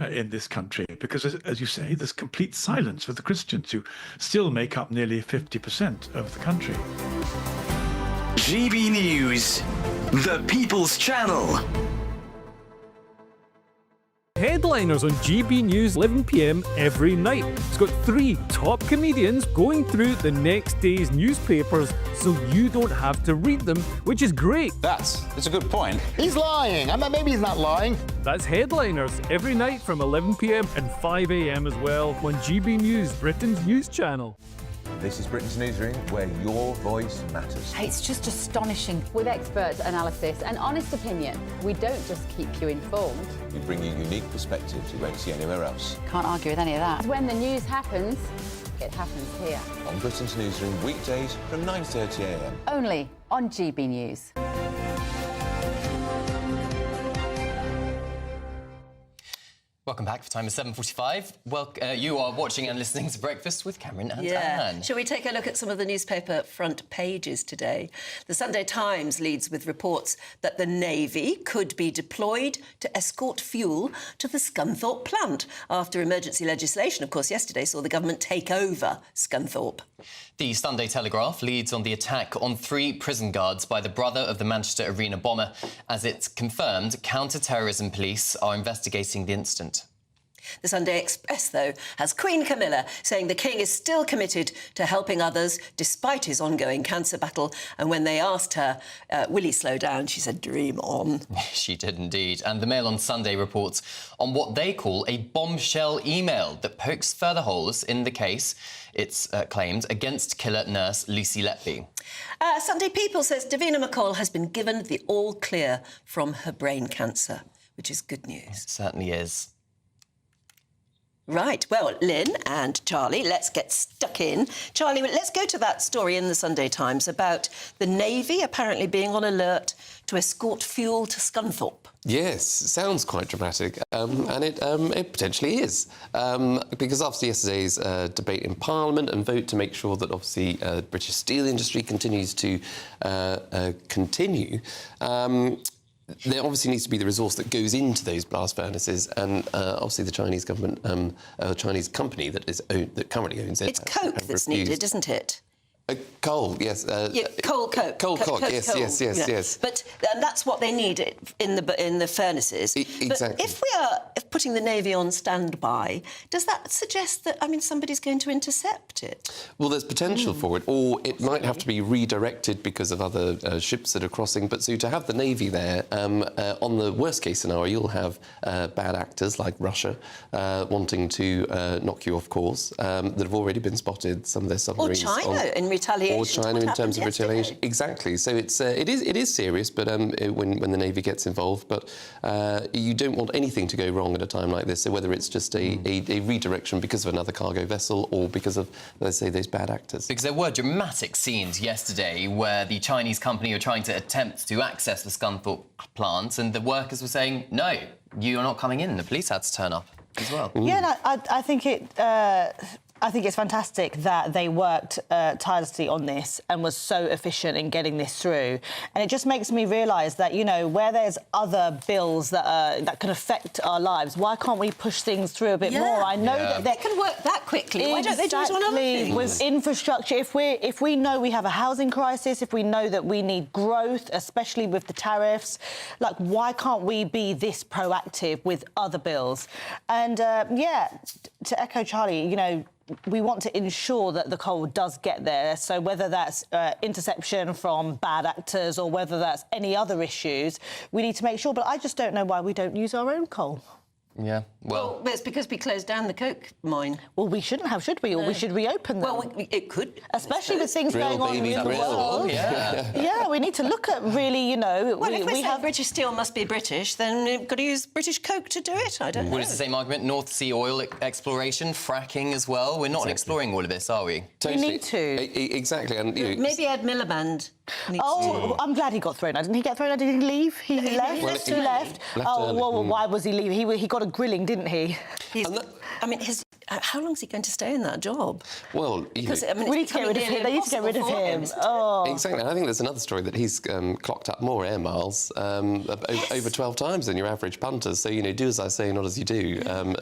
S4: in this country because, as you say, there's complete silence for the Christians who still make up nearly 50% of the country.
S8: GB News, the People's Channel.
S11: Headliners on GB News 11 p.m. every night. It's got 3 top comedians going through the next day's newspapers so you don't have to read them, which is great.
S7: That's a good point. He's lying. I mean, maybe he's not lying.
S11: That's Headliners every night from 11 p.m. and 5 a.m. as well on GB News, Britain's news channel.
S9: This is Britain's Newsroom, where your voice matters.
S10: It's just astonishing. With expert analysis and honest opinion, we don't just keep you informed.
S9: We bring you unique perspectives you won't see anywhere else.
S10: Can't argue with any of that. When the news happens, it happens here.
S9: On Britain's Newsroom, weekdays from 9:30 a.m.
S10: Only on GB News.
S2: Welcome back for time is 7:45. Well, you are watching and listening to Breakfast with Cameron and Anne.
S1: Shall we take a look at some of the newspaper front pages today? The Sunday Times leads with reports that the Navy could be deployed to escort fuel to the Scunthorpe plant after emergency legislation, of course, yesterday saw the government take over Scunthorpe.
S2: The Sunday Telegraph leads on the attack on 3 prison guards by the brother of the Manchester Arena bomber. As it's confirmed, counter-terrorism police are investigating the incident.
S1: The Sunday Express, though, has Queen Camilla saying the King is still committed to helping others despite his ongoing cancer battle. And when they asked her, will he slow down, she said, dream on.
S2: She did indeed. And the Mail on Sunday reports on what they call a bombshell email that pokes further holes in the case, it's claimed, against killer nurse Lucy Letby.
S1: Sunday People says Davina McCall has been given the all-clear from her brain cancer, which is good news.
S2: It certainly is.
S1: Right, well, Lynn and Charlie, let's get stuck in. Charlie, let's go to that story in the Sunday Times about the Navy apparently being on alert to escort fuel to Scunthorpe.
S12: Yes, sounds quite dramatic, and it potentially is, because after yesterday's debate in Parliament and vote to make sure that obviously the British steel industry continues to continue, there obviously needs to be the resource that goes into those blast furnaces, and obviously the Chinese government, the Chinese company that currently owns it.
S1: It's coke that's needed, isn't it?
S12: Coal, yes.
S1: Coal, coke.
S12: Coal, yes,
S1: coal,
S12: yes,
S1: you know.
S12: yes.
S1: But that's what they need in the furnaces.
S12: Exactly.
S1: But if we are putting the Navy on standby, does that suggest that, I mean, somebody's going to intercept it?
S12: Well, there's potential for it, or it might have to be redirected because of other ships that are crossing. But so to have the Navy there, on the worst-case scenario, you'll have bad actors like Russia wanting to knock you off course that have already been spotted, some of their submarines.
S1: Or China in retaliation.
S12: Or China in terms of retaliation. Exactly. So it is serious, but when the Navy gets involved, but you don't want anything to go wrong at a time like this. So whether it's just a redirection because of another cargo vessel or because of, let's say, those bad actors.
S2: Because there were dramatic scenes yesterday where the Chinese company were trying to attempt to access the Scunthorpe plant, and the workers were saying, no, you're not coming in. The police had to turn up as well.
S13: Yeah, no, I think it's fantastic that they worked tirelessly on this and was so efficient in getting this through. And it just makes me realise that, you know, where there's other bills that can affect our lives, why can't we push things through a bit more? I know that
S1: they can work that quickly. Why don't they do it on other things?
S13: With infrastructure, if we know we have a housing crisis, if we know that we need growth, especially with the tariffs, like, why can't we be this proactive with other bills? And, to echo Charlie, you know, we want to ensure that the coal does get there. So whether that's interception from bad actors or whether that's any other issues, we need to make sure. But I just don't know why we don't use our own coal.
S2: Yeah,
S1: well, it's because we closed down the coke mine.
S13: Well, we shouldn't have, should we? Or we should reopen them.
S1: Well, it could.
S13: Especially with things going on in the world. Yeah, we need to look at really, you know...
S1: Well, if we have British steel must be British, then we've got to use British coke to do it. I don't know.
S2: Well, it's the same argument. North Sea oil exploration, fracking as well. We're not exploring all of this, are we?
S13: We need to.
S12: Exactly. And, you know,
S1: maybe Ed Miliband needs to.
S13: I'm glad he got thrown out. Didn't he get thrown out? Did he leave? He left? He left. Well, why was he leaving? He got a grilling, didn't he?
S1: I mean, how long is he going to stay in that job?
S12: Well,
S1: because
S13: we need to get rid of him. They need to get rid of him.
S12: Exactly. And I think there's another story that he's clocked up more air miles, over 12 times than your average punter. So, you know, do as I say, not as you do,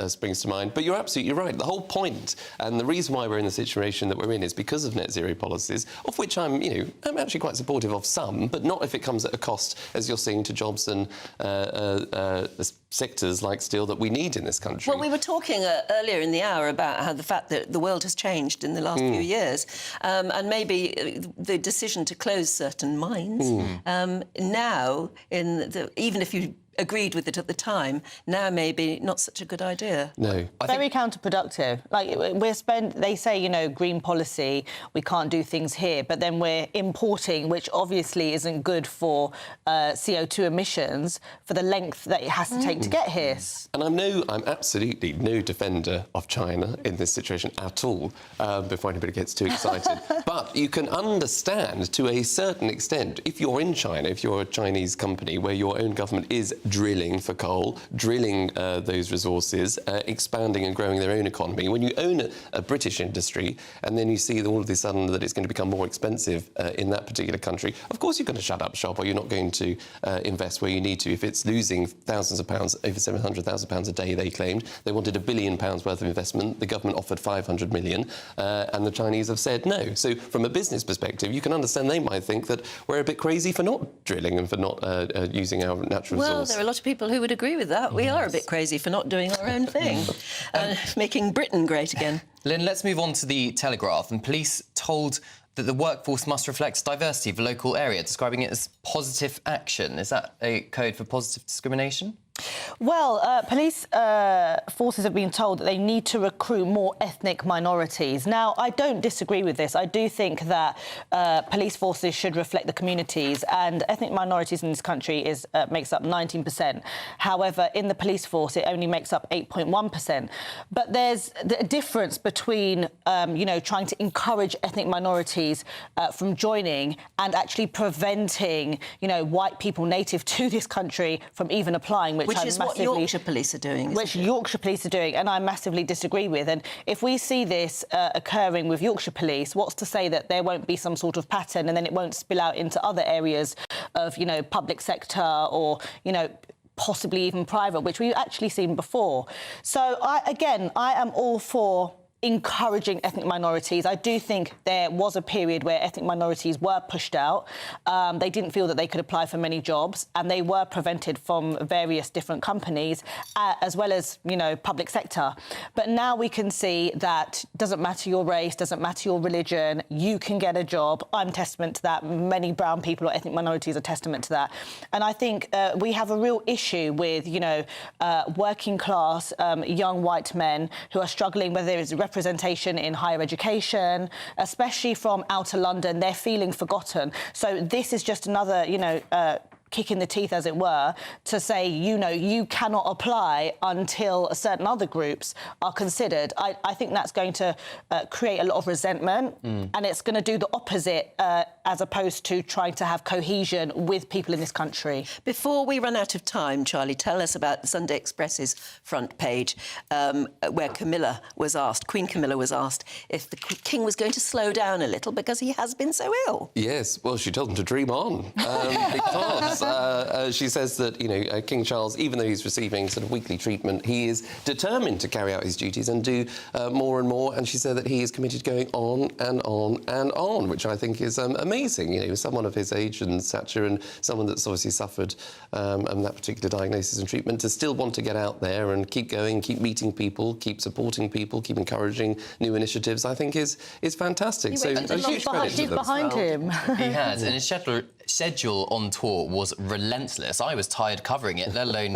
S12: springs to mind. But you're absolutely right. The whole point and the reason why we're in the situation that we're in is because of net zero policies, of which I'm actually quite supportive of some, but not if it comes at a cost, as you're seeing, to jobs and sectors like steel that we need in this country.
S1: Well, we were talking earlier in the hour about how the fact that the world has changed in the last few years, and maybe the decision to close certain mines now, even if you agreed with it at the time, now maybe not such a good idea.
S12: No.
S13: Very counterproductive. Like, they say, you know, green policy, we can't do things here, but then we're importing, which obviously isn't good for CO2 emissions for the length that it has to take to get here.
S12: And I'm absolutely no defender of China in this situation at all, before anybody gets too excited. But you can understand, to a certain extent, if you're in China, if you're a Chinese company where your own government is drilling for coal, drilling those resources, expanding and growing their own economy. When you own a British industry and then you see all of a sudden that it's going to become more expensive in that particular country, of course you're going to shut up shop, or you're not going to invest where you need to. If it's losing thousands of pounds, over £700,000 a day, they claimed. They wanted £1 billion worth of investment. The government offered 500 million, and the Chinese have said no. So from a business perspective, you can understand they might think that we're a bit crazy for not drilling and for not using our natural resources.
S1: There are a lot of people who would agree with that. We are a bit crazy for not doing our own thing and making Britain great again.
S2: Lynn, let's move on to the Telegraph. And police told that the workforce must reflect diversity of the local area, describing it as positive action. Is that a code for positive discrimination?
S13: Well, police forces have been told that they need to recruit more ethnic minorities. Now, I don't disagree with this. I do think that police forces should reflect the communities, and ethnic minorities in this country makes up 19%. However, in the police force, it only makes up 8.1%. But there's a difference between, trying to encourage ethnic minorities from joining and actually preventing, white people native to this country from even applying, which
S1: is what Yorkshire Police are doing.
S13: Which Yorkshire Police are doing, and I massively disagree with. And if we see this occurring with Yorkshire Police, what's to say that there won't be some sort of pattern and then it won't spill out into other areas of, public sector or, possibly even private, which we've actually seen before. So, I am all for encouraging ethnic minorities. I do think there was a period where ethnic minorities were pushed out. They didn't feel that they could apply for many jobs, and they were prevented from various different companies, as well as, public sector. But now we can see that doesn't matter your race, doesn't matter your religion, you can get a job. I'm testament to that. Many brown people or ethnic minorities are testament to that. And I think we have a real issue with, working class young white men who are struggling, whether it's representation in higher education, especially from outer London. They're feeling forgotten. So this is just another, kick in the teeth, as it were, to say, you cannot apply until certain other groups are considered. I think that's going to create a lot of resentment, and it's going to do the opposite as opposed to trying to have cohesion with people in this country.
S1: Before we run out of time, Charlie, tell us about the Sunday Express's front page, where Queen Camilla was asked if the King was going to slow down a little because he has been so ill.
S12: Yes, well, she told him to dream on, because she says that, King Charles, even though he's receiving sort of weekly treatment, he is determined to carry out his duties and do more and more, and she said that he is committed to going on and on and on, which I think is amazing. Someone of his age and stature, and someone that's obviously suffered that particular diagnosis and treatment, to still want to get out there and keep going, keep meeting people, keep supporting people, keep encouraging new initiatives, I think is fantastic. So a huge credit to them.
S13: Behind him.
S2: He has, and his schedule on tour was relentless. I was tired covering it, let alone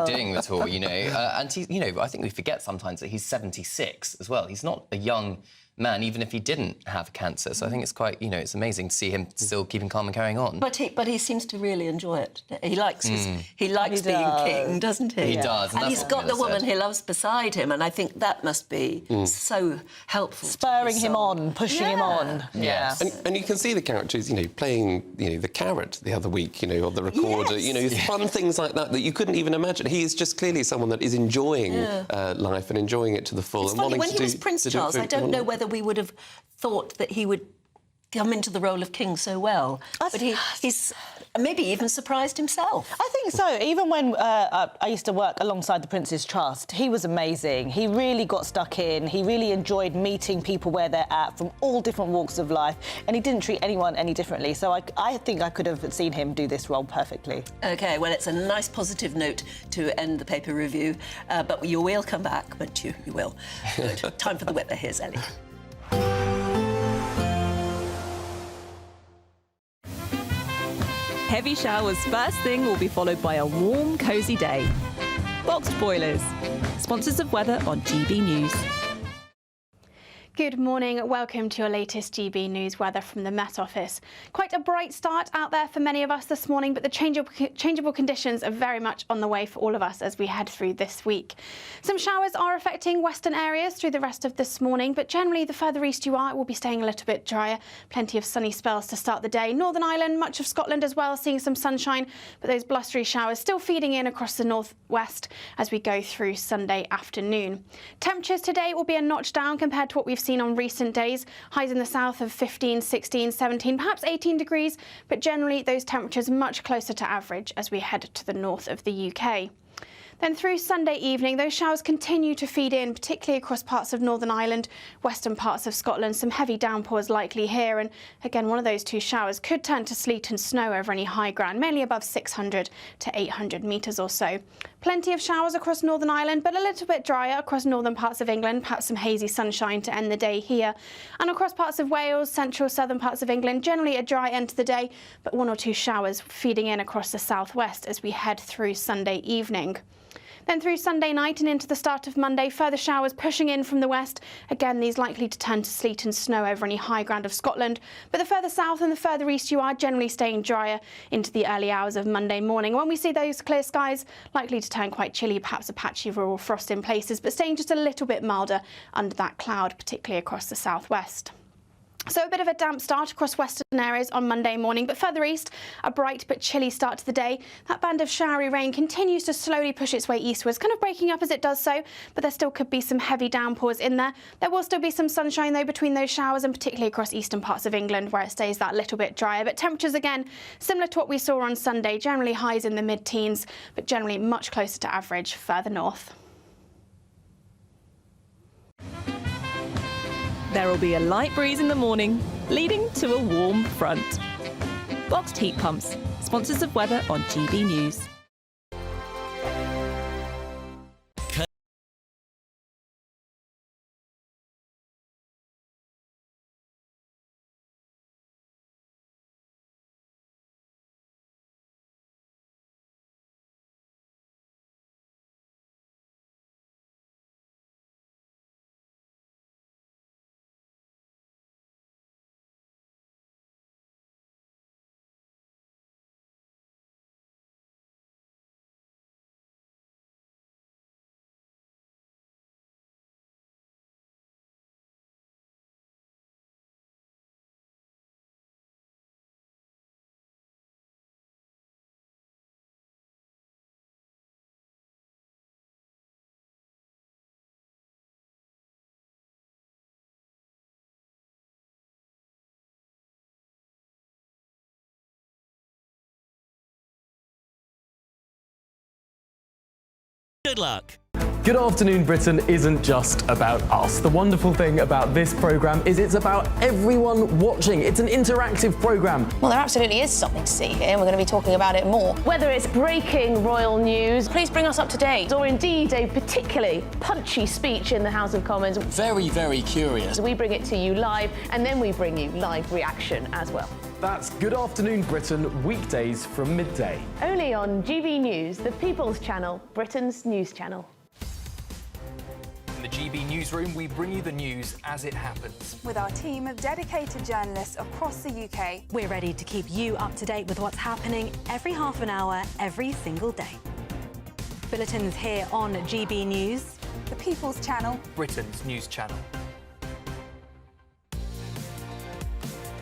S2: doing the tour, and he, I think we forget sometimes that he's 76 as well. He's not a young man, even if he didn't have cancer. So I think it's quite, it's amazing to see him still keeping calm and carrying on.
S1: But he seems to really enjoy it. He likes being king, doesn't he?
S2: He does.
S1: And he's got the woman he loves beside him, and I think that must be so helpful.
S13: Spurring him on, pushing him on.
S2: Yes.
S12: And you can see the characters, playing, the carrot the other week, on the recorder, fun things like that you couldn't even imagine. He is just clearly someone that is enjoying life and enjoying it to the full.
S1: It's
S12: and
S1: funny,
S12: wanting
S1: when he was Prince Charles, I don't know whether we would have thought that he would come into the role of king so well. But he's maybe even surprised himself.
S13: I think so. Even when I used to work alongside the Prince's Trust, he was amazing. He really got stuck in. He really enjoyed meeting people where they're at from all different walks of life, and he didn't treat anyone any differently. So I think I could have seen him do this role perfectly.
S1: OK, well, it's a nice positive note to end the paper review, but you will come back, won't you? You will. Good. Time for the weather. Here's Ellie.
S15: Heavy showers first thing will be followed by a warm, cosy day. Boxed Boilers, sponsors of weather on GB News.
S16: Good morning. Welcome to your latest GB News weather from the Met Office. Quite a bright start out there for many of us this morning, but the changeable conditions are very much on the way for all of us as we head through this week. Some showers are affecting western areas through the rest of this morning, but generally the further east you are, it will be staying a little bit drier. Plenty of sunny spells to start the day. Northern Ireland, much of Scotland as well, seeing some sunshine, but those blustery showers still feeding in across the northwest as we go through Sunday afternoon. Temperatures today will be a notch down compared to what we've seen on recent days. Highs in the south of 15, 16, 17, perhaps 18 degrees, but generally those temperatures much closer to average as we head to the north of the UK. Then through Sunday evening, those showers continue to feed in, particularly across parts of Northern Ireland, western parts of Scotland. Some heavy downpours likely here, and again, one of those two showers could turn to sleet and snow over any high ground, mainly above 600 to 800 metres or so. Plenty of showers across Northern Ireland, but a little bit drier across northern parts of England, perhaps some hazy sunshine to end the day here. And across parts of Wales, central, southern parts of England, generally a dry end to the day, but one or two showers feeding in across the southwest as we head through Sunday evening. Then through Sunday night and into the start of Monday, further showers pushing in from the west. Again, these likely to turn to sleet and snow over any high ground of Scotland. But the further south and the further east you are, generally staying drier into the early hours of Monday morning. When we see those clear skies, likely to turn quite chilly, perhaps a patchy rural frost in places, but staying just a little bit milder under that cloud, particularly across the southwest. So a bit of a damp start across western areas on Monday morning, but further east, a bright but chilly start to the day. That band of showery rain continues to slowly push its way eastwards, kind of breaking up as it does so, but there still could be some heavy downpours in there. There will still be some sunshine, though, between those showers, and particularly across eastern parts of England, where it stays that little bit drier. But temperatures, again, similar to what we saw on Sunday, generally highs in the mid-teens, but generally much closer to average further north.
S15: There will be a light breeze in the morning, leading to a warm front. Boxed Heat Pumps, sponsors of weather on GB News.
S17: Good luck.
S18: Good Afternoon Britain isn't just about us. The wonderful thing about this programme is it's about everyone watching. It's an interactive programme.
S23: Well, there absolutely is something to see here, and we're going to be talking about it more.
S19: Whether it's breaking royal news, please bring us up to date, or indeed a particularly punchy speech in the House of Commons.
S24: Very, very curious.
S19: We bring it to you live, and then we bring you live reaction as well.
S18: That's Good Afternoon Britain, weekdays from midday.
S19: Only on GB News, the People's Channel, Britain's news channel.
S20: In the GB Newsroom, we bring you the news as it happens.
S21: With our team of dedicated journalists across the UK,
S25: we're ready to keep you up to date with what's happening every half an hour, every single day. Bulletins here on GB News,
S21: the People's Channel,
S20: Britain's news channel.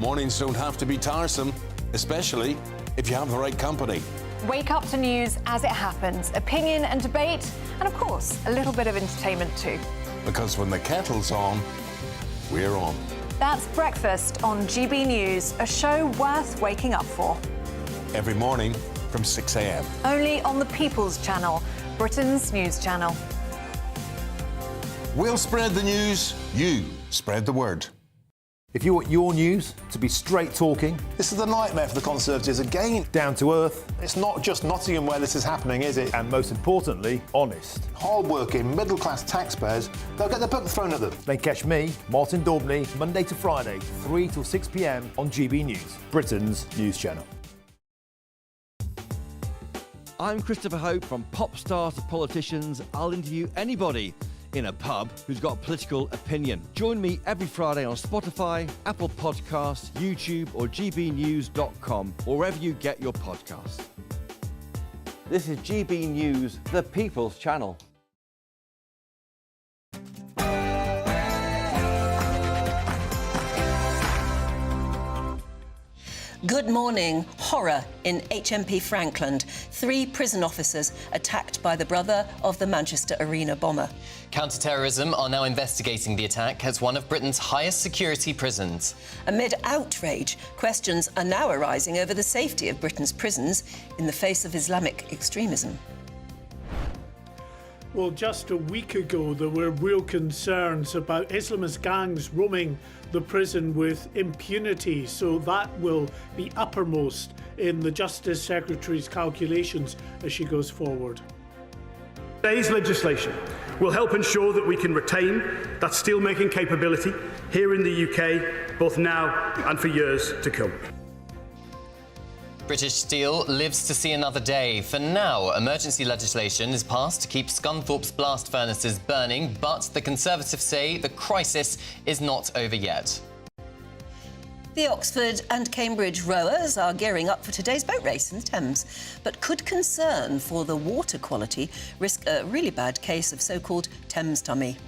S9: Mornings don't have to be tiresome, especially if you have the right company.
S21: Wake up to news as it happens, opinion and debate, and of course, a little bit of entertainment too.
S9: Because when the kettle's on, we're on.
S21: That's Breakfast on GB News, a show worth waking up for.
S9: Every morning from 6 a.m.
S21: Only on the People's Channel, Britain's news channel.
S9: We'll spread the news, you spread the word.
S6: If you want your news to be straight talking,
S7: This is a nightmare for the Conservatives again.
S6: down to earth,
S7: It's not just Nottingham where this is happening, is it?
S6: and most importantly, honest,
S7: Hard-working, middle-class taxpayers, they'll get the book thrown at them.
S6: then catch me, Martin Daubney, Monday to Friday, 3 till 6 p.m. on GB News, Britain's news channel.
S26: I'm Christopher Hope. From pop stars to politicians, I'll interview anybody in a pub who's got a political opinion. Join me every Friday on Spotify, Apple Podcasts, YouTube or gbnews.com, or wherever you get your podcasts. This is GB News, the People's Channel.
S1: Good morning. Horror in HMP Frankland. 3 prison officers attacked by the brother of the Manchester Arena bomber.
S2: Counter-terrorism are now investigating the attack as one of Britain's highest security prisons.
S1: Amid outrage, questions are now arising over the safety of Britain's prisons in the face of Islamic extremism.
S27: Well, just a week ago, there were real concerns about Islamist gangs roaming the prison with impunity, so that will be uppermost in the Justice Secretary's calculations as she goes forward.
S28: Today's legislation will help ensure that we can retain that steelmaking capability here in the UK, both now and for years to come.
S2: British Steel lives to see another day. For now, emergency legislation is passed to keep Scunthorpe's blast furnaces burning, but the Conservatives say the crisis is not over yet.
S1: The Oxford and Cambridge rowers are gearing up for today's boat race in the Thames. But could concern for the water quality risk a really bad case of so-called Thames tummy?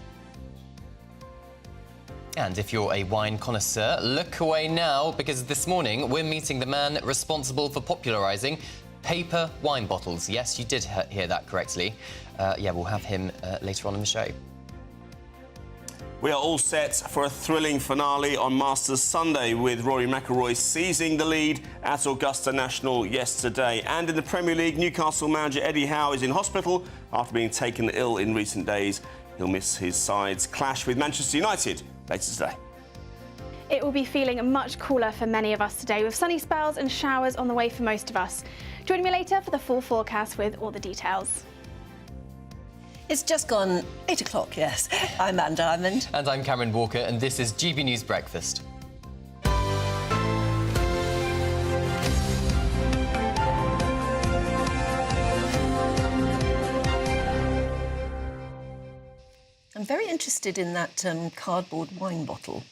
S2: And if you're a wine connoisseur, look away now, because this morning we're meeting the man responsible for popularising paper wine bottles. Yes, you did hear that correctly. We'll have him later on in the show.
S30: We are all set for a thrilling finale on Masters Sunday, with Rory McIlroy seizing the lead at Augusta National yesterday. And in the Premier League, Newcastle manager Eddie Howe is in hospital after being taken ill in recent days. He'll miss his side's clash with Manchester United later today.
S16: It will be feeling much cooler for many of us today, with sunny spells and showers on the way for most of us. Join me later for the full forecast with all the details.
S1: It's just gone 8 o'clock, yes. I'm Anne Diamond.
S2: And I'm Cameron Walker, and this is GB News Breakfast.
S1: I'm very interested in that cardboard wine bottle.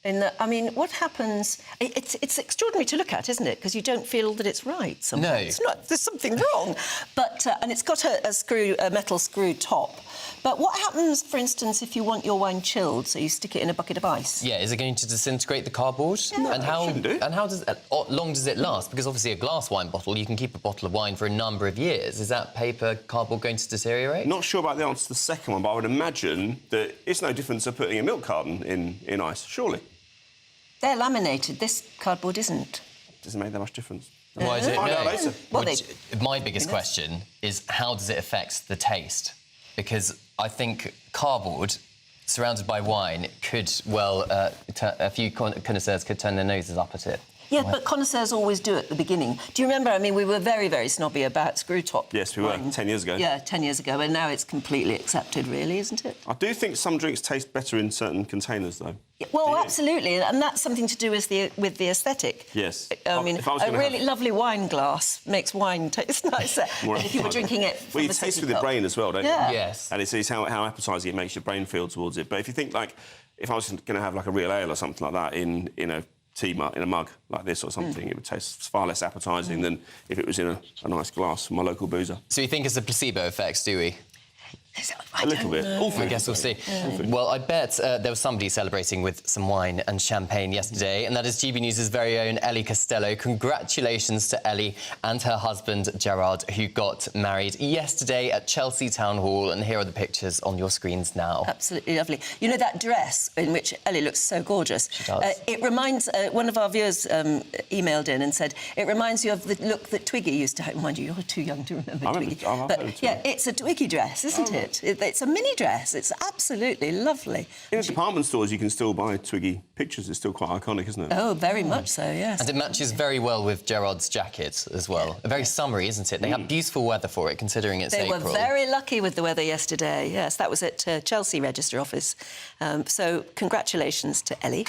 S1: In that, I mean, what happens? It's extraordinary to look at, isn't it? Because you don't feel that it's right. Sometimes.
S2: No,
S1: it's not. There's something wrong. But and it's got a metal screw top. But what happens, for instance, if you want your wine chilled? So you stick it in a bucket of ice.
S2: Yeah, is it going to disintegrate the cardboard?
S1: No,
S2: and how long does it last? Because obviously a glass wine bottle, you can keep a bottle of wine for a number of years. Is that paper cardboard going to deteriorate?
S30: Not sure about the answer to the second one, but I would imagine that it's no different to putting a milk carton in ice, surely.
S1: They're laminated. This cardboard isn't.
S30: Doesn't make that much difference.
S2: Why is it?
S30: Find out later.
S2: My biggest question is, how does it affect the taste? because I think cardboard surrounded by wine could, well, a few connoisseurs could turn their noses up at it.
S1: Yeah, but connoisseurs always do at the beginning. Do you remember? I mean, we were very, very snobby about screw top.
S30: Yes, we were, 10 years ago.
S1: Yeah, 10 years ago, and now it's completely accepted, really, isn't it?
S30: I do think some drinks taste better in certain containers, though.
S1: Yeah, well, absolutely, and that's something to do with the aesthetic.
S30: Yes.
S1: I mean, a really lovely wine glass makes wine taste nicer than if you were drinking it from
S30: Well, you
S1: a
S30: taste
S1: city
S30: with your
S1: cup.
S30: brain as well, don't you?
S1: Yeah.
S2: Yes.
S30: And it's how appetising it makes your brain feel towards it. But if you think, like, if I was going to have, like, a real ale or something like that in a in a mug like this or something, it would taste far less appetising than if it was in a nice glass from my local boozer.
S2: So you think it's a placebo effect, do we?
S30: A little bit.
S2: I guess we'll see. Well, I bet there was somebody celebrating with some wine and champagne yesterday, and that is GB News' very own Ellie Costello. Congratulations to Ellie and her husband, Gerard, who got married yesterday at Chelsea Town Hall, and here are the pictures on your screens now.
S1: Absolutely lovely. You know, that dress in which Ellie looks so gorgeous?
S2: She does.
S1: It reminds... one of our viewers emailed in and said, it reminds you of the look that Twiggy used to have. Mind you, you're too young to remember Twiggy. But, yeah, it's a Twiggy dress, isn't it? It's a mini dress. It's absolutely lovely.
S30: In the department stores, you can still buy Twiggy pictures. It's still quite iconic, isn't it?
S1: Oh, very much so, yes.
S2: And it matches very well with Gerard's jacket as well. Very summery, isn't it? They have beautiful weather for it, considering it's April.
S1: They were very lucky with the weather yesterday, yes. That was at Chelsea Register Office. So congratulations to Ellie.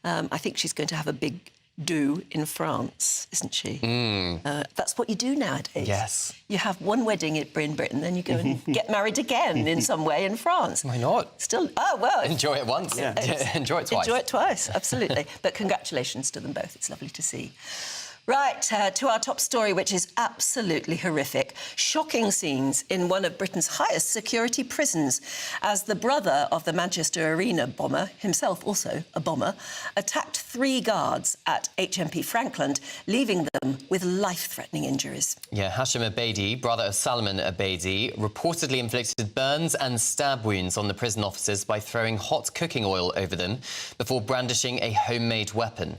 S1: I think she's going to have a big do in France, isn't she? That's what you do nowadays.
S2: Yes.
S1: You have one wedding in Britain, then you go and get married again in some way in France.
S2: Why not?
S1: Still, oh, well...
S2: Enjoy it once. Yeah. Enjoy it twice.
S1: Enjoy it twice, absolutely. But congratulations to them both. It's lovely to see. Right, to our top story, which is absolutely horrific. Shocking scenes in one of Britain's highest security prisons as the brother of the Manchester Arena bomber, himself also a bomber, attacked 3 guards at HMP Frankland, leaving them with life-threatening injuries.
S2: Yeah, Hashim Abedi, brother of Salman Abedi, reportedly inflicted burns and stab wounds on the prison officers by throwing hot cooking oil over them before brandishing a homemade weapon.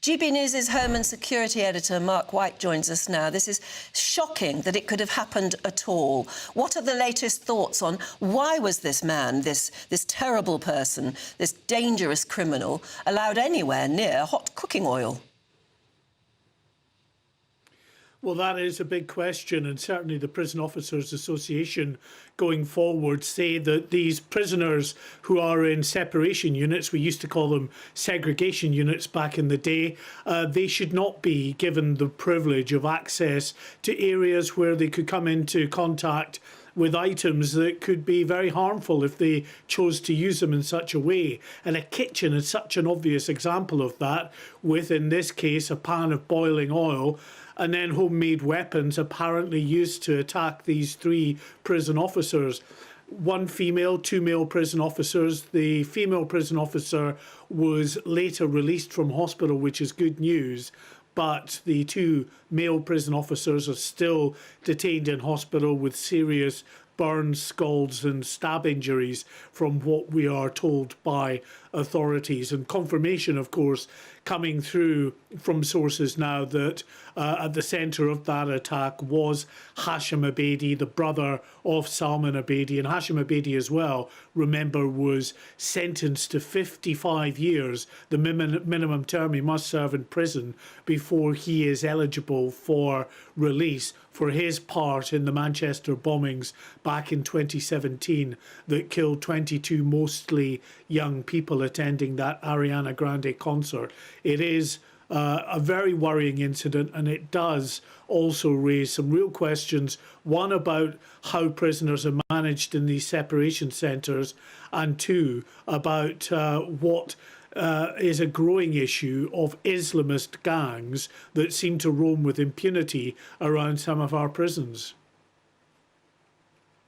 S1: GB News' Home and Security Editor Mark White joins us now. This is shocking that it could have happened at all. What are the latest thoughts on why was this man, this terrible person, this dangerous criminal, allowed anywhere near hot cooking oil?
S27: Well, that is a big question, and certainly the Prison Officers Association going forward say that these prisoners who are in separation units, we used to call them segregation units back in the day, they should not be given the privilege of access to areas where they could come into contact with items that could be very harmful if they chose to use them in such a way. And a kitchen is such an obvious example of that, with, in this case, a pan of boiling oil, and then homemade weapons apparently used to attack these 3 prison officers. 1 female, 2 male prison officers. The female prison officer was later released from hospital, which is good news, but the 2 male prison officers are still detained in hospital with serious burns, scalds and stab injuries from what we are told by authorities. And confirmation, of course, coming through from sources now that at the centre of that attack was Hashim Abedi, the brother of Salman Abedi. And Hashim Abedi as well, remember, was sentenced to 55 years, the minimum term he must serve in prison before he is eligible for release for his part in the Manchester bombings back in 2017 that killed 22 mostly young people attending that Ariana Grande concert. It is a very worrying incident, and it does also raise some real questions. One, about how prisoners are managed in these separation centres, and 2, about what is a growing issue of Islamist gangs that seem to roam with impunity around some of our prisons.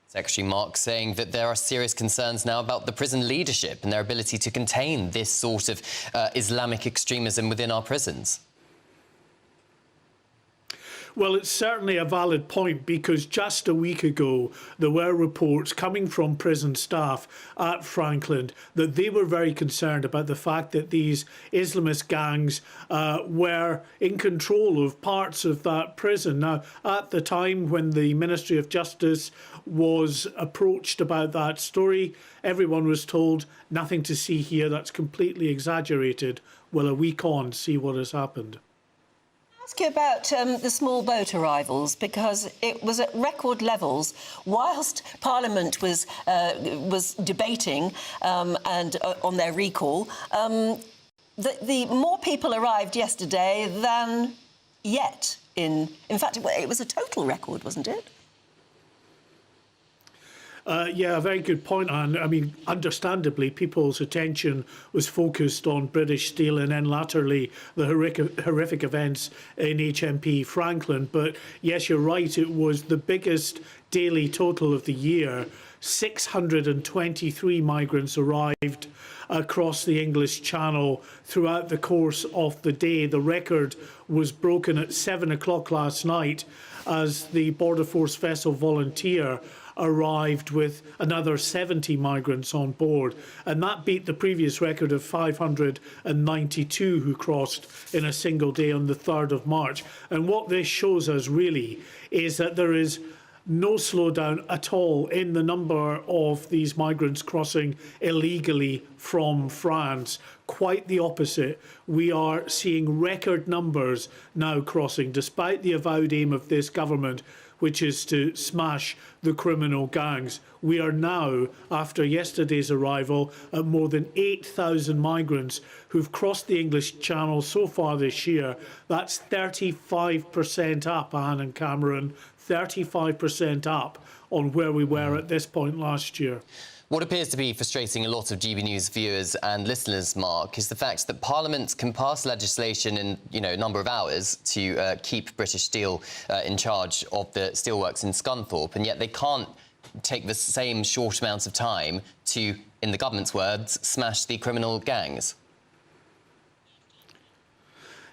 S2: Secretary Mark saying that there are serious concerns now about the prison leadership and their ability to contain this sort of Islamic extremism within our prisons.
S27: Well, it's certainly a valid point, because just a week ago there were reports coming from prison staff at Franklin that they were very concerned about the fact that these Islamist gangs were in control of parts of that prison. Now, at the time when the Ministry of Justice was approached about that story, everyone was told nothing to see here, that's completely exaggerated. Well, a week on, see what has happened.
S1: Ask you about the small boat arrivals, because it was at record levels whilst Parliament was debating and on their recall. The more people arrived yesterday than yet. In fact, it was a total record, wasn't it?
S27: Yeah, a very good point, Anne. I mean, understandably, people's attention was focused on British Steel and then latterly the horrific events in HMP Franklin. But yes, you're right, it was the biggest daily total of the year. 623 migrants arrived across the English Channel throughout the course of the day. The record was broken at 7 o'clock last night as the Border Force vessel Volunteer arrived with another 70 migrants on board, and that beat the previous record of 592 who crossed in a single day on the 3rd of March. And what this shows us really is that there is no slowdown at all in the number of these migrants crossing illegally from France. Quite the opposite. We are seeing record numbers now crossing, despite the avowed aim of this government, which is to smash the criminal gangs. We are now, after yesterday's arrival, at more than 8,000 migrants who've crossed the English Channel so far this year. That's 35% up, Anne and Cameron, 35% up on where we were at this point last year.
S2: What appears to be frustrating a lot of GB News viewers and listeners, Mark, is the fact that Parliament can pass legislation in, a number of hours to keep British Steel in charge of the steelworks in Scunthorpe, and yet they can't take the same short amount of time to, in the government's words, smash the criminal gangs.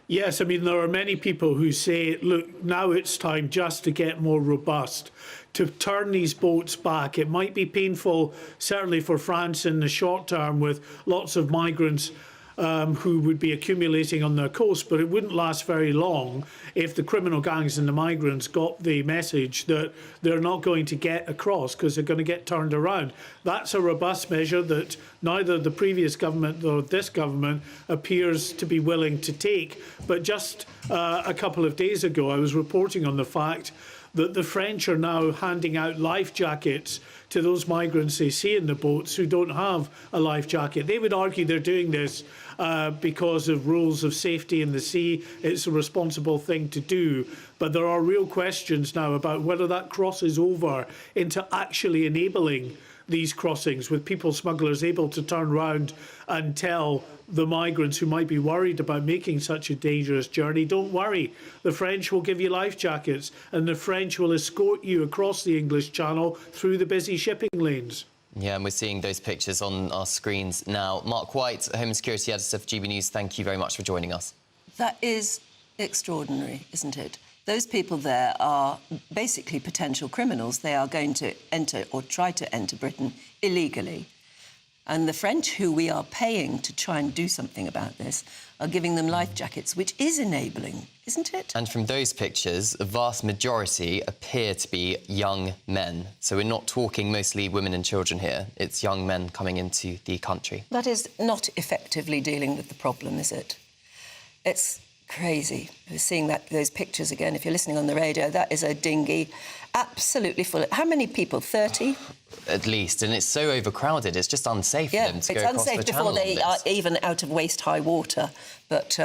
S27: Yes, I mean, there are many people who say, look, now it's time just to get more robust, to turn these boats back. It might be painful, certainly for France in the short term, with lots of migrants who would be accumulating on their coast, but it wouldn't last very long if the criminal gangs and the migrants got the message that they're not going to get across because they're going to get turned around. That's a robust measure that neither the previous government nor this government appears to be willing to take. But just a couple of days ago, I was reporting on the fact that the French are now handing out life jackets to those migrants they see in the boats who don't have a life jacket. They would argue they're doing this because of rules of safety in the sea. It's a responsible thing to do. But there are real questions now about whether that crosses over into actually enabling these crossings, with people smugglers able to turn around and tell the migrants who might be worried about making such a dangerous journey, don't worry, the French will give you life jackets and the French will escort you across the English Channel through the busy shipping lanes.
S2: Yeah, and we're seeing those pictures on our screens now. Mark White, Home and Security Editor for GB News, thank you very much for joining us.
S1: That is extraordinary, isn't it? Those people there are basically potential criminals. They are going to enter or try to enter Britain illegally. And the French, who we are paying to try and do something about this, are giving them life jackets, which is enabling, isn't it?
S2: And from those pictures, a vast majority appear to be young men. So we're not talking mostly women and children here. It's young men coming into the country.
S1: That is not effectively dealing with the problem, is it? It's crazy. We're seeing those pictures again. If you're listening on the radio, that is a dinghy absolutely full. How many people? 30?
S2: At least. And it's so overcrowded, it's just unsafe for them to go across the channel.
S1: It's unsafe before they are even out of waist-high water. But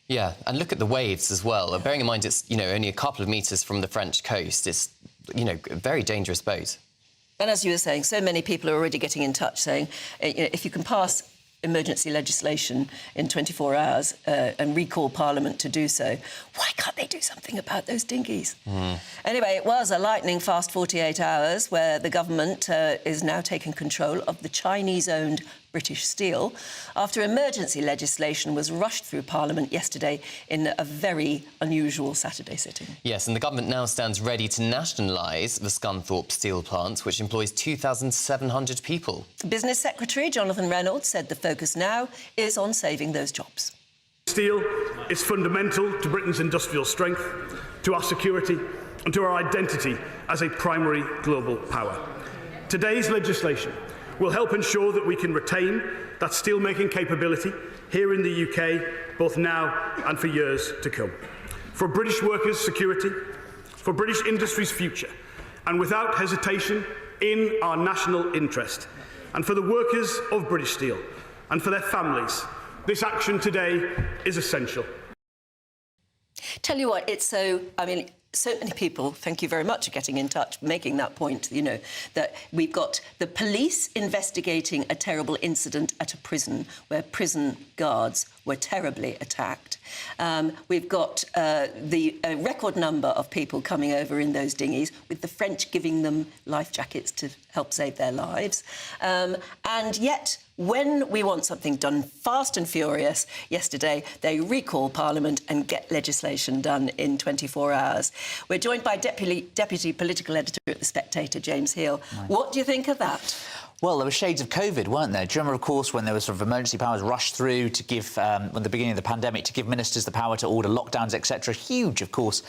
S2: yeah, and look at the waves as well. Bearing in mind it's, only a couple of metres from the French coast. It's, a very dangerous boat.
S1: And as you were saying, so many people are already getting in touch saying, if you can pass emergency legislation in 24 hours and recall Parliament to do so, why can't they do something about those dinghies? Anyway, it was a lightning-fast 48 hours where the government is now taking control of the Chinese-owned British Steel, after emergency legislation was rushed through Parliament yesterday in a very unusual Saturday sitting.
S2: Yes, and the government now stands ready to nationalise the Scunthorpe steel plant, which employs 2,700 people.
S1: Business Secretary Jonathan Reynolds said the focus now is on saving those jobs.
S28: Steel is fundamental to Britain's industrial strength, to our security and to our identity as a primary global power. Today's legislation will help ensure that we can retain that steel-making capability here in the UK, both now and for years to come. For British workers' security, for British industry's future, and without hesitation in our national interest, and for the workers of British Steel and for their families, this action today is essential.
S1: Tell you what, it's so many people, thank you very much for getting in touch, making that point, that we've got the police investigating a terrible incident at a prison where prison guards were terribly attacked. We've got the record number of people coming over in those dinghies, with the French giving them life jackets to help save their lives. And yet, when we want something done fast and furious, yesterday they recall Parliament and get legislation done in 24 hours. We're joined by Deputy Political Editor at The Spectator, James Heal. What do you think of that?
S3: Well, there were shades of COVID, weren't there? Do you remember, of course, when there was sort of emergency powers rushed through to give, at the beginning of the pandemic, to give ministers the power to order lockdowns, etc. Huge, of course,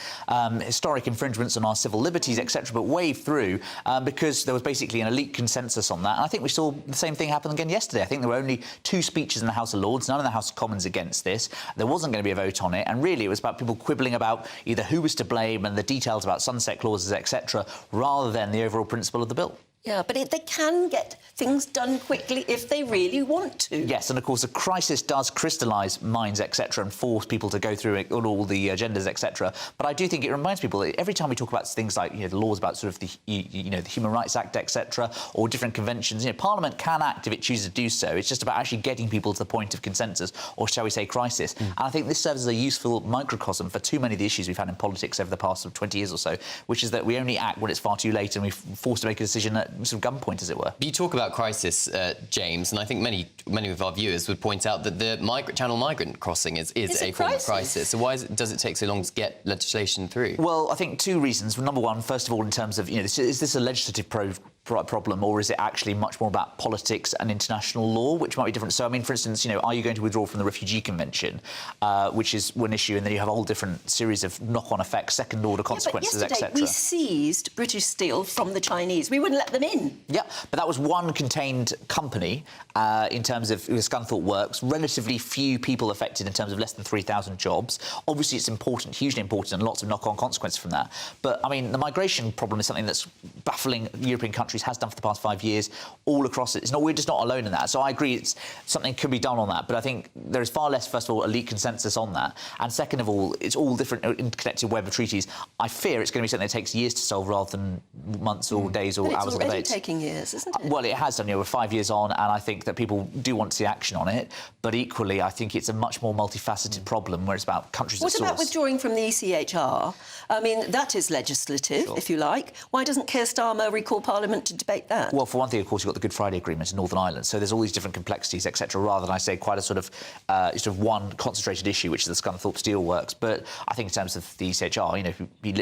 S3: historic infringements on our civil liberties, etc., but waved through because there was basically an elite consensus on that. And I think we saw the same thing happen again yesterday. I think there were only 2 speeches in the House of Lords, none in the House of Commons against this. There wasn't going to be a vote on it, and really it was about people quibbling about either who was to blame and the details about sunset clauses, etc., rather than the overall principle of the bill.
S1: Yeah, but they can get things done quickly if they really want to.
S3: Yes, and of course a crisis does crystallise minds, etc., and force people to go through it on all the agendas, etc. But I do think it reminds people that every time we talk about things like the laws about sort of the the Human Rights Act, etc., or different conventions, Parliament can act if it chooses to do so. It's just about actually getting people to the point of consensus, or shall we say crisis. And I think this serves as a useful microcosm for too many of the issues we've had in politics over the past 20 years or so, which is that we only act when it's far too late and we're forced to make a decision at sort of gunpoint, as it were.
S2: You talk about crisis, James, and I think many of our viewers would point out that the Channel migrant crossing is a form of crisis. So why does it take so long to get legislation through?
S3: Well, I think 2 reasons. Number one, first of all, in terms of, is this a legislative problem, or is it actually much more about politics and international law, which might be different? So, I mean, for instance, are you going to withdraw from the Refugee Convention, which is one issue, and then you have a whole different series of knock-on effects, second-order consequences, etc.
S1: We seized British Steel from the Chinese. We wouldn't let them in.
S3: Yeah, but that was one contained company in terms of Scunthorpe Works. Relatively few people affected in terms of less than 3,000 jobs. Obviously, it's important, hugely important, and lots of knock-on consequences from that. But, I mean, the migration problem is something that's baffling European countries, has done for the past 5 years, all across it. We're just not alone in that. So I agree something could be done on that. But I think there is far less, first of all, elite consensus on that. And second of all, it's all different interconnected web of treaties. I fear it's going to be something that takes years to solve rather than months or days or hours of debate.
S1: It's already taking years, isn't it?
S3: Well, it has done. We're 5 years on, and I think that people do want to see action on it. But equally, I think it's a much more multifaceted problem where it's about countries at source.
S1: What about withdrawing from the ECHR? I mean, that is legislative, if you like. Why doesn't Keir Starmer recall Parliament to debate that?
S3: Well, for one thing, of course, you've got the Good Friday Agreement in Northern Ireland, so there's all these different complexities, etc., rather than, I say, quite a sort of one concentrated issue, which is the Scunthorpe Steel Works. But I think in terms of the ECHR,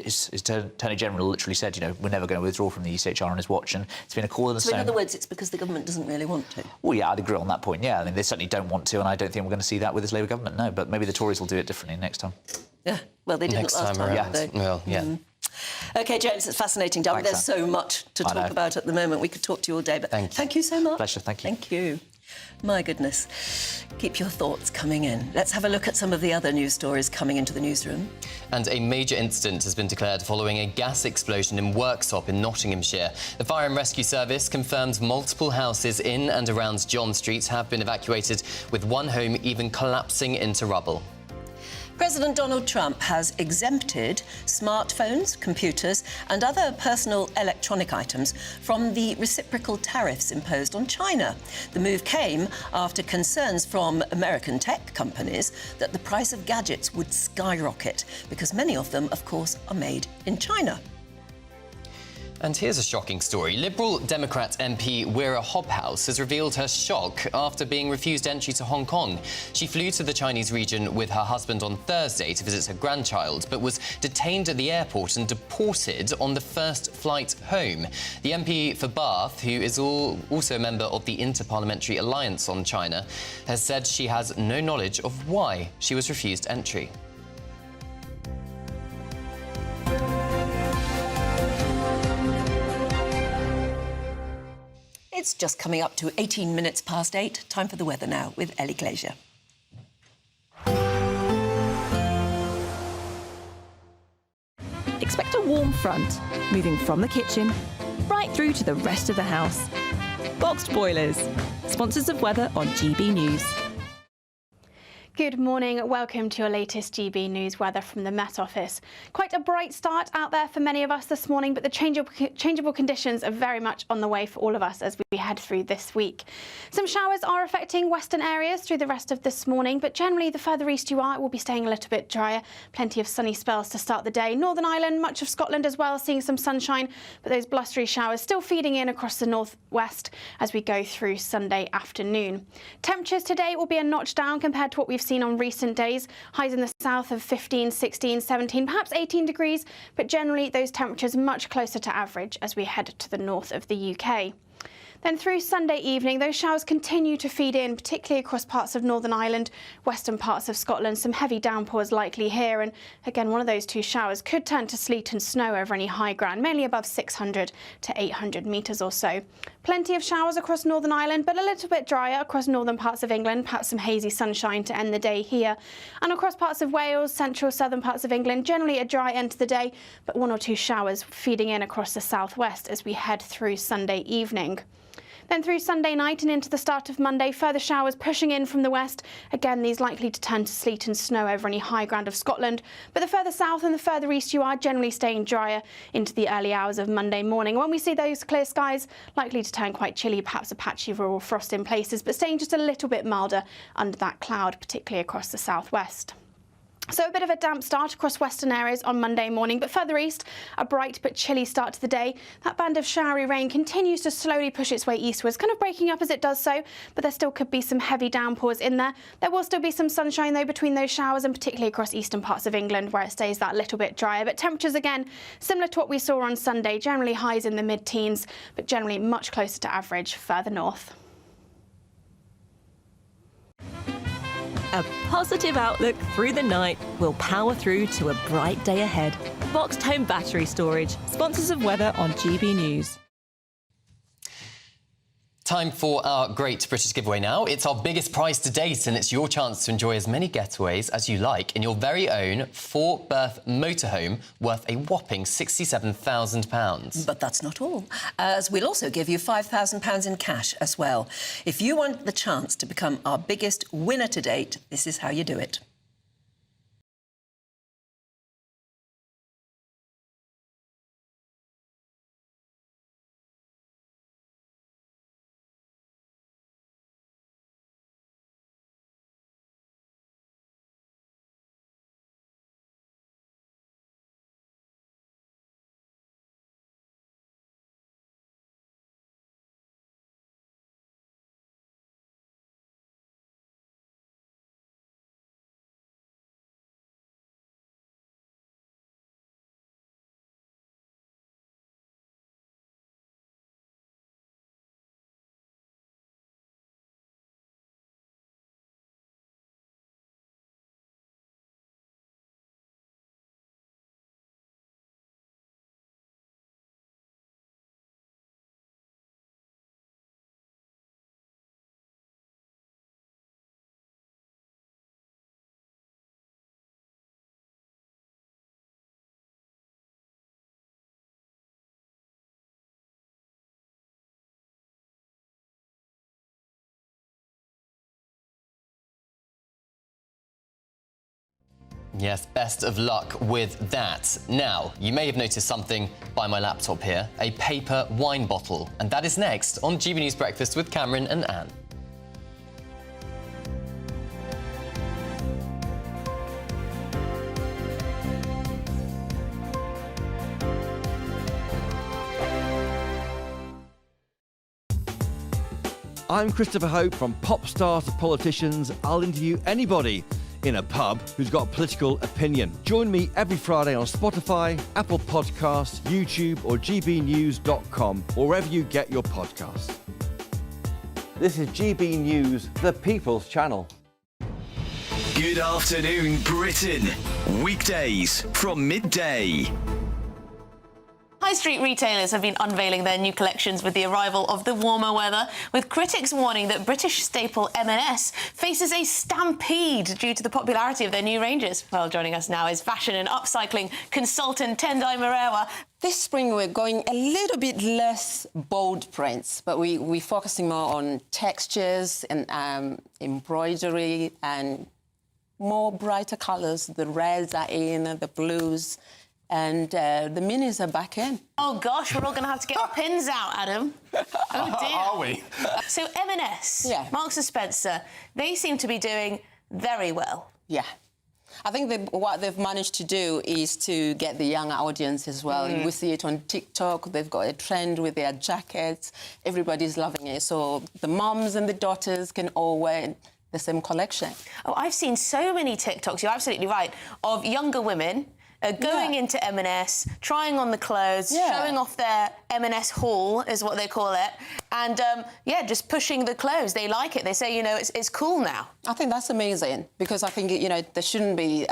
S3: his Attorney General literally said, we're never going to withdraw from the ECHR on his watch, and it's been a call in the stone.
S1: So in other words, it's because the government doesn't really want to?
S3: Well, yeah, I'd agree on that point, yeah. I mean, they certainly don't want to, and I don't think we're going to see that with this Labour government, no. But maybe the Tories will do it differently next time.
S1: Yeah, well, they didn't last time.
S3: Yeah.
S2: Well, yeah.
S1: OK, James, it's fascinating. There's so much to talk about at the moment. We could talk to you all day, but thank you so much.
S3: Pleasure, thank you.
S1: Thank you. My goodness. Keep your thoughts coming in. Let's have a look at some of the other news stories coming into the newsroom.
S2: And a major incident has been declared following a gas explosion in Worksop in Nottinghamshire. The Fire and Rescue Service confirms multiple houses in and around John Street have been evacuated, with one home even collapsing into rubble.
S1: President Donald Trump has exempted smartphones, computers and other personal electronic items from the reciprocal tariffs imposed on China. The move came after concerns from American tech companies that the price of gadgets would skyrocket because many of them, of course, are made in China.
S2: And here's a shocking story. Liberal Democrat MP Wira Hobhouse has revealed her shock after being refused entry to Hong Kong. She flew to the Chinese region with her husband on Thursday to visit her grandchild, but was detained at the airport and deported on the first flight home. The MP for Bath, who is also a member of the Inter-Parliamentary Alliance on China, has said she has no knowledge of why she was refused entry.
S1: It's just coming up to 18 minutes past 8. Time for the weather now with Ellie Glazier.
S15: Expect a warm front, moving from the kitchen right through to the rest of the house. Boxed Boilers, sponsors of weather on GB News.
S16: Good morning. Welcome to your latest GB News weather from the Met Office. Quite a bright start out there for many of us this morning, but the changeable conditions are very much on the way for all of us as we head through this week. Some showers are affecting western areas through the rest of this morning, but generally the further east you are, it will be staying a little bit drier. Plenty of sunny spells to start the day. Northern Ireland, much of Scotland as well, seeing some sunshine, but those blustery showers still feeding in across the northwest as we go through Sunday afternoon. Temperatures today will be a notch down compared to what we've seen on recent days. Highs in the south of 15, 16, 17, perhaps 18 degrees, but generally those temperatures much closer to average as we head to the north of the UK. Then through Sunday evening, those showers continue to feed in, particularly across parts of Northern Ireland, western parts of Scotland. Some heavy downpours likely here, and again, one of those two showers could turn to sleet and snow over any high ground, mainly above 600 to 800 metres or so. Plenty of showers across Northern Ireland, but a little bit drier across northern parts of England, perhaps some hazy sunshine to end the day here. And across parts of Wales, central, southern parts of England, generally a dry end to the day, but one or two showers feeding in across the southwest as we head through Sunday evening. Then through Sunday night and into the start of Monday, further showers pushing in from the west. Again, these likely to turn to sleet and snow over any high ground of Scotland. But the further south and the further east you are, generally staying drier into the early hours of Monday morning. When we see those clear skies, likely to turn quite chilly, perhaps a patchy rural frost in places, but staying just a little bit milder under that cloud, particularly across the southwest. So a bit of a damp start across western areas on Monday morning, but further east, a bright but chilly start to the day. That band of showery rain continues to slowly push its way eastwards, kind of breaking up as it does so, but there still could be some heavy downpours in there. There will still be some sunshine, though, between those showers, and particularly across eastern parts of England, where it stays that little bit drier. But temperatures, again, similar to what we saw on Sunday, generally highs in the mid-teens, but generally much closer to average further north.
S15: A positive outlook through the night will power through to a bright day ahead. Boxed Home Battery Storage, sponsors of weather on GB News.
S2: Time for our great British giveaway now. It's our biggest prize to date, and it's your chance to enjoy as many getaways as you like in your very own 4-berth motorhome worth a whopping £67,000.
S1: But that's not all, as we'll also give you £5,000 in cash as well. If you want the chance to become our biggest winner to date, this is how you do it.
S2: Yes, best of luck with that. Now, you may have noticed something by my laptop here, a paper wine bottle. And that is next on GB News Breakfast with Cameron and Anne.
S26: I'm Christopher Hope. From pop stars to politicians, I'll interview anybody in a pub who's got a political opinion. Join me every Friday on Spotify, Apple Podcasts, YouTube or gbnews.com, or wherever you get your podcasts. This is GB News, the People's Channel.
S4: Good afternoon, Britain. Weekdays from midday.
S23: High street retailers have been unveiling their new collections with the arrival of the warmer weather, with critics warning that British staple M&S faces a stampede due to the popularity of their new ranges. Well, joining us now is fashion and upcycling consultant Tendai Marewa.
S5: This spring we're going a little bit less bold prints, but we're focusing more on textures and embroidery and more brighter colours. The reds are in, the blues. And the minis are back in.
S23: Oh, gosh, we're all going to have to get our pins out, Adam. Oh, dear.
S5: Are we?
S23: So M&S,
S5: yeah.
S23: Marks & Spencer, they seem to be doing very well.
S5: Yeah. I think what they've managed to do is to get the young audience as well. We see it on TikTok. They've got a trend with their jackets. Everybody's loving it. So the mums and the daughters can all wear the same collection.
S23: Oh, I've seen so many TikToks, you're absolutely right, of younger women going into M&S, trying on the clothes, showing off their M&S haul, is what they call it, and, just pushing the clothes. They like it. They say, you know, it's cool now.
S5: I think that's amazing, because I think, you know, there shouldn't be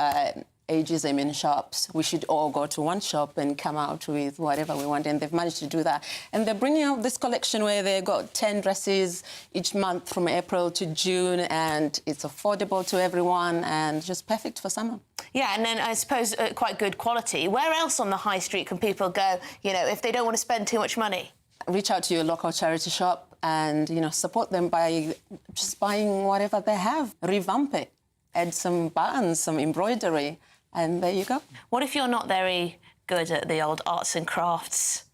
S5: ageism in shops. We should all go to one shop and come out with whatever we want, and they've managed to do that. And they're bringing out this collection where they've got 10 dresses each month from April to June, and it's affordable to everyone and just perfect for summer.
S23: Yeah, and then I suppose quite good quality. Where else on the high street can people go, you know, if they don't want to spend too much money?
S5: Reach out to your local charity shop and, you know, support them by just buying whatever they have. Revamp it. Add some buttons, some embroidery, and there you go.
S23: What if you're not very good at the old arts and crafts?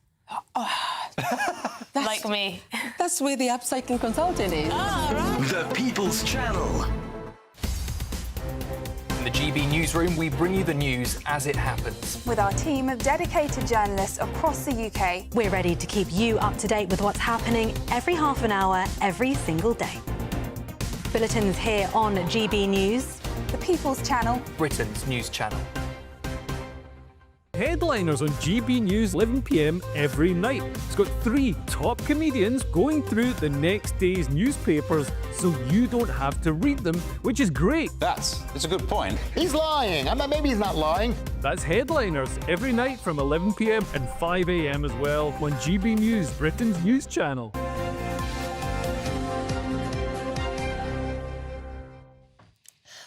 S23: Like me.
S5: That's where the upcycling consultant is.
S4: The People's Channel.
S20: In the GB newsroom, we bring you the news as it happens.
S25: With our team of dedicated journalists across the UK, we're ready to keep you up to date with what's happening every half an hour, every single day. Bulletins here on GB News, the People's Channel,
S20: Britain's news channel.
S8: Headliners on GB News 11 p.m. every night. It's got 3 top comedians going through the next day's newspapers so you don't have to read them, which is great.
S7: That's a good point. He's lying. I mean, maybe he's not lying.
S8: That's Headliners every night from 11 p.m. and 5 a.m. as well on GB News, Britain's news channel.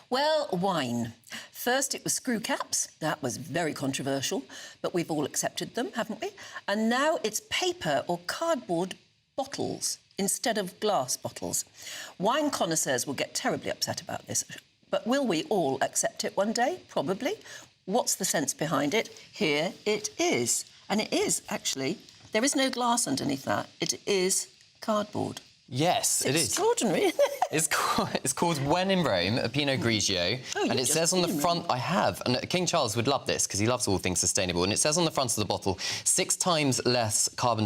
S1: Well, wine. First it was screw caps. That was very controversial, but we've all accepted them, haven't we? And now it's paper or cardboard bottles instead of glass bottles. Wine connoisseurs will get terribly upset about this, but will we all accept it one day? Probably. What's the sense behind it? Here it is. And it is, actually, there is no glass underneath that. It is cardboard.
S2: Yes, it is.
S1: Extraordinary.
S2: It's called When in Rome, a Pinot Grigio, and it says on the front, I have, and King Charles would love this because he loves all things sustainable, and it says on the front of the bottle, 6 times less carbon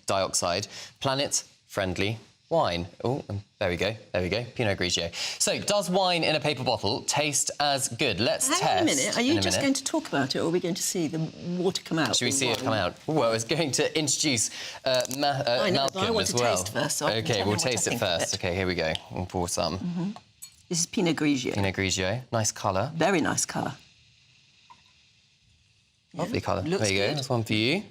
S2: dioxide, planet-friendly wine. Oh, there we go, Pinot Grigio. So, does wine in a paper bottle taste as good? Let's test.
S1: Hang on a minute, are you just going to talk about it, or are we going to see the water come out?
S2: Should we see it come out? Well, I was going to introduce Malcolm
S1: I want
S2: as
S1: to
S2: well.
S1: taste first, so I can
S2: OK,
S1: tell
S2: we'll
S1: you what I
S2: taste it
S1: think of
S2: first. OK, here we go. We'll pour some.
S1: This is Pinot Grigio.
S2: Pinot Grigio, nice colour.
S1: Very nice colour.
S2: Lovely colour. There you
S1: looks
S2: go,
S1: good.
S2: that's one for you.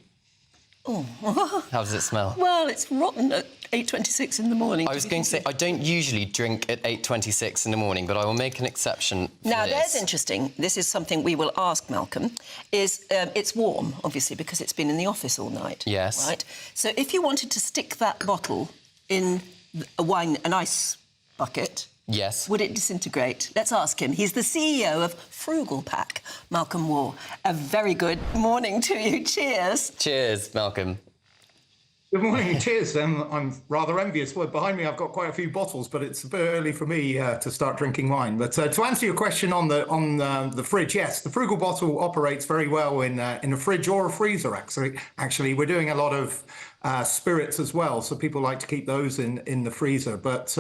S1: Oh.
S2: How does it smell?
S1: Well, it's rotten at 8:26 in the morning.
S2: I was going to say, I don't usually drink at 8:26 in the morning, but I will make an exception for
S1: Now,
S2: this.
S1: there's interesting. This is something we will ask Malcolm. It's warm, obviously, because it's been in the office all night.
S2: Yes.
S1: Right? So if you wanted to stick that bottle in an ice bucket...
S2: Yes.
S1: Would it disintegrate? Let's ask him. He's the CEO of Frugal Pack, Malcolm Moore. A very good morning to you. Cheers.
S2: Cheers, Malcolm.
S10: Good morning, cheers. I'm rather envious. Well, behind me, I've got quite a few bottles, but it's a bit early for me to start drinking wine. But to answer your question on the fridge, yes, the frugal bottle operates very well in a fridge or a freezer. Actually, we're doing a lot of spirits as well, so people like to keep those in the freezer. But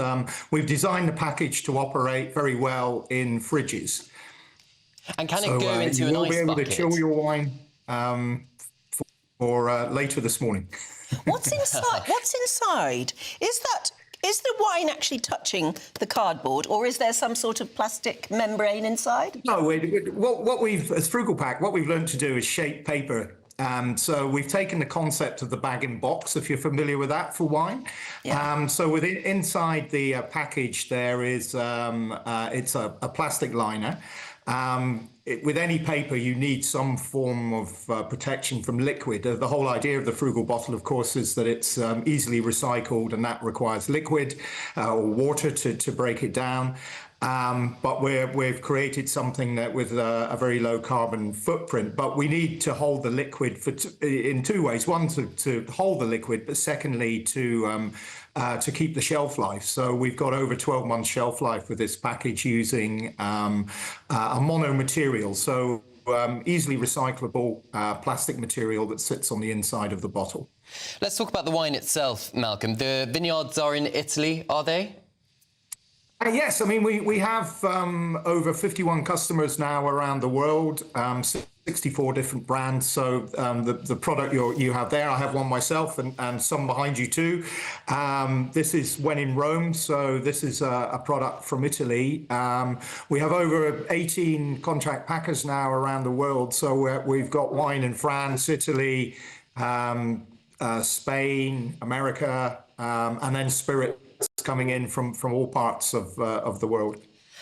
S10: we've designed the package to operate very well in fridges.
S2: And can it go into an ice bucket?
S10: You will be able to chill your wine for later this morning.
S1: What's inside? What's inside? Is the wine actually touching the cardboard, or is there some sort of plastic membrane inside?
S10: No, what we've, as Frugal Pack, what we've learned to do is shape paper. So we've taken the concept of the bag-in-box, if you're familiar with that, for wine. Yeah. So inside the package there is it's a plastic liner. With any paper, you need some form of protection from liquid. The whole idea of the frugal bottle, of course, is that it's easily recycled, and that requires liquid or water to break it down. But we've created something that with a very low carbon footprint. But we need to hold the liquid in two ways. One, to hold the liquid, but secondly, to keep the shelf life. So we've got over 12 months shelf life with this package using a mono material. So easily recyclable plastic material that sits on the inside of the bottle.
S2: Let's talk about the wine itself, Malcolm. The vineyards are in Italy, are they?
S10: Yes, I mean, we have over 51 customers now around the world, 64 different brands. So the product you have there, I have one myself and some behind you too. This is When in Rome. So this is a product from Italy. We have over 18 contract packers now around the world. So we've got wine in France, Italy, Spain, America, and then spirit coming in from all parts of the world.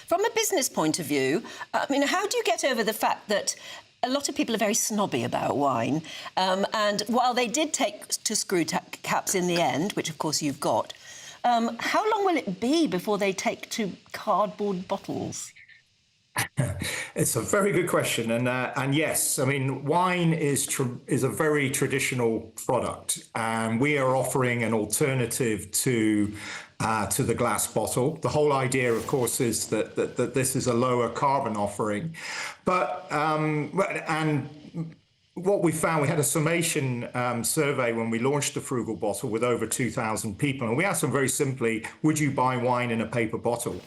S1: From a business point of view, I mean, how do you get over the fact that a lot of people are very snobby about wine, and while they did take to screw caps in the end, which of course you've got, how long will it be before they take to cardboard bottles?
S10: It's a very good question, and yes, I mean, wine is a very traditional product, and we are offering an alternative to the glass bottle. The whole idea, of course, is that this is a lower carbon offering, but and what we found, we had a summation survey when we launched the Frugal Bottle with over 2,000 people, and we asked them very simply, would you buy wine in a paper bottle?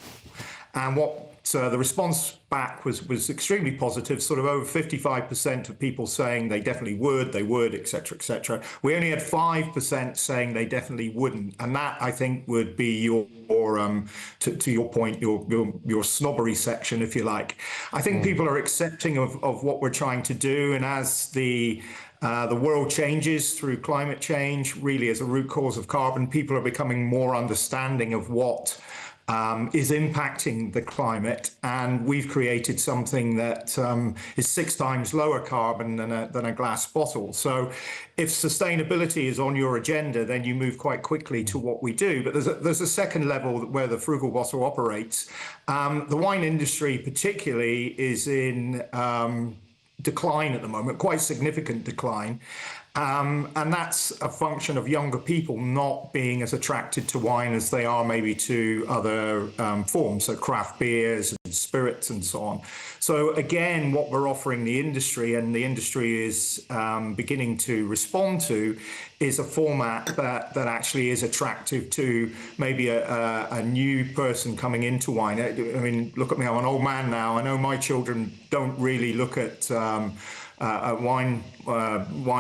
S10: And the response back was extremely positive, sort of over 55% of people saying they definitely would, et cetera, et cetera. We only had 5% saying they definitely wouldn't. And that, I think, would be your to your point, your snobbery section, if you like. I think people are accepting of what we're trying to do. And as the world changes through climate change, really as a root cause of carbon, people are becoming more understanding of what is impacting the climate, and we've created something that is 6 times lower carbon than a glass bottle. So if sustainability is on your agenda, then you move quite quickly to what we do. But there's a second level where the Frugal Bottle operates. The wine industry particularly is in decline at the moment, quite significant decline. And that's a function of younger people not being as attracted to wine as they are maybe to other forms, so craft beers and spirits and so on. So again, what we're offering the industry, and the industry is beginning to respond to, is a format that actually is attractive to maybe a new person coming into wine. I mean, look at me, I'm an old man now. I know my children don't really look at wine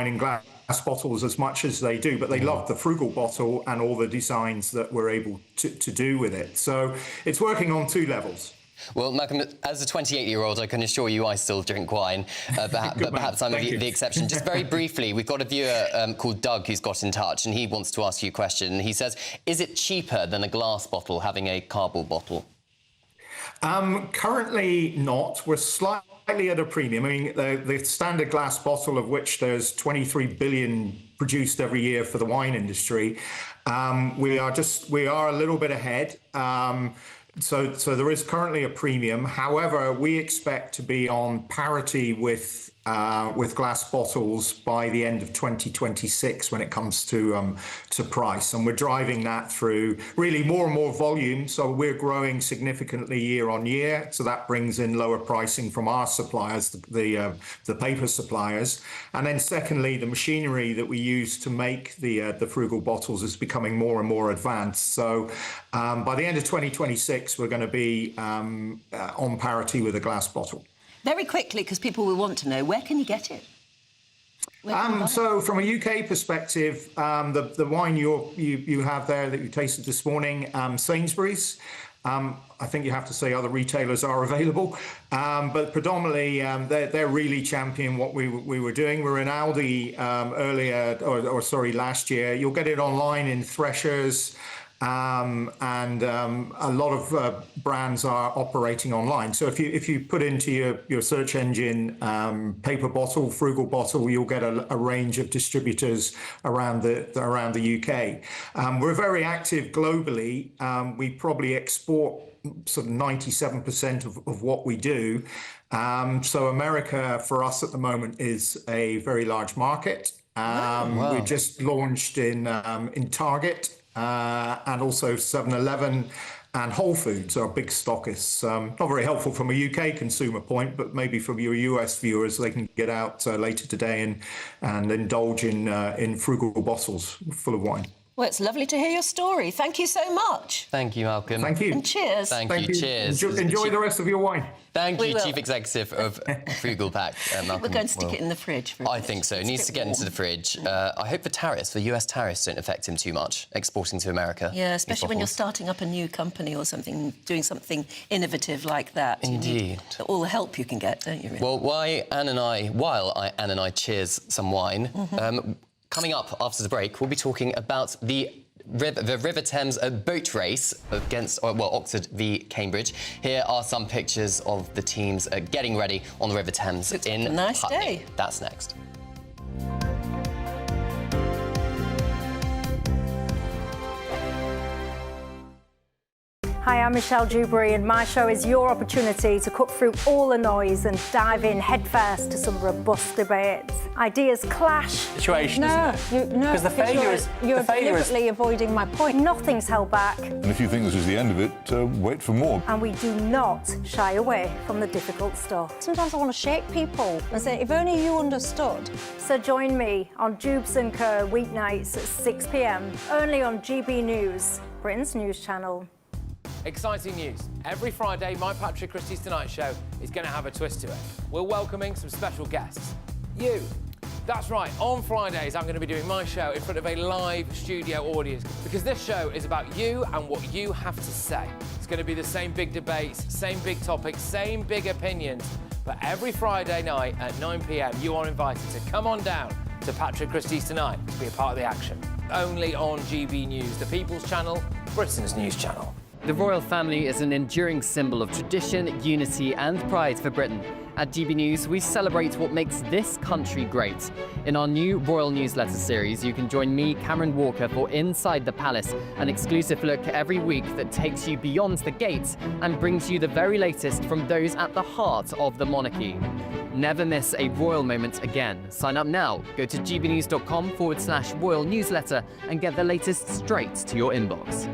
S10: in glass bottles as much as they do, but they love the Frugal Bottle and all the designs that we're able to do with it. So it's working on 2 levels.
S2: Well, Malcolm, as a 28-year-old, I can assure you I still drink wine, but perhaps I'm the exception. Just very briefly, we've got a viewer called Doug who's got in touch, and he wants to ask you a question. He says, is it cheaper than a glass bottle having a cardboard bottle?
S10: Currently not. We're slightly at a premium. I mean, the standard glass bottle, of which there's 23 billion produced every year for the wine industry, we are a little bit ahead. So there is currently a premium. However, we expect to be on parity with with glass bottles by the end of 2026 when it comes to price, and we're driving that through really more and more volume. So we're growing significantly year on year. So that brings in lower pricing from our suppliers, the paper suppliers, and then secondly, the machinery that we use to make the frugal bottles is becoming more and more advanced. So by the end of 2026, we're going to be on parity with a glass bottle.
S1: Very quickly, because people will want to know, where can you get it?
S10: So from a UK perspective, the wine you have there that you tasted this morning, Sainsbury's, I think you have to say other retailers are available, but predominantly they're really championing what we were doing. We were in Aldi last year. You'll get it online in Threshers, and a lot of brands are operating online. So if you put into your search engine paper bottle, frugal bottle, you'll get a range of distributors around the UK. We're very active globally. We probably export sort of 97% of what we do. So America for us at the moment is a very large market. We just launched in Target. And also 7-Eleven and Whole Foods are big stockists. Not very helpful from a UK consumer point, but maybe from your US viewers, they can get out later today and indulge in frugal bottles full of wine.
S1: Well, it's lovely to hear your story. Thank you so much.
S2: Thank you, Malcolm.
S10: Thank you.
S1: And cheers.
S2: Thank you. Cheers.
S10: Enjoy the rest of your wine.
S2: Thank you, Chief Executive of Frugal Pack, Malcolm.
S1: We're going to stick it in the fridge.
S2: I think so. It needs to get into the fridge. I hope the US tariffs don't affect him too much, exporting to America.
S1: Yeah, especially when you're starting up a new company or something, doing something innovative like that.
S2: Indeed.
S1: You need all the help you can get, don't you, really?
S2: Well, while Anne and I cheers some wine, coming up after the break, we'll be talking about the River Thames boat race against, Oxford v Cambridge. Here are some pictures of the teams getting ready on the River Thames in
S1: a nice
S2: Putney.
S1: day.
S2: That's next.
S11: Hi, I'm Michelle Dewberry, and my show is your opportunity to cut through all the noise and dive in headfirst to some robust debates. Ideas clash.
S12: Situation, isn't it? Because the failure is...
S11: You're deliberately avoiding my point. Nothing's held back.
S13: And if you think this is the end of it, wait for more.
S11: And we do not shy away from the difficult stuff. Sometimes I want to shake people and say, if only you understood. So join me on Jubes & Co. weeknights at 6 p.m, only on GB News, Britain's news channel.
S20: Exciting news. Every Friday, my Patrick Christie's Tonight Show is going to have a twist to it. We're welcoming some special guests. You. That's right, on Fridays I'm going to be doing my show in front of a live studio audience because this show is about you and what you have to say. It's going to be the same big debates, same big topics, same big opinions. But every Friday night at 9 p.m, you are invited to come on down to Patrick Christie's Tonight to be a part of the action. Only on GB News, the People's Channel, Britain's news channel.
S14: The royal family is an enduring symbol of tradition, unity and pride for Britain. At GB News, we celebrate what makes this country great. In our new royal newsletter series, you can join me, Cameron Walker, for Inside the Palace, an exclusive look every week that takes you beyond the gates and brings you the very latest from those at the heart of the monarchy. Never miss a royal moment again. Sign up now. Go to gbnews.com/royal newsletter and get the latest straight to your inbox.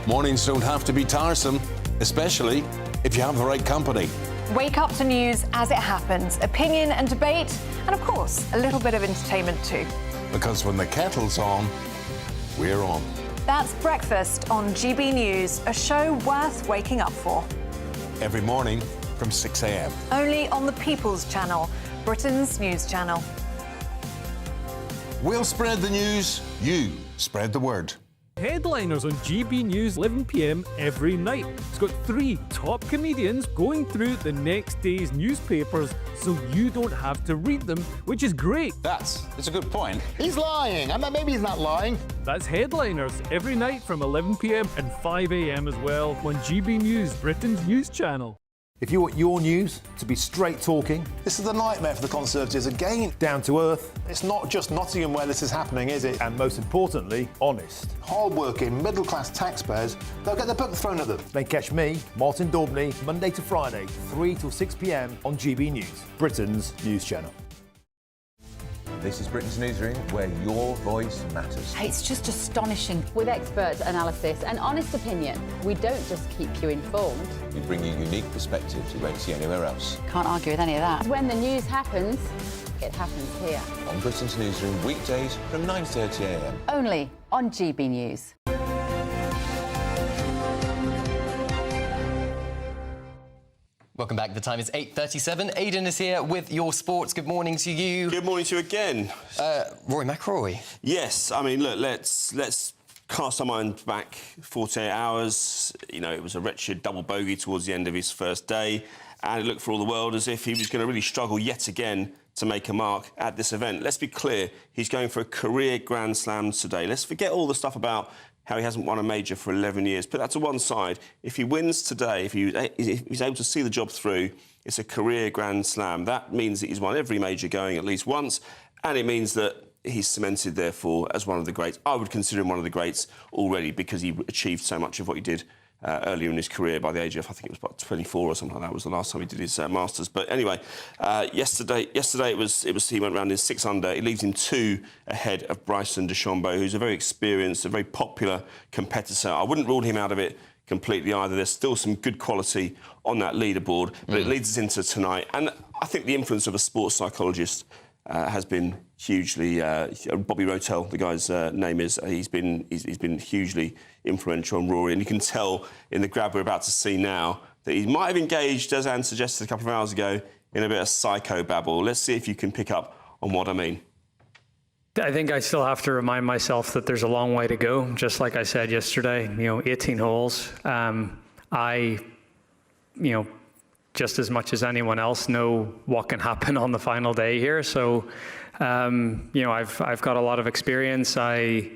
S9: Mornings don't have to be tiresome, especially if you have the right company.
S21: Wake up to news as it happens, opinion and debate, and of course, a little bit of entertainment too.
S9: Because when the kettle's on, we're on.
S21: That's Breakfast on GB News, a show worth waking up for.
S9: Every morning from 6 a.m.
S21: Only on the People's Channel, Britain's news channel.
S9: We'll spread the news, you spread the word.
S8: Headliners on GB News 11 p.m. every night. It's got 3 top comedians going through the next day's newspapers so you don't have to read them, which is great.
S7: That's a good point. He's lying. Maybe he's not lying.
S8: That's Headliners every night from 11 p.m. and 5 a.m. as well on GB News, Britain's news channel.
S6: If you want your news to be straight talking...
S7: This is a nightmare for the Conservatives again.
S6: Down to earth.
S7: It's not just Nottingham where this is happening, is it?
S6: And most importantly, honest.
S7: Hard-working, middle-class taxpayers, they'll get their book thrown at them.
S6: Then catch me, Martin Daubney, Monday to Friday, 3 till 6 p.m. on GB News, Britain's news channel.
S17: This is Britain's Newsroom, where your voice matters.
S18: It's just astonishing. With expert analysis and honest opinion, we don't just keep you informed.
S17: We bring you unique perspectives you won't see anywhere else.
S18: Can't argue with any of that. When the news happens, it happens here.
S17: On Britain's Newsroom, weekdays from 9:30 a.m.
S18: Only on GB News.
S2: Welcome back. The time is 8:37. Aidan is here with your sports. Good morning to you.
S19: Good morning to you again.
S2: Rory McIlroy.
S19: Yes, I mean, look, let's cast our mind back 48 hours. You know, it was a wretched double bogey towards the end of his first day, and it looked for all the world as if he was going to really struggle yet again to make a mark at this event. Let's be clear, he's going for a career Grand Slam today. Let's forget all the stuff about how he hasn't won a major for 11 years. Put that to one side. If he wins today, if he's able to see the job through, it's a career Grand Slam. That means that he's won every major going at least once, and it means that he's cemented, therefore, as one of the greats. I would consider him one of the greats already because he achieved so much of what he did earlier in his career by the age of, I think it was about 24 or something like that was the last time he did his Masters. But anyway, yesterday it was he went round in 6 under. It leaves him 2 ahead of Bryson DeChambeau, who's a very experienced, a very popular competitor. I wouldn't rule him out of it completely either. There's still some good quality on that leaderboard, but it leads us into tonight. And I think the influence of a sports psychologist has been hugely. Bobby Rotel, the guy's name is. He's been hugely influential on Rory, and you can tell in the grab we're about to see now that he might have engaged, as Anne suggested a couple of hours ago, in a bit of psychobabble. Let's see if you can pick up on what I mean.
S22: I think I still have to remind myself that there's a long way to go. Just like I said yesterday, 18 holes. Just as much as anyone else know what can happen on the final day here. So, I've got a lot of experience. I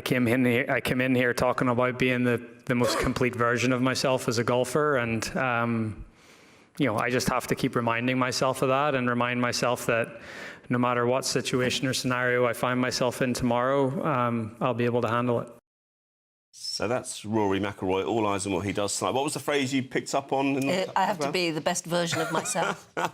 S22: came in here talking about being the most complete version of myself as a golfer, and I just have to keep reminding myself of that and remind myself that no matter what situation or scenario I find myself in tomorrow, I'll be able to handle it.
S19: So that's Rory McIlroy, all eyes on what he does tonight. What was the phrase you picked up on?
S1: I have to be the best version of myself.
S19: Look.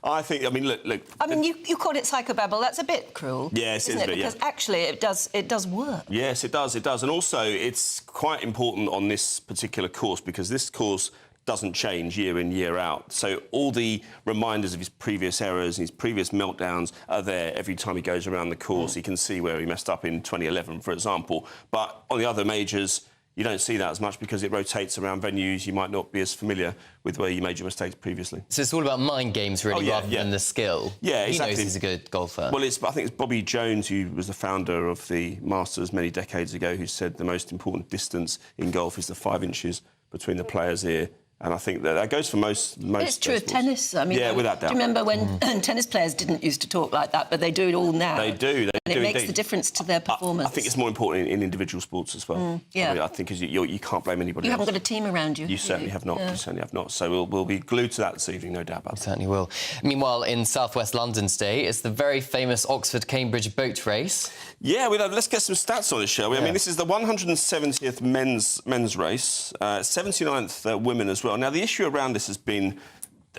S1: I mean, you called it psychobabble. That's a bit cruel.
S19: Yes, it is a bit,
S1: because actually it does work.
S19: Yes, it does. And also, it's quite important on this particular course because this course doesn't change year in, year out. So all the reminders of his previous errors and his previous meltdowns are there every time he goes around the course. He can see where he messed up in 2011, for example. But on the other majors, you don't see that as much because it rotates around venues. You might not be as familiar with where you made your mistakes previously.
S2: So it's all about mind games, really, rather than the skill.
S19: Yeah, exactly.
S2: He knows he's a good golfer.
S19: Well, I think it's Bobby Jones, who was the founder of the Masters many decades ago, who said the most important distance in golf is the 5 inches between the player's ear. And I think that goes for most.
S1: It's true of tennis. I mean,
S19: yeah, without doubt.
S1: Do you remember when tennis players didn't used to talk like that, but they do it all now?
S19: They do.
S1: And it makes the difference to their performance.
S19: I think it's more important in individual sports as well.
S1: Yeah.
S19: I think you can't blame anybody
S1: You
S19: else.
S1: haven't got a team around you.
S19: You certainly have not.
S1: Yeah.
S19: You certainly have not. So we'll be glued to that this evening, no doubt about it.
S2: Certainly will. Meanwhile, in southwest London today, it's the very famous Oxford-Cambridge boat race.
S19: Yeah, let's get some stats on this, shall we? I mean, this is the 170th men's race, 79th women as well. Now, the issue around this has been,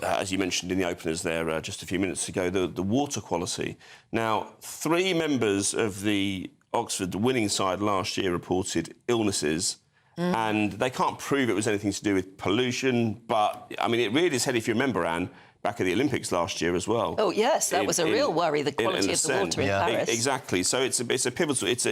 S19: as you mentioned in the openers there just a few minutes ago, the water quality. Now, 3 members of the Oxford winning side last year reported illnesses, and they can't prove it was anything to do with pollution, but, I mean, it reared its head, if you remember, Anne, back at the Olympics last year as well.
S1: Oh yes, that was a real worry. The quality of the water in Paris.
S19: Exactly. So it's a pivotal. It's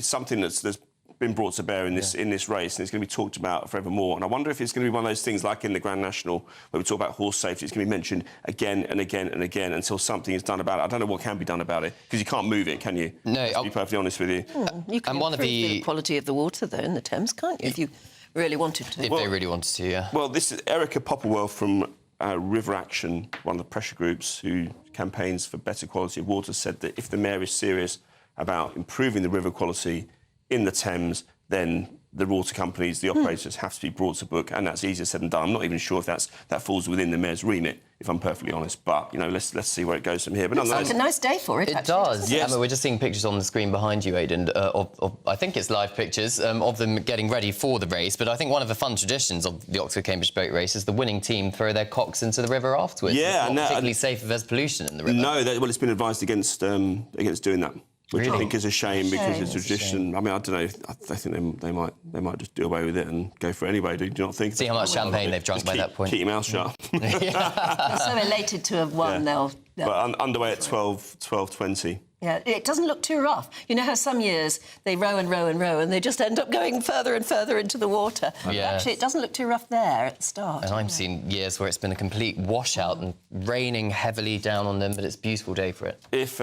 S19: something that's been brought to bear in this race, and it's going to be talked about forevermore. And I wonder if it's going to be one of those things like in the Grand National where we talk about horse safety. It's going to be mentioned again and again and again until something is done about it. I don't know what can be done about it because you can't move it, can you?
S2: No.
S19: To be perfectly honest with you.
S1: You can improve the quality of the water though in the Thames, can't you? If you really wanted to.
S2: If they really wanted to, yeah.
S19: Well, this is Erica Popplewell from River Action, one of the pressure groups who campaigns for better quality of water, said that if the Mayor is serious about improving the river quality in the Thames, then the water companies, the operators have to be brought to book, and that's easier said than done. I'm not even sure if that falls within the Mayor's remit, if I'm perfectly honest. But, you know, let's see where it goes from here. But
S1: It's like a nice day for it,
S2: It
S1: actually,
S2: does.
S1: doesn't it?
S2: Emma, we're just seeing pictures on the screen behind you, Aidan, of I think it's live pictures of them getting ready for the race. But I think one of the fun traditions of the Oxford-Cambridge boat race is the winning team throw their cocks into the river afterwards.
S19: Yeah,
S2: it's not particularly safe if there's pollution in the river.
S19: No, well, it's been advised against doing that. Which I think is a shame because it's a tradition. I mean, I don't know. I think they might just do away with it and go for it anyway. Do you not think?
S2: See how much champagne they've drunk by that point.
S19: Keep your mouth shut.
S1: I'm so elated to have won.
S19: Yeah.
S1: They'll
S19: But underway at 12:20.
S1: Yeah, it doesn't look too rough. You know how some years they row and row and row and they just end up going further and further into the water.
S2: Yeah.
S1: Actually, it doesn't look too rough there at the start.
S2: And I'm seeing years where it's been a complete washout and raining heavily down on them, but it's a beautiful day for it.
S19: If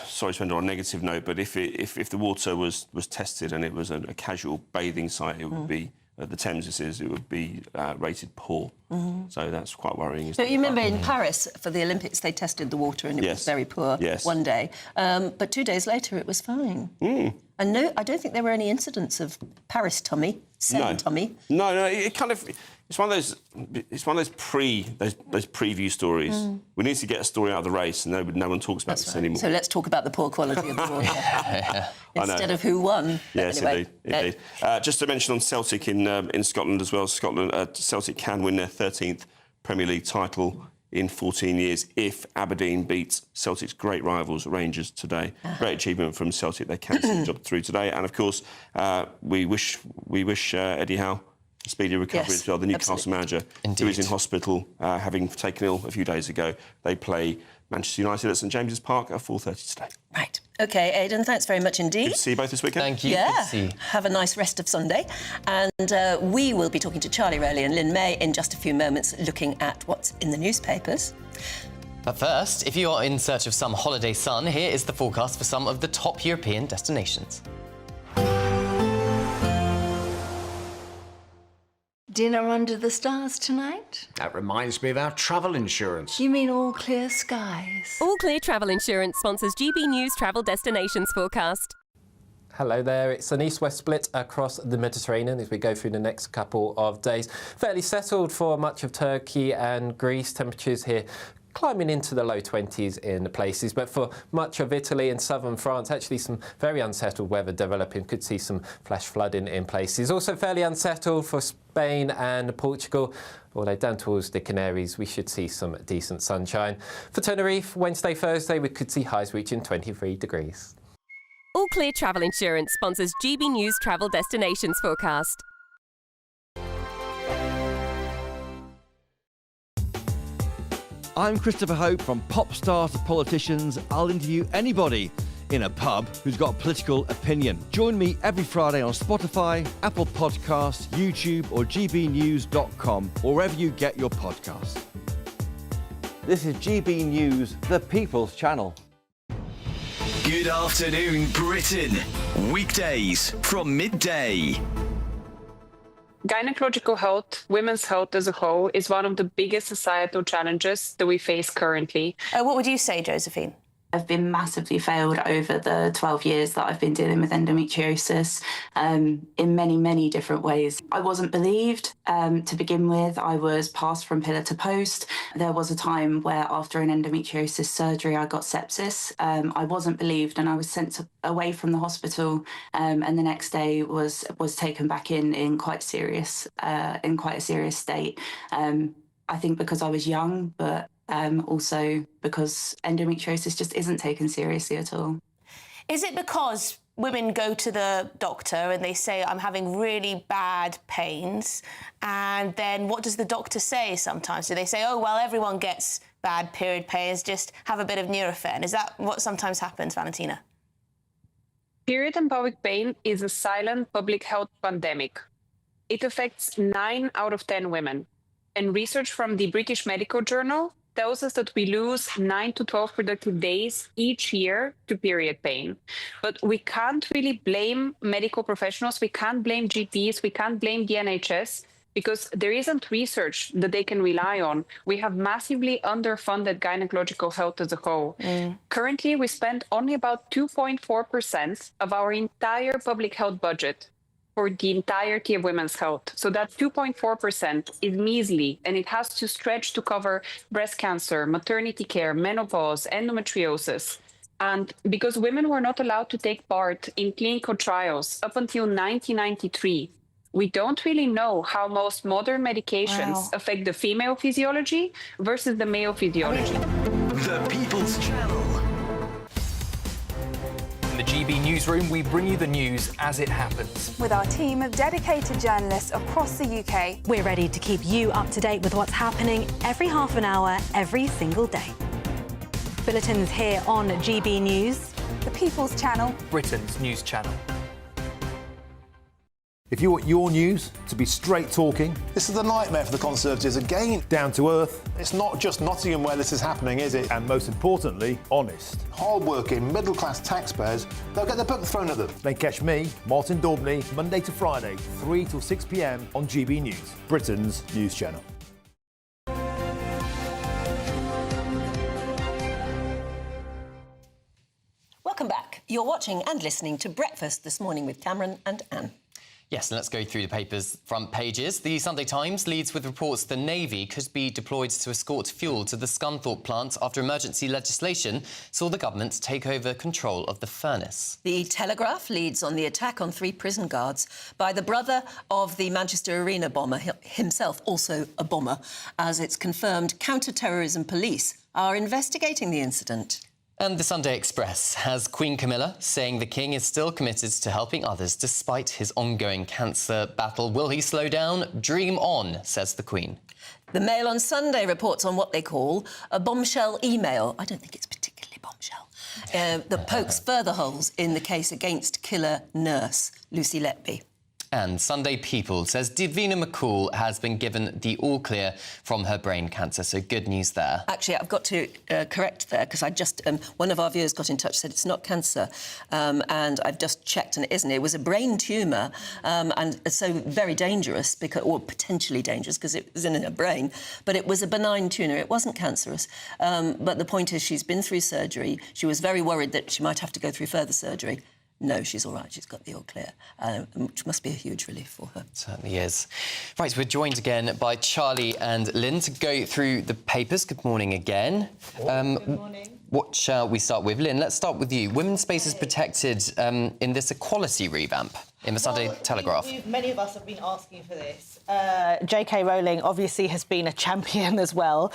S19: sorry to end on a negative note, but if the water was tested and it was a casual bathing site, it would be the Thames. It would be rated poor. So that's quite worrying.
S1: But you remember in Paris for the Olympics they tested the water and it was very poor one day, but 2 days later it was fine. And no, I don't think there were any incidents of Paris tummy, tummy.
S19: No, it kind of. It's one of those preview stories. We need to get a story out of the race, and no one talks about this anymore.
S1: So let's talk about the poor quality of the water instead of who won.
S19: Yes,
S1: anyway,
S19: indeed. Just to mention on Celtic in Scotland as well. Celtic can win their 13th Premier League title in 14 years if Aberdeen beats Celtic's great rivals Rangers today. Great achievement from Celtic. They can see the job through today, and of course we wish Eddie Howe a speedy recovery as well. The Newcastle manager, who is in hospital, having taken ill a few days ago. They play Manchester United at St James's Park at 4:30 today.
S1: Right. OK, Aidan, thanks very much indeed.
S19: Good to see you both this weekend.
S2: Thank you.
S1: Yeah.
S2: Good to see you.
S1: Have a nice rest of Sunday. And we will be talking to Charlie Rowley and Lynn May in just a few moments, looking at what's in the newspapers.
S2: But first, if you are in search of some holiday sun, here is the forecast for some of the top European destinations.
S3: Dinner under the stars tonight?
S15: That reminds me of our travel insurance.
S3: You mean all clear skies?
S16: All Clear Travel Insurance sponsors GB News Travel Destinations forecast.
S23: Hello there, it's an east-west split across the Mediterranean as we go through the next couple of days. Fairly settled for much of Turkey and Greece. Temperatures here climbing into the low 20s in places, but for much of Italy and southern France, actually some very unsettled weather developing. Could see some flash flooding in places. Also fairly unsettled for Spain and Portugal, although down towards the Canaries we should see some decent sunshine. For Tenerife, Wednesday, Thursday, we could see highs reaching 23 degrees.
S16: All Clear Travel Insurance sponsors GB News Travel Destinations forecast.
S24: I'm Christopher Hope. From pop stars to politicians, I'll interview anybody in a pub who's got a political opinion. Join me every Friday on Spotify, Apple Podcasts, YouTube or gbnews.com, or wherever you get your podcasts. This is GB News, the People's Channel.
S4: Good afternoon, Britain. Weekdays from midday.
S26: Gynecological health, women's health as a whole, is one of the biggest societal challenges that we face currently.
S21: What would you say, Josephine?
S27: I've been massively failed over the 12 years that I've been dealing with endometriosis in many, many different ways. I wasn't believed to begin with. I was passed from pillar to post. There was a time where after an endometriosis surgery, I got sepsis. I wasn't believed and I was sent away from the hospital and the next day was taken back in quite serious state. I think because I was young, but also because endometriosis just isn't taken seriously at all.
S21: Is it because women go to the doctor and they say, I'm having really bad pains, and then what does the doctor say sometimes? Do they say, oh, well, everyone gets bad period pains, just have a bit of Nurofen? Is that what sometimes happens, Valentina?
S26: Period and pelvic pain is a silent public health pandemic. It affects 9 out of 10 women. And research from the British Medical Journal tells us that we lose 9 to 12 productive days each year to period pain. But we can't really blame medical professionals. We can't blame GPs. We can't blame the NHS because there isn't research that they can rely on. We have massively underfunded gynecological health as a whole. Currently, we spend only about 2.4% of our entire public health budget for the entirety of women's health. So that 2.4% is measly, and it has to stretch to cover breast cancer, maternity care, menopause, endometriosis. And because women were not allowed to take part in clinical trials up until 1993, we don't really know how most modern medications affect the female physiology versus the male physiology.
S4: The People's Channel.
S5: In the GB newsroom, we bring you the news as it happens.
S10: With our team of dedicated journalists across the UK,
S11: we're ready to keep you up to date with what's happening every half an hour, every single day. Bulletins here on GB News.
S10: The People's Channel.
S5: Britain's news channel.
S6: If you want your news to be straight talking,
S7: this is a nightmare for the Conservatives again.
S6: Down to earth.
S7: It's not just Nottingham where this is happening, is it?
S6: And most importantly, honest.
S7: Hard-working, middle-class taxpayers, they'll get the book thrown at them.
S6: Then catch me, Martin Daubney, Monday to Friday, 3 till 6 p.m. on GB News, Britain's news channel.
S1: Welcome back. You're watching and listening to Breakfast this morning with Cameron and Anne.
S2: Yes, and let's go through the paper's front pages. The Sunday Times leads with reports the Navy could be deployed to escort fuel to the Scunthorpe plant after emergency legislation saw the government take over control of the furnace.
S1: The Telegraph leads on the attack on 3 prison guards by the brother of the Manchester Arena bomber, himself also a bomber, as it's confirmed counter-terrorism police are investigating the incident.
S2: And the Sunday Express has Queen Camilla saying the King is still committed to helping others despite his ongoing cancer battle. Will he slow down? Dream on, says the Queen.
S1: The Mail on Sunday reports on what they call a bombshell email. I don't think it's particularly bombshell. That pokes further holes in the case against killer nurse Lucy Letby.
S2: And Sunday People says Davina McCall has been given the all-clear from her brain cancer, so good news there.
S1: Actually, I've got to correct there, because I just... one of our viewers got in touch, said it's not cancer, and I've just checked and it isn't. It was a brain tumour, and so very dangerous, or potentially dangerous, because it was in her brain, but it was a benign tumour. It wasn't cancerous. But the point is she's been through surgery. She was very worried that she might have to go through further surgery. No, she's all right. She's got the all clear, which must be a huge relief for her.
S2: Certainly is. Right, we're joined again by Charlie and Lynn to go through the papers. Good morning again.
S12: Good morning.
S2: What shall we start with? Lynn, let's start with you. Women's spaces protected in this equality revamp in the Sunday Telegraph.
S12: Many of us have been asking for this. J.K. Rowling obviously has been a champion as well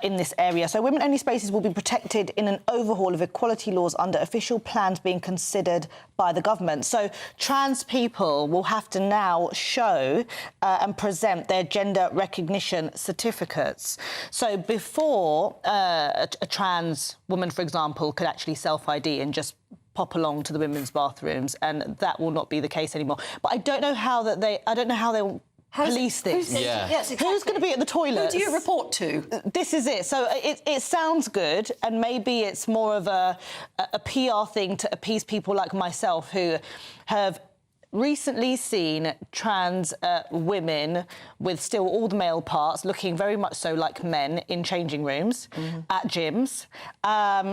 S12: in this area. So women-only spaces will be protected in an overhaul of equality laws under official plans being considered by the government. So trans people will have to now show and present their gender recognition certificates. So before a trans woman, for example, could actually self-ID and just pop along to the women's bathrooms, and that will not be the case anymore. But I don't know how they'll police this.
S1: Yes, exactly.
S12: Who's going to be at the toilets?
S1: Who do you report to?
S12: This is it. So it sounds good, and maybe it's more of a PR thing to appease people like myself who have recently seen trans women with still all the male parts looking very much so like men in changing rooms at gyms.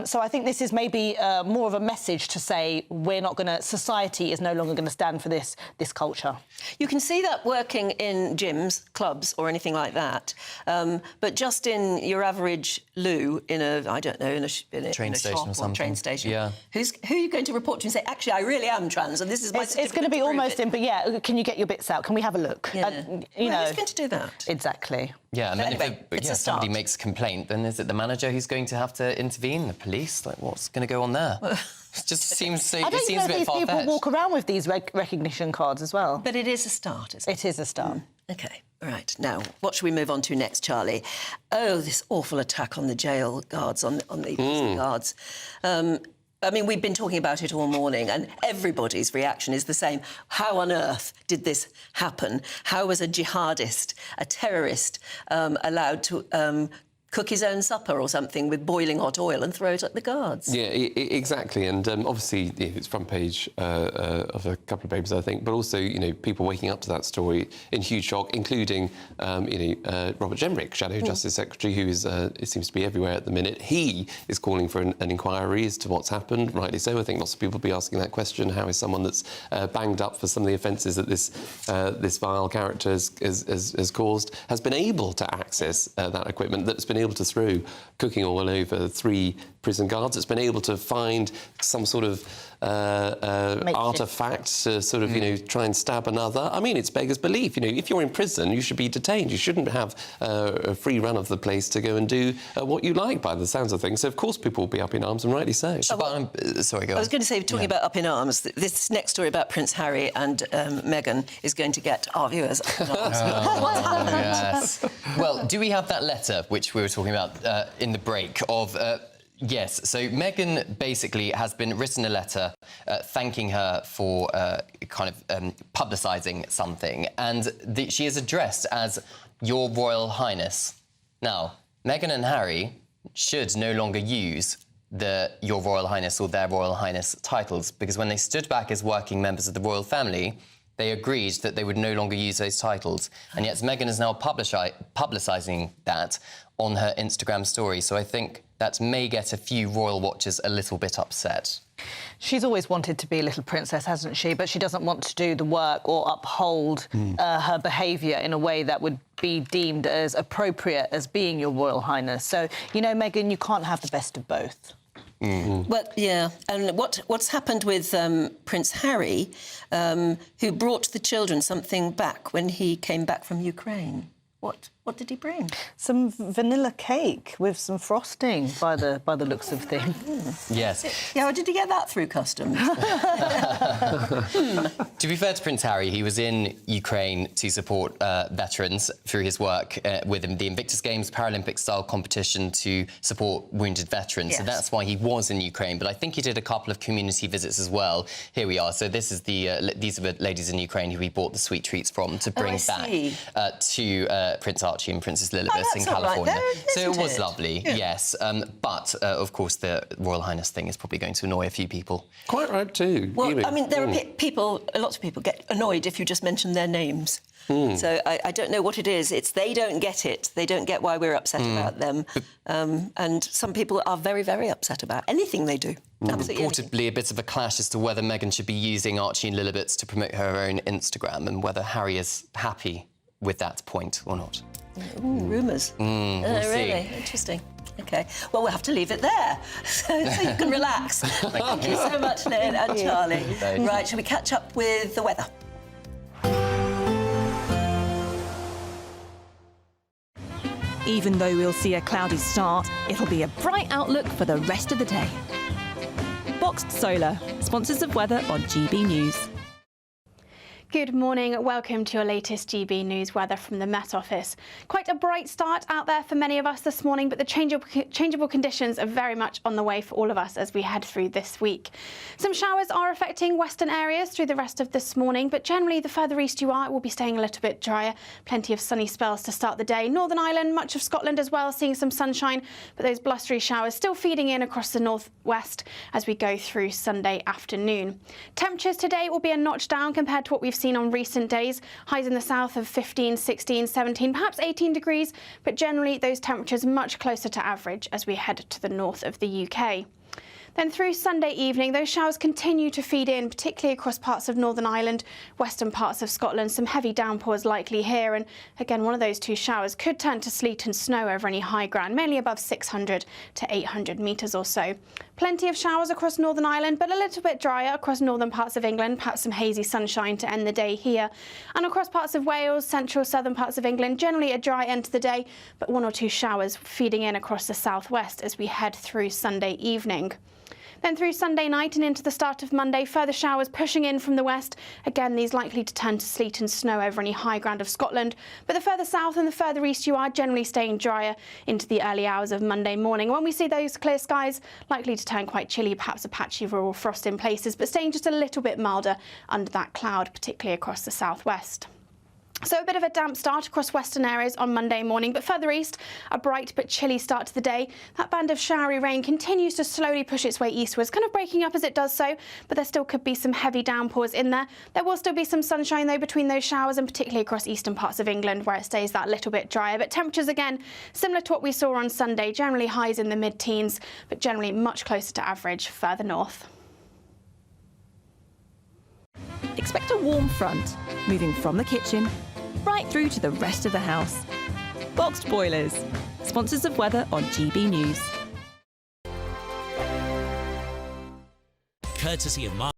S12: So I think this is maybe more of a message to say society is no longer going to stand for this culture.
S1: You can see that working in gyms, clubs or anything like that, but just in your average loo in a
S2: train station
S1: shop
S2: or something.
S1: Train station.
S2: Yeah.
S1: Who are you going to report to and say, actually, I really am trans and this is my
S12: It's going to be almost in, but yeah, can you get your bits out? Can we have a look?
S1: Yeah.
S12: Who's
S1: going to do that?
S12: Exactly.
S2: Yeah, and then
S1: anyway,
S2: if somebody makes a complaint, then is it the manager who's going to have to intervene? The police? Like, what's going to go on there? It just seems so.
S12: I don't
S2: it seems
S12: know
S2: a bit
S12: if these people
S2: far-fetched.
S12: walk around with these recognition cards as well.
S1: But it is a start, isn't it?
S12: It is a start.
S1: OK, right. Now, what should we move on to next, Charlie? Oh, this awful attack on the jail guards, on the prison guards. I mean, we've been talking about it all morning, and everybody's reaction is the same. How on earth did this happen? How was a jihadist, a terrorist, allowed to cook his own supper or something with boiling hot oil and throw it at the guards.
S8: Yeah, exactly. And obviously, it's front page of a couple of papers, I think. But also, people waking up to that story in huge shock, including, Robert Jenrick, Shadow Justice Secretary, who is it seems to be everywhere at the minute. He is calling for an inquiry as to what's happened. Rightly so. I think lots of people will be asking that question: how is someone that's banged up for some of the offences that this vile character has caused has been able to access that equipment, that's been able to throw cooking oil over 3 prison guards, it's been able to find some sort of artefact to sort of, try and stab another. I mean, it's beggars belief. If you're in prison, you should be detained. You shouldn't have a free run of the place to go and do what you like, by the sounds of things. So, of course, people will be up in arms, and rightly so.
S2: Sorry, go on.
S1: I was going to say, talking about up in arms, this next story about Prince Harry and Meghan is going to get our viewers up in arms. What's happened?
S2: Yes. Well, do we have that letter, which we were talking about in the break, of... Yes, so Meghan basically has been written a letter thanking her for publicising something, and she is addressed as Your Royal Highness. Now, Meghan and Harry should no longer use the Your Royal Highness or Their Royal Highness titles, because when they stood back as working members of the royal family, they agreed that they would no longer use those titles. And yet Meghan is now publicising that on her Instagram story. So I think that may get a few royal watchers a little bit upset.
S12: She's always wanted to be a little princess, hasn't she? But she doesn't want to do the work or uphold her behaviour in a way that would be deemed as appropriate as being Your Royal Highness. So, Meghan, you can't have the best of both.
S1: Well, yeah, and what's happened with Prince Harry, who brought the children something back when he came back from Ukraine? What did he bring?
S12: Some vanilla cake with some frosting, by the looks of things.
S2: Yes.
S1: Yeah, how did he get that through customs?
S2: To be fair to Prince Harry, he was in Ukraine to support veterans through his work with the Invictus Games Paralympic-style competition to support wounded veterans.
S1: Yes.
S2: So that's why he was in Ukraine. But I think he did a couple of community visits as well. Here we are. So this is these are the ladies in Ukraine who we bought the sweet treats from to bring back to Prince Archie and Princess Lilibet in California.
S1: Though,
S2: so it was lovely, yes. But, of course, the Royal Highness thing is probably going to annoy a few people.
S8: Quite right, too.
S1: Well, I mean, there are people, lots of people get annoyed if you just mention their names. So I don't know what it is. It's they don't get it. They don't get why we're upset about them. And some people are very, very upset about anything they do. Absolutely.
S2: Reportedly a bit of a clash as to whether Meghan should be using Archie and Lilibet to promote her own Instagram and whether Harry is happy with that point or not.
S1: Rumours.
S2: We'll see.
S1: Really? Interesting. OK. Well, we'll have to leave it there so you can relax. Thank you so much, Lynn and Charlie. Right, shall we catch up with the weather?
S9: Even though we'll see a cloudy start, it'll be a bright outlook for the rest of the day. Boxed Solar, sponsors of weather on GB News.
S13: Good morning. Welcome to your latest GB News weather from the Met Office. Quite a bright start out there for many of us this morning, but the changeable conditions are very much on the way for all of us as we head through this week. Some showers are affecting western areas through the rest of this morning, but generally the further east you are, it will be staying a little bit drier. Plenty of sunny spells to start the day. Northern Ireland, much of Scotland as well, seeing some sunshine, but those blustery showers still feeding in across the northwest as we go through Sunday afternoon. Temperatures today will be a notch down compared to what we've seen on recent days. Highs in the south of 15, 16, 17, perhaps 18 degrees, but generally those temperatures much closer to average as we head to the north of the UK. Then through Sunday evening, those showers continue to feed in, particularly across parts of Northern Ireland, western parts of Scotland. Some heavy downpours likely here. And again, one of those two showers could turn to sleet and snow over any high ground, mainly above 600 to 800 metres or so. Plenty of showers across Northern Ireland, but a little bit drier across northern parts of England. Perhaps some hazy sunshine to end the day here. And across parts of Wales, central, southern parts of England, generally a dry end to the day, but one or two showers feeding in across the southwest as we head through Sunday evening. Then through Sunday night and into the start of Monday, further showers pushing in from the west. Again, these likely to turn to sleet and snow over any high ground of Scotland. But the further south and the further east you are, generally staying drier into the early hours of Monday morning. When we see those clear skies, likely to turn quite chilly, perhaps a patchy rural frost in places, but staying just a little bit milder under that cloud, particularly across the southwest. So a bit of a damp start across western areas on Monday morning, but further east, a bright but chilly start to the day. That band of showery rain continues to slowly push its way eastwards, kind of breaking up as it does so, but there still could be some heavy downpours in there. There will still be some sunshine, though, between those showers, and particularly across eastern parts of England, where it stays that little bit drier. But temperatures, again, similar to what we saw on Sunday, generally highs in the mid-teens, but generally much closer to average further north.
S9: Expect a warm front, moving from the kitchen right through to the rest of the house. Boxed Boilers, sponsors of weather on GB News.
S14: Courtesy of Mark.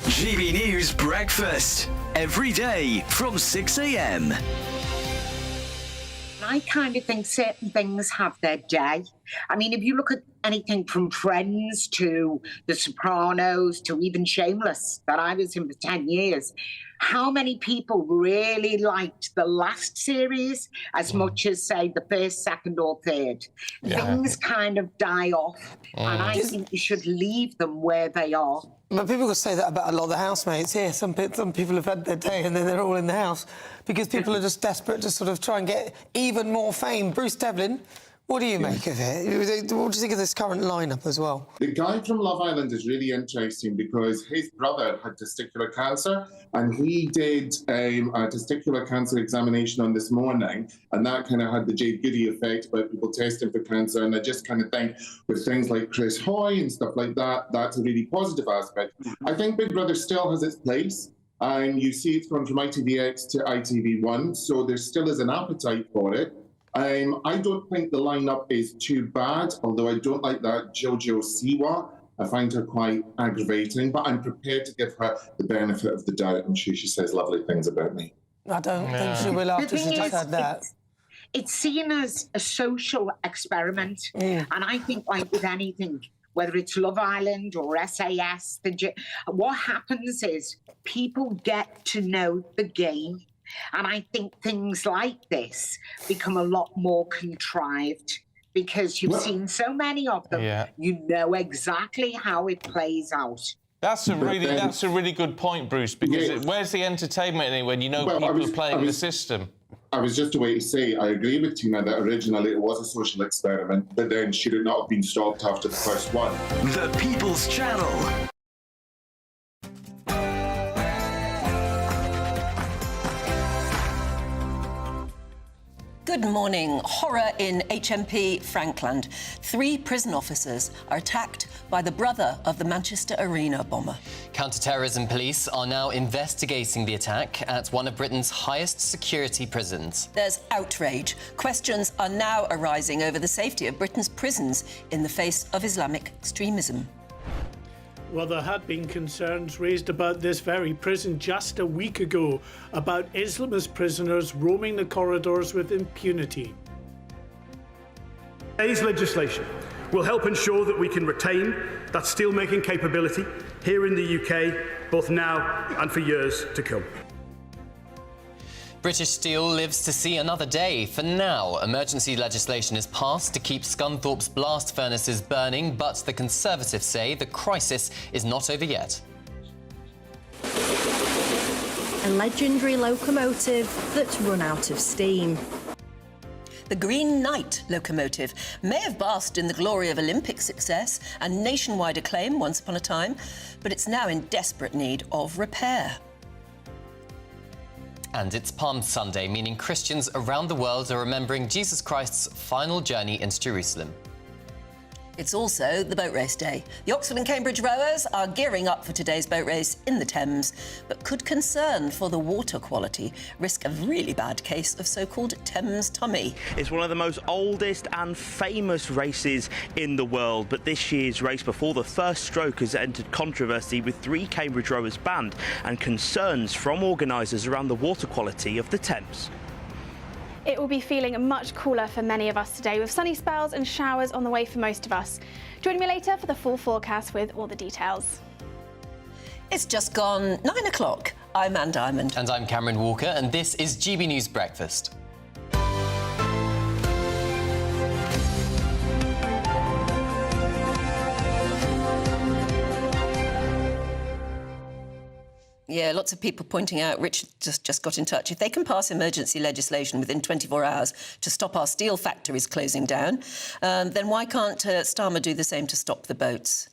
S4: GB News Breakfast, every day from 6 a.m.
S17: I kind of think certain things have their day. I mean, if you look at anything from Friends to The Sopranos to even Shameless, that I was in for 10 years, how many people really liked the last series as much as, say, the first, second or third?
S18: Yeah.
S17: Things kind of die off, and I think you should leave them where they are.
S18: But people could say that about a lot of the housemates here. Some people have had their day and then they're all in the house because people are just desperate to sort of try and get even more fame. Bruce Devlin, what do you make of it? What do you think of this current lineup as well?
S19: The guy from Love Island is really interesting because his brother had testicular cancer and he did a testicular cancer examination on this morning, and that kind of had the Jade Goody effect about people testing for cancer. And I just kind of think with things like Chris Hoy and stuff like that, that's a really positive aspect. I think Big Brother still has its place. And you see it's gone from ITVX to ITV1, so there still is an appetite for it. I don't think the lineup is too bad, although I don't like that Jojo Siwa. I find her quite aggravating, but I'm prepared to give her the benefit of the doubt. I'm sure she says lovely things about me.
S18: I don't think she will after she just had that.
S17: It's seen as a social experiment, and I think, like with anything, whether it's Love Island or SAS, what happens is people get to know the game. And I think things like this become a lot more contrived because you've seen so many of them.
S20: Yeah.
S17: You know exactly how it plays out.
S20: That's a really good point, Bruce, because where's the entertainment in it when you know people are playing the system?
S19: I was just away to say, I agree with Tina that originally it was a social experiment, but then should it not have been stopped after the first one?
S4: The People's Channel.
S1: Good morning. Horror in HMP Frankland. 3 prison officers are attacked by the brother of the Manchester Arena bomber.
S2: Counter-terrorism police are now investigating the attack at one of Britain's highest security prisons.
S1: There's outrage. Questions are now arising over the safety of Britain's prisons in the face of Islamic extremism.
S22: Well, there had been concerns raised about this very prison just a week ago, about Islamist prisoners roaming the corridors with impunity.
S25: Today's legislation will help ensure that we can retain that steelmaking capability here in the UK, both now and for years to come.
S2: British Steel lives to see another day. For now, emergency legislation is passed to keep Scunthorpe's blast furnaces burning, but the Conservatives say the crisis is not over yet.
S28: A legendary locomotive that's run out of steam.
S1: The Green Knight locomotive may have basked in the glory of Olympic success and nationwide acclaim once upon a time, but it's now in desperate need of repair.
S2: And it's Palm Sunday, meaning Christians around the world are remembering Jesus Christ's final journey into Jerusalem.
S1: It's also the boat race day. The Oxford and Cambridge rowers are gearing up for today's boat race in the Thames, but could concern for the water quality risk a really bad case of so-called Thames tummy.
S3: It's one of the most oldest and famous races in the world, but this year's race before the first stroke has entered controversy with 3 Cambridge rowers banned and concerns from organisers around the water quality of the Thames.
S13: It will be feeling much cooler for many of us today, with sunny spells and showers on the way for most of us. Join me later for the full forecast with all the details.
S1: It's just gone 9 o'clock. I'm Anne Diamond.
S2: And I'm Cameron Walker, and this is GB News Breakfast.
S1: Yeah, lots of people pointing out, Richard just got in touch, if they can pass emergency legislation within 24 hours to stop our steel factories closing down, then why can't Starmer do the same to stop the boats?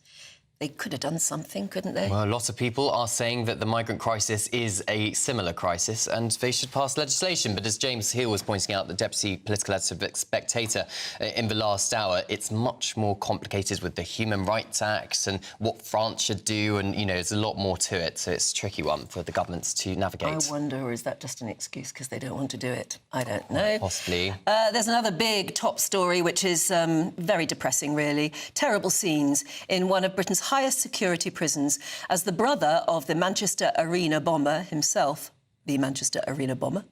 S1: They could have done something, couldn't they?
S2: Well, lots of people are saying that the migrant crisis is a similar crisis and they should pass legislation. But as James Hill was pointing out, the Deputy Political Editor of Spectator in the last hour, it's much more complicated with the Human Rights Act and what France should do. And, you know, there's a lot more to it. So it's a tricky one for the governments to navigate.
S1: I wonder, or is that just an excuse because they don't want to do it? I don't know.
S2: Possibly.
S1: There's another big top story, which is very depressing, really. Terrible scenes in one of Britain's highest security prisons as the brother of the Manchester Arena bomber himself, the Manchester Arena bomber,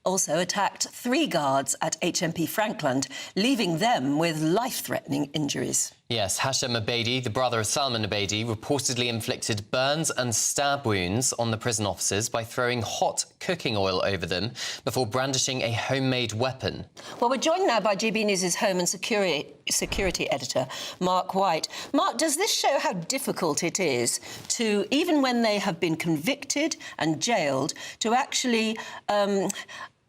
S1: also attacked 3 guards at HMP Frankland, leaving them with life-threatening injuries.
S2: Yes, Hashem Abedi, the brother of Salman Abedi, reportedly inflicted burns and stab wounds on the prison officers by throwing hot cooking oil over them before brandishing a homemade weapon.
S1: Well, we're joined now by GB News' Home and Security Editor, Mark White. Mark, does this show how difficult it is to, even when they have been convicted and jailed, to actually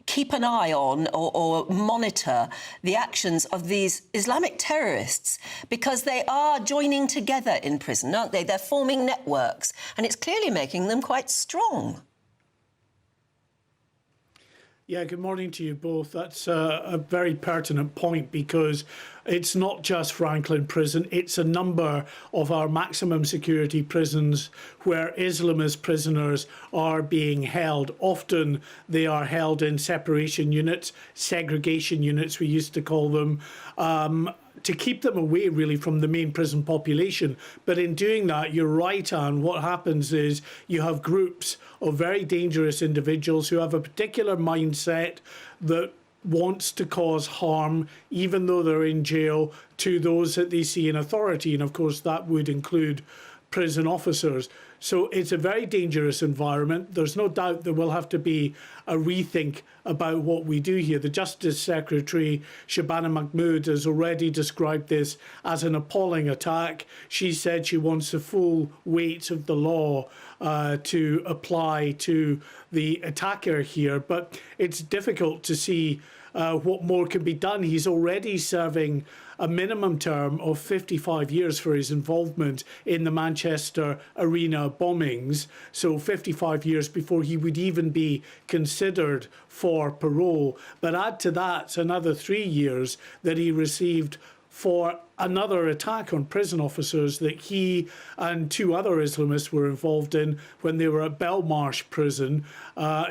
S1: keep an eye on or monitor the actions of these Islamic terrorists, because they are joining together in prison, aren't they? They're forming networks, and it's clearly making them quite strong.
S22: Yeah, good morning to you both. That's a very pertinent point, because it's not just Franklin Prison, it's a number of our maximum security prisons where Islamist prisoners are being held. Often they are held in separation units, segregation units we used to call them, to keep them away really from the main prison population. But in doing that, you're right, Anne, what happens is you have groups of very dangerous individuals who have a particular mindset that wants to cause harm, even though they're in jail, to those that they see in authority. And of course, that would include prison officers. So it's a very dangerous environment. There's no doubt there will have to be a rethink about what we do here. The Justice Secretary, Shabana Mahmood, has already described this as an appalling attack. She said she wants the full weight of the law to apply to the attacker here. But it's difficult to see what more can be done. He's already serving a minimum term of 55 years for his involvement in the Manchester Arena bombings, so 55 years before he would even be considered for parole. But add to that another 3 years that he received for another attack on prison officers that he and 2 other Islamists were involved in when they were at Belmarsh prison,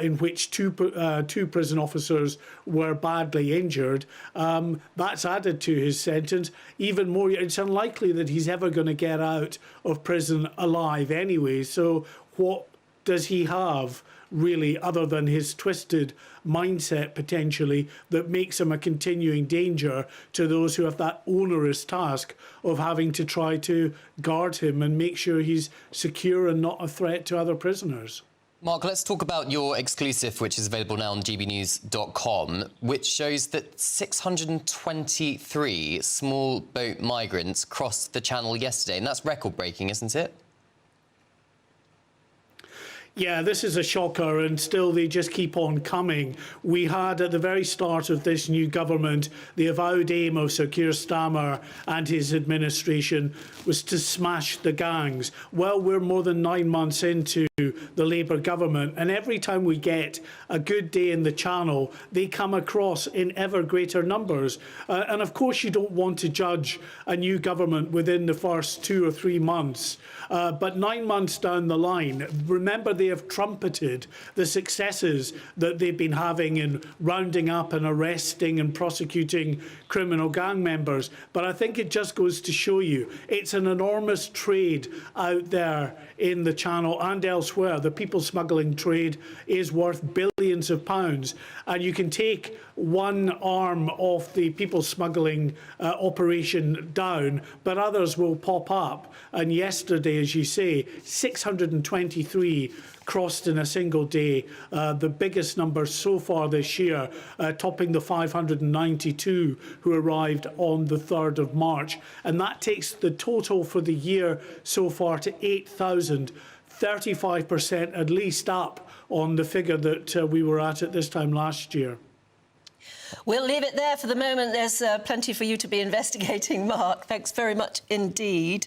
S22: in which two prison officers were badly injured. That's added to his sentence. Even more, it's unlikely that he's ever going to get out of prison alive anyway. So what does he have, really, other than his twisted mindset, potentially, that makes him a continuing danger to those who have that onerous task of having to try to guard him and make sure he's secure and not a threat to other prisoners?
S2: Mark, let's talk about your exclusive, which is available now on gbnews.com, which shows that 623 small boat migrants crossed the channel yesterday, and that's record-breaking, isn't it?
S22: Yeah, this is a shocker, and still they just keep on coming. We had, at the very start of this new government, the avowed aim of Sir Keir Starmer and his administration was to smash the gangs. Well, we're more than 9 months into the Labour government, and every time we get a good day in the Channel, they come across in ever greater numbers. And of course you don't want to judge a new government within the first 2 or 3 months, but 9 months down the line, remember they have trumpeted the successes that they've been having in rounding up and arresting and prosecuting criminal gang members. But I think it just goes to show you it's an enormous trade out there in the Channel and elsewhere. The people smuggling trade is worth billions of pounds, and you can take one arm of the people smuggling operation down, but others will pop up. And yesterday, as you say, 623 crossed in a single day, the biggest number so far this year, topping the 592 who arrived on the 3rd of March. And that takes the total for the year so far to 8,000, 35% at least up on the figure that we were at this time last year.
S1: We'll leave it there for the moment. There's plenty for you to be investigating, Mark. Thanks very much indeed.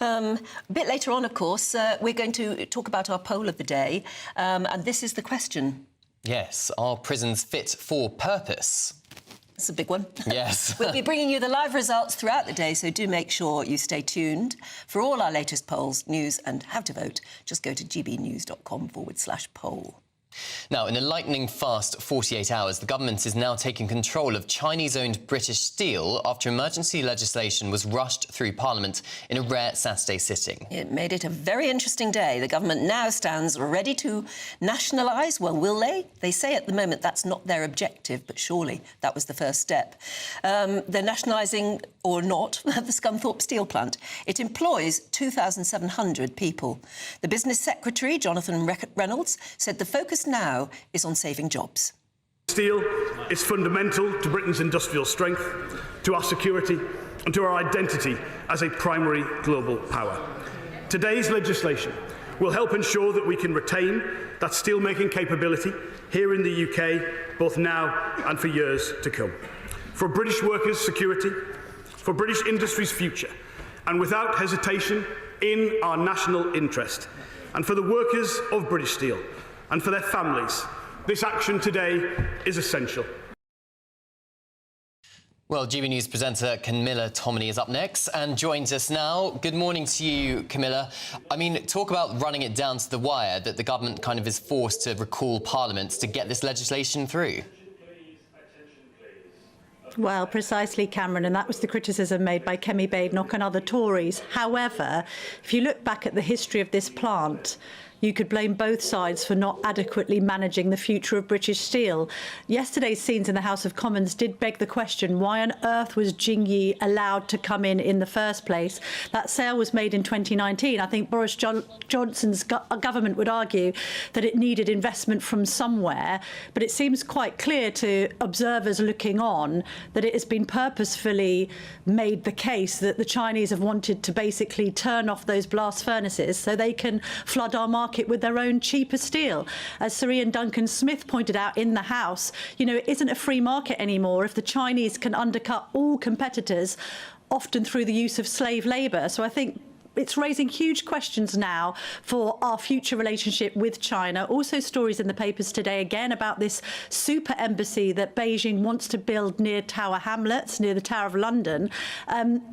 S1: A bit later on, of course, we're going to talk about our poll of the day, and this is the question.
S2: Yes, are prisons fit for purpose?
S1: It's a big one.
S2: Yes.
S1: We'll be bringing you the live results throughout the day, so do make sure you stay tuned. For all our latest polls, news and how to vote, just go to gbnews.com/poll.
S2: Now, in a lightning-fast 48 hours, the government is now taking control of Chinese-owned British Steel after emergency legislation was rushed through Parliament in a rare Saturday sitting.
S1: It made it a very interesting day. The government now stands ready to nationalise. Well, will they? They say at the moment that's not their objective, but surely that was the first step. They're nationalising, or not, the Scunthorpe steel plant. It employs 2,700 people. The Business Secretary, Jonathan Reynolds, said the focus now is on saving jobs.
S25: Steel is fundamental to Britain's industrial strength, to our security and to our identity as a primary global power. Today's legislation will help ensure that we can retain that steel-making capability here in the UK, both now and for years to come. For British workers' security, for British industry's future, and without hesitation in our national interest, and for the workers of British Steel, and for their families, this action today is essential.
S2: Well, GB News presenter Camilla Tominey is up next and joins us now. Good morning to you, Camilla. I mean, talk about running it down to the wire, that the government kind of is forced to recall Parliament to get this legislation through.
S14: Well, precisely, Cameron, and that was the criticism made by Kemi Badenoch and other Tories. However, if you look back at the history of this plant, you could blame both sides for not adequately managing the future of British Steel. Yesterday's scenes in the House of Commons did beg the question, why on earth was Jingyi allowed to come in the first place? That sale was made in 2019. I think Boris Johnson's government would argue that it needed investment from somewhere, but it seems quite clear to observers looking on that it has been purposefully made the case that the Chinese have wanted to basically turn off those blast furnaces so they can flood our market with their own cheaper steel. As Sir Ian Duncan-Smith pointed out in the House, you know, it isn't a free market anymore if the Chinese can undercut all competitors, often through the use of slave labour. So I think it's raising huge questions now for our future relationship with China. Also stories in the papers today again about this super embassy that Beijing wants to build near Tower Hamlets, near the Tower of London.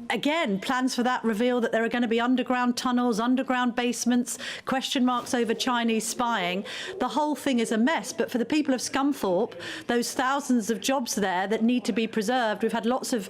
S14: Again, plans for that reveal that there are going to be underground tunnels, underground basements, question marks over Chinese spying. The whole thing is a mess. But for the people of Scunthorpe, those thousands of jobs there that need to be preserved, we've had lots of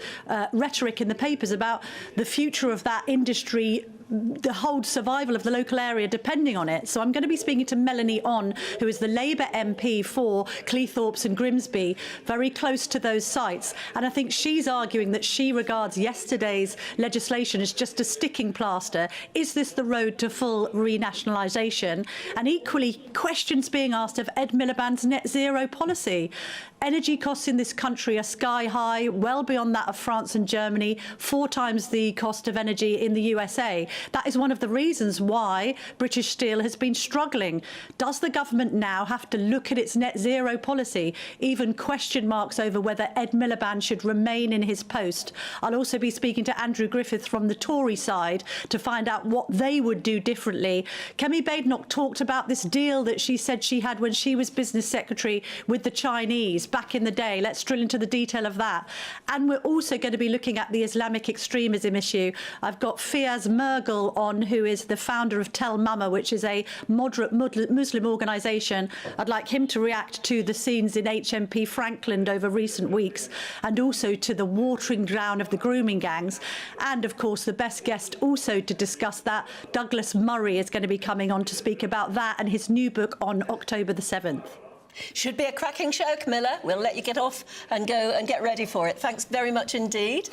S14: rhetoric in the papers about the future of that industry, the whole survival of the local area depending on it. So I'm going to be speaking to Melanie On, who is the Labour MP for Cleethorpes and Grimsby, very close to those sites. And I think she's arguing that she regards yesterday's legislation as just a sticking plaster. Is this the road to full renationalisation? And equally, questions being asked of Ed Miliband's net zero policy. Energy costs in this country are sky high, well beyond that of France and Germany, 4 times the cost of energy in the USA. That is one of the reasons why British Steel has been struggling. Does the government now have to look at its net zero policy? Even question marks over whether Ed Miliband should remain in his post. I'll also be speaking to Andrew Griffith from the Tory side to find out what they would do differently. Kemi Badenoch talked about this deal that she said she had when she was business secretary with the Chinese back in the day. Let's drill into the detail of that. And we're also going to be looking at the Islamic extremism issue. I've got Fiaz Mergel on, who is the founder of Tell Mama, which is a moderate Muslim organisation. I'd like him to react to the scenes in HMP Frankland over recent weeks, and also to the watering down of the grooming gangs. And of course, the best guest also to discuss that, Douglas Murray, is going to be coming on to speak about that and his new book on October the 7th.
S1: Should be a cracking show, Camilla. We'll let you get off and go and get ready for it. Thanks very much indeed.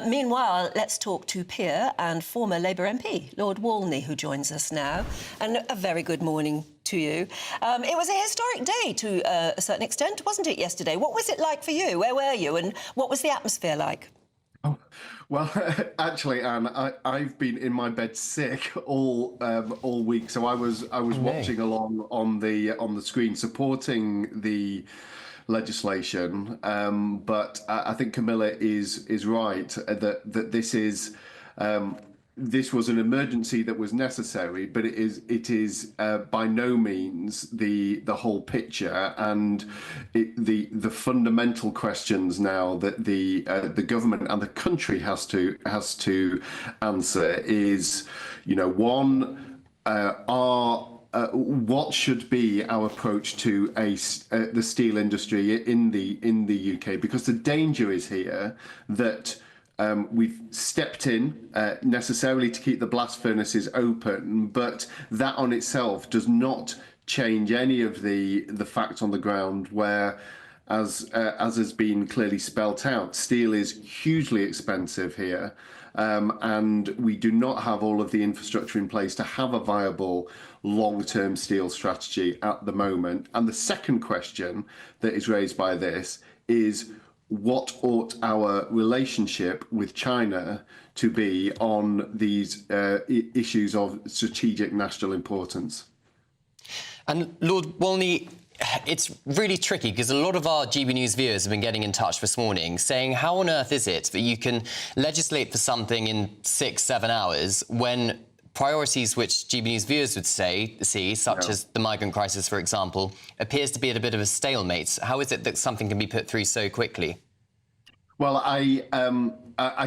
S1: Meanwhile, let's talk to peer and former Labour MP, Lord Walney, who joins us now. And a very good morning to you. It was a historic day to a certain extent, wasn't it, yesterday? What was it like for you? Where were you? And what was the atmosphere like?
S11: Oh, well, actually, Anne, I've been in my bed sick all week, so I was watching along on the screen, supporting the legislation. But I think Camilla is right that this was an emergency that was necessary, but it is by no means the whole picture, and the fundamental questions now that the government and the country has to answer is, one, what should be our approach to the steel industry in the UK? Because the danger is here that we've stepped in necessarily to keep the blast furnaces open, but that on itself does not change any of the facts on the ground where, as has been clearly spelt out, steel is hugely expensive here, and we do not have all of the infrastructure in place to have a viable long-term steel strategy at the moment. And the second question that is raised by this is, what ought our relationship with China to be on these issues of strategic national importance?
S2: And Lord Walney, it's really tricky because a lot of our GB News viewers have been getting in touch this morning saying, how on earth is it that you can legislate for something in 6-7 hours when priorities which GB News viewers would see, such as the migrant crisis, for example, appears to be at a bit of a stalemate? How is it that something can be put through so quickly?
S11: Well, I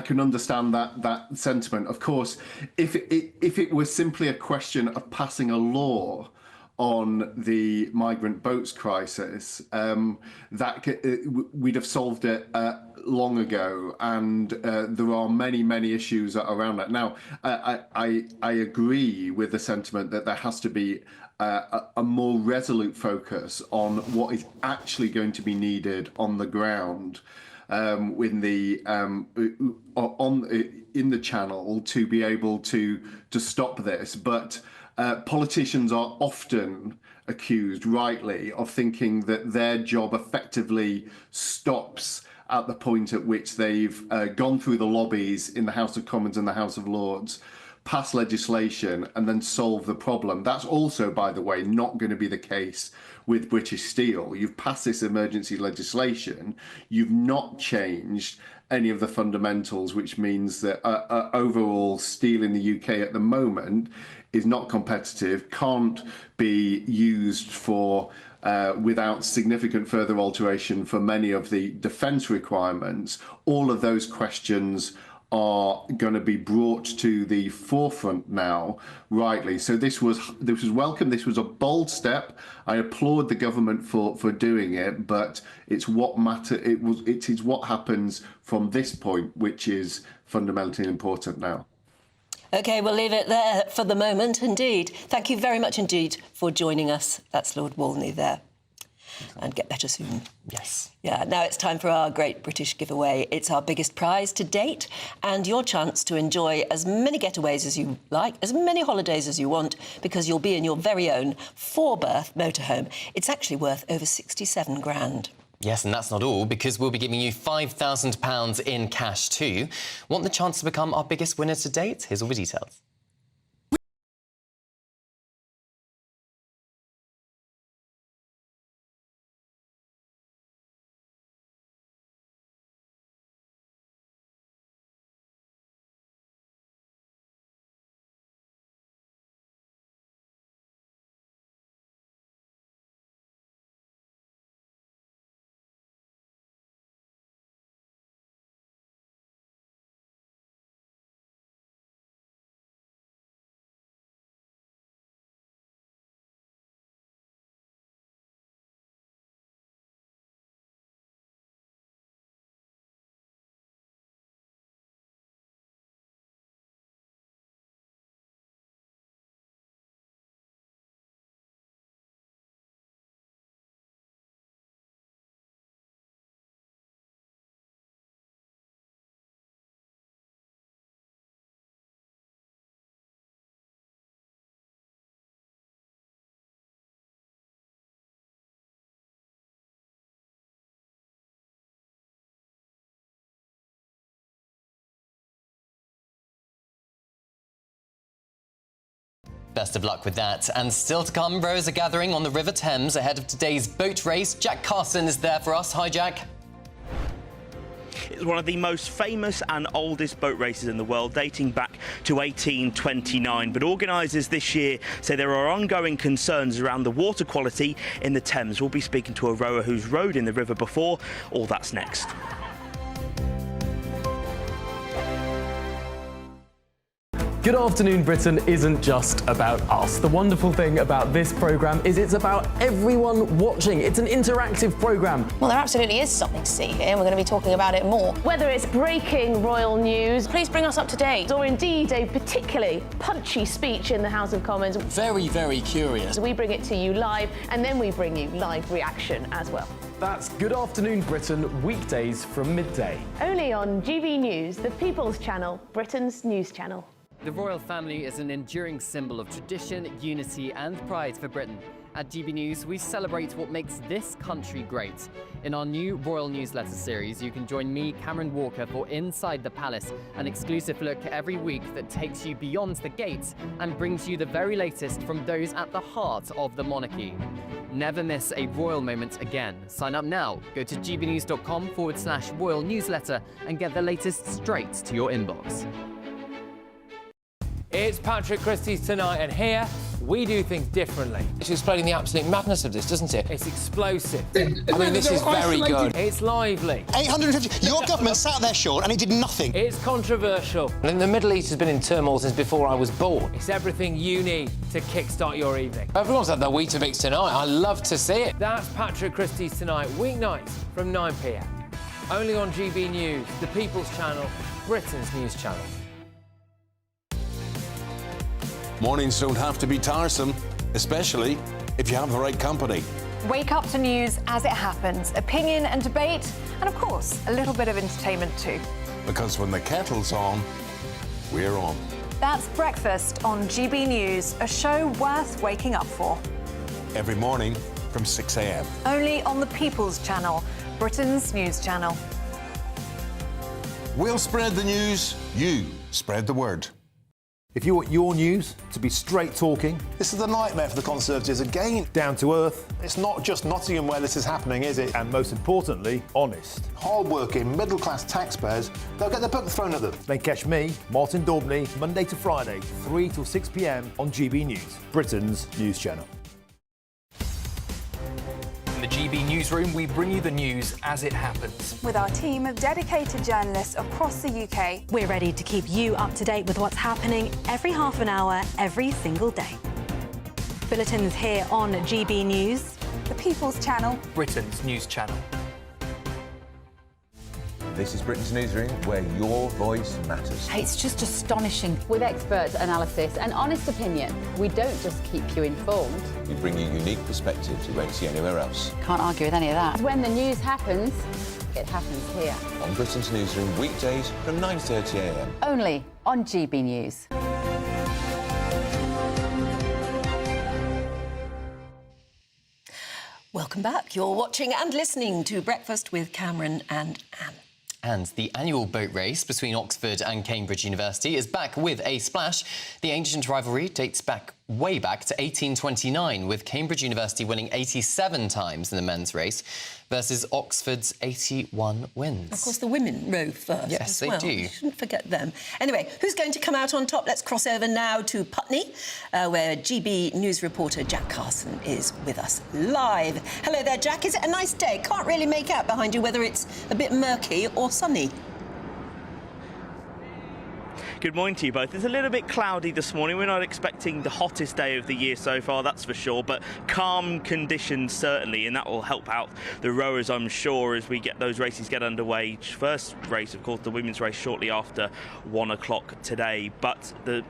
S11: can understand that sentiment. Of course, if it was simply a question of passing a law on the migrant boats crisis, we'd have solved it long ago, and there are many issues around that. Now, I agree with the sentiment that there has to be a more resolute focus on what is actually going to be needed on the ground in the channel to be able to stop this. But politicians are often accused, rightly, of thinking that their job effectively stops at the point at which they've gone through the lobbies in the House of Commons and the House of Lords, pass legislation and then solve the problem. That's also, by the way, not going to be the case with British Steel. You've passed this emergency legislation, you've not changed any of the fundamentals, which means that overall steel in the UK at the moment is not competitive, can't be used for without significant further alteration for many of the defence requirements. All of those questions are going to be brought to the forefront now, rightly. So this was welcome. This was a bold step. I applaud the government for doing it, but it's what matter. It is what happens from this point, which is fundamentally important now.
S1: OK, we'll leave it there for the moment, indeed. Thank you very much indeed for joining us. That's Lord Walney there. And get better soon.
S2: Yes.
S1: Yeah, now it's time for our Great British Giveaway. It's our biggest prize to date and your chance to enjoy as many getaways as you like, as many holidays as you want, because you'll be in your very own 4-berth motorhome. It's actually worth over 67 grand.
S2: Yes, and that's not all, because we'll be giving you £5,000 in cash too. Want the chance to become our biggest winner to date? Here's all the details. Best of luck with that. And still to come, rowers are gathering on the River Thames ahead of today's boat race. Jack Carson is there for us. Hi, Jack.
S3: It's one of the most famous and oldest boat races in the world, dating back to 1829. But organisers this year say there are ongoing concerns around the water quality in the Thames. We'll be speaking to a rower who's rowed in the river before. All that's next.
S10: Good Afternoon Britain isn't just about us. The wonderful thing about this programme is it's about everyone watching. It's an interactive programme.
S15: Well, there absolutely is something to see here, and we're going to be talking about it more. Whether it's breaking royal news, please bring us up to date, or indeed a particularly punchy speech in the House of Commons.
S10: Very, very curious.
S15: We bring it to you live, and then we bring you live reaction as well.
S10: That's Good Afternoon Britain, weekdays from midday.
S15: Only on GB News, the People's Channel, Britain's news channel.
S16: The royal family is an enduring symbol of tradition, unity and pride for Britain. At GB News, we celebrate what makes this country great. In our new royal newsletter series, you can join me, Cameron Walker, for Inside the Palace, an exclusive look every week that takes you beyond the gates and brings you the very latest from those at the heart of the monarchy. Never miss a royal moment again. Sign up now. Go to gbnews.com/royal newsletter and get the latest straight to your inbox.
S21: It's Patrick Christie's Tonight, and here we do things differently. It's explaining the absolute madness of this, doesn't it? It's explosive. I mean, this is very good. It's lively.
S23: 850. Your government sat there, Sean, and it did nothing.
S21: It's controversial. And the Middle East has been in turmoil since before I was born. It's everything you need to kickstart your evening. Everyone's had their Weetabix tonight. I love to see it. That's Patrick Christie's Tonight, weeknights from 9 p.m. Only on GB News, the People's Channel, Britain's news channel.
S24: Mornings don't have to be tiresome, especially if you have the right company.
S26: Wake up to news as it happens, opinion and debate, and of course, a little bit of entertainment too.
S24: Because when the kettle's on, we're on.
S26: That's Breakfast on GB News, a show worth waking up for.
S24: Every morning from 6 a.m.
S26: Only on the People's Channel, Britain's news channel.
S24: We'll spread the news, you spread the word.
S6: If you want your news to be straight talking,
S7: This is a nightmare for the Conservatives again.
S6: down to earth,
S7: It's not just Nottingham where this is happening, is it?
S6: and most importantly, honest,
S7: Hard-working, middle-class taxpayers, they'll get the book thrown at them.
S6: then catch me, Martin Daubney, Monday to Friday, 3 till 6 p.m. on GB News, Britain's news channel.
S5: In the GB newsroom, we bring you the news as it happens.
S27: With our team of dedicated journalists across the UK,
S28: We're ready to keep you up to date with what's happening every half an hour, every single day. Bulletins here on GB News,
S27: the People's Channel,
S5: Britain's news channel.
S29: This is Britain's Newsroom, where your voice matters.
S30: It's just astonishing. With expert analysis and honest opinion, we don't just keep you informed.
S29: We bring you unique perspectives you won't see anywhere else.
S30: Can't argue with any of that. When the news happens, it happens here.
S29: On Britain's Newsroom, weekdays from 9:30 a.m.
S30: Only on GB News.
S1: Well, Welcome back. You're watching and listening to Breakfast with Cameron and Anne.
S2: And the annual boat race between Oxford and Cambridge University is back with a splash. The ancient rivalry dates way back to 1829, with Cambridge University winning 87 times in the men's race versus Oxford's 81 wins.
S1: Of course, the women row first.
S2: Yes,
S1: as well.
S2: they do.
S1: You shouldn't forget them. Anyway, who's going to come out on top? Let's cross over now to Putney, where GB News reporter Jack Carson is with us live. Hello there, Jack. Is it a nice day? Can't really make out behind you whether it's a bit murky or sunny.
S3: Good morning to you both. It's a little bit cloudy this morning. We're not expecting the hottest day of the year so far, that's for sure, but calm conditions certainly, and that will help out the rowers, I'm sure, as we get those races get underway. First race, of course, the women's race shortly after 1 o'clock today, but the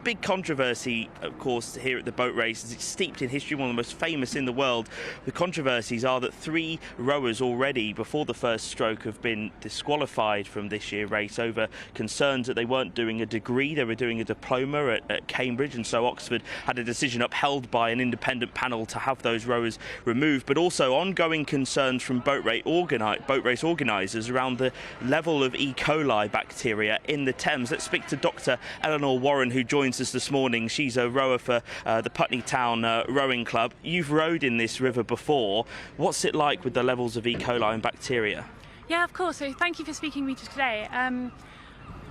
S3: big controversy, of course, here at the boat race, is it's steeped in history, one of the most famous in the world. The controversies are that 3 rowers already, before the first stroke, have been disqualified from this year's race over concerns that they weren't doing a degree, they were doing a diploma at Cambridge, and so Oxford had a decision upheld by an independent panel to have those rowers removed, but also ongoing concerns from boat race organisers around the level of E. coli bacteria in the Thames. Let's speak to Dr. Eleanor Warren, who joins us this morning. She's a rower for the Putney Town Rowing Club. You've rowed in this river before. What's it like with the levels of E. coli and bacteria?
S4: Yeah, of course. So thank you for speaking to me today.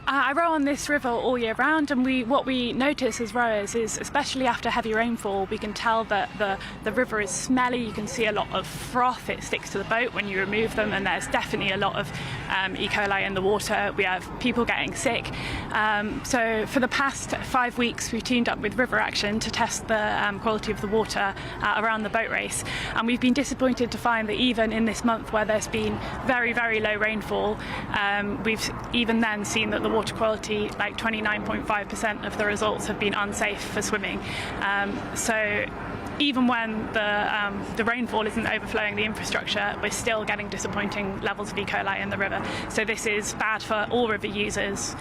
S4: I row on this river all year round, and what we notice as rowers is, especially after heavy rainfall, we can tell that the river is smelly. You can see a lot of froth. It sticks to the boat when you remove them, and there's definitely a lot of E. coli in the water. We have people getting sick. So for the past 5 weeks, we've teamed up with River Action to test the quality of the water around the boat race, and we've been disappointed to find that even in this month where there's been very, very low rainfall, we've even then seen that the water quality, like 29.5% of the results have been unsafe for swimming. So even when the rainfall isn't overflowing the infrastructure, we're still getting disappointing levels of E. coli in the river. So this is bad for all river users,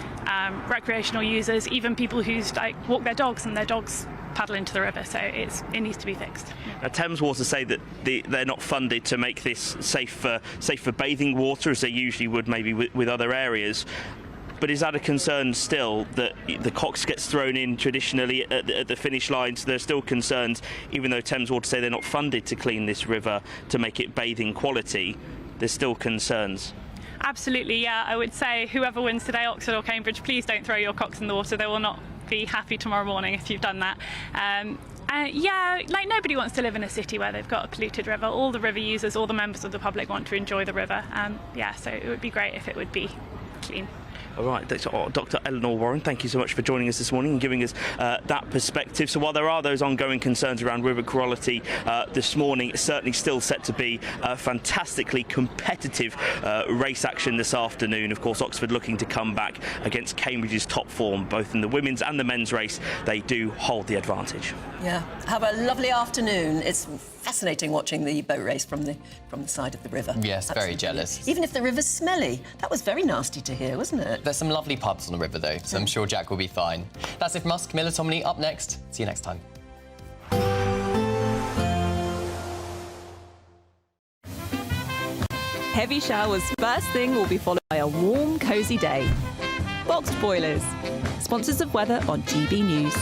S4: recreational users, even people who walk their dogs and their dogs paddle into the river. So it needs to be fixed.
S3: Now, Thames Water say that they're not funded to make this safe for bathing water, as they usually would maybe with other areas. But is that a concern still, that the cox gets thrown in traditionally at the finish line? So there's still concerns, even though Thames Water say they're not funded to clean this river to make it bathing quality, there's still concerns.
S4: Absolutely, yeah. I would say whoever wins today, Oxford or Cambridge, please don't throw your cocks in the water. They will not be happy tomorrow morning if you've done that. Yeah, like nobody wants to live in a city where they've got a polluted river. All the river users, all the members of the public want to enjoy the river. Yeah, so it would be great if it would be clean.
S3: All right, Dr. Eleanor Warren, thank you so much for joining us this morning and giving us that perspective. So while there are those ongoing concerns around river quality this morning, it's certainly still set to be a fantastically competitive race action this afternoon. Of course, Oxford looking to come back against Cambridge's top form, both in the women's and the men's race. They do hold the advantage.
S1: Yeah, have a lovely afternoon. It's fascinating watching the boat race from the side of the river.
S2: Yes,
S1: Absolutely.
S2: very jealous.
S1: Even if the river's smelly. That was very nasty to hear, wasn't it?
S2: There's some lovely pubs on the river, though, so I'm sure Jack will be fine. That's it from us. Camilla Tomley up next. See you next time.
S8: Heavy showers first thing will be followed by a warm, cosy day. Boxed boilers. Sponsors of weather on GB News.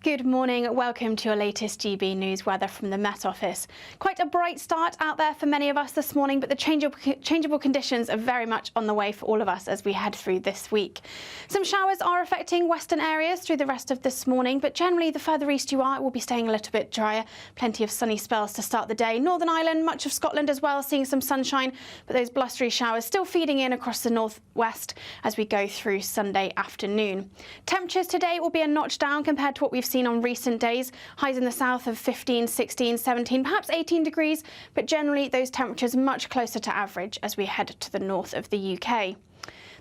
S15: Good morning. Welcome to your latest GB News weather from the Met Office. Quite a bright start out there for many of us this morning, but the changeable conditions are very much on the way for all of us as we head through this week. Some showers are affecting western areas through the rest of this morning, but generally the further east you are, it will be staying a little bit drier. Plenty of sunny spells to start the day. Northern Ireland, much of Scotland as well, seeing some sunshine, but those blustery showers still feeding in across the northwest as we go through Sunday afternoon. Temperatures today will be a notch down compared to what we've seen on recent days. Highs in the south of 15, 16, 17, perhaps 18 degrees, but generally those temperatures much closer to average as we head to the north of the UK.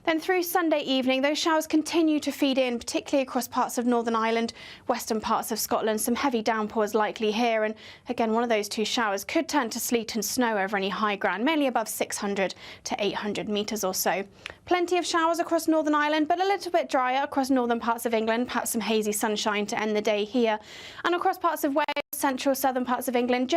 S15: Then through Sunday evening, those showers continue to feed in, particularly across parts of Northern Ireland, western parts of Scotland. Some heavy downpours likely here, and again, one of those two showers could turn to sleet and snow over any high ground, mainly above 600 to 800 metres or so. Plenty of showers across Northern Ireland, but a little bit drier across northern parts of England, perhaps some hazy sunshine to end the day here. And across parts of Wales, central, southern parts of England,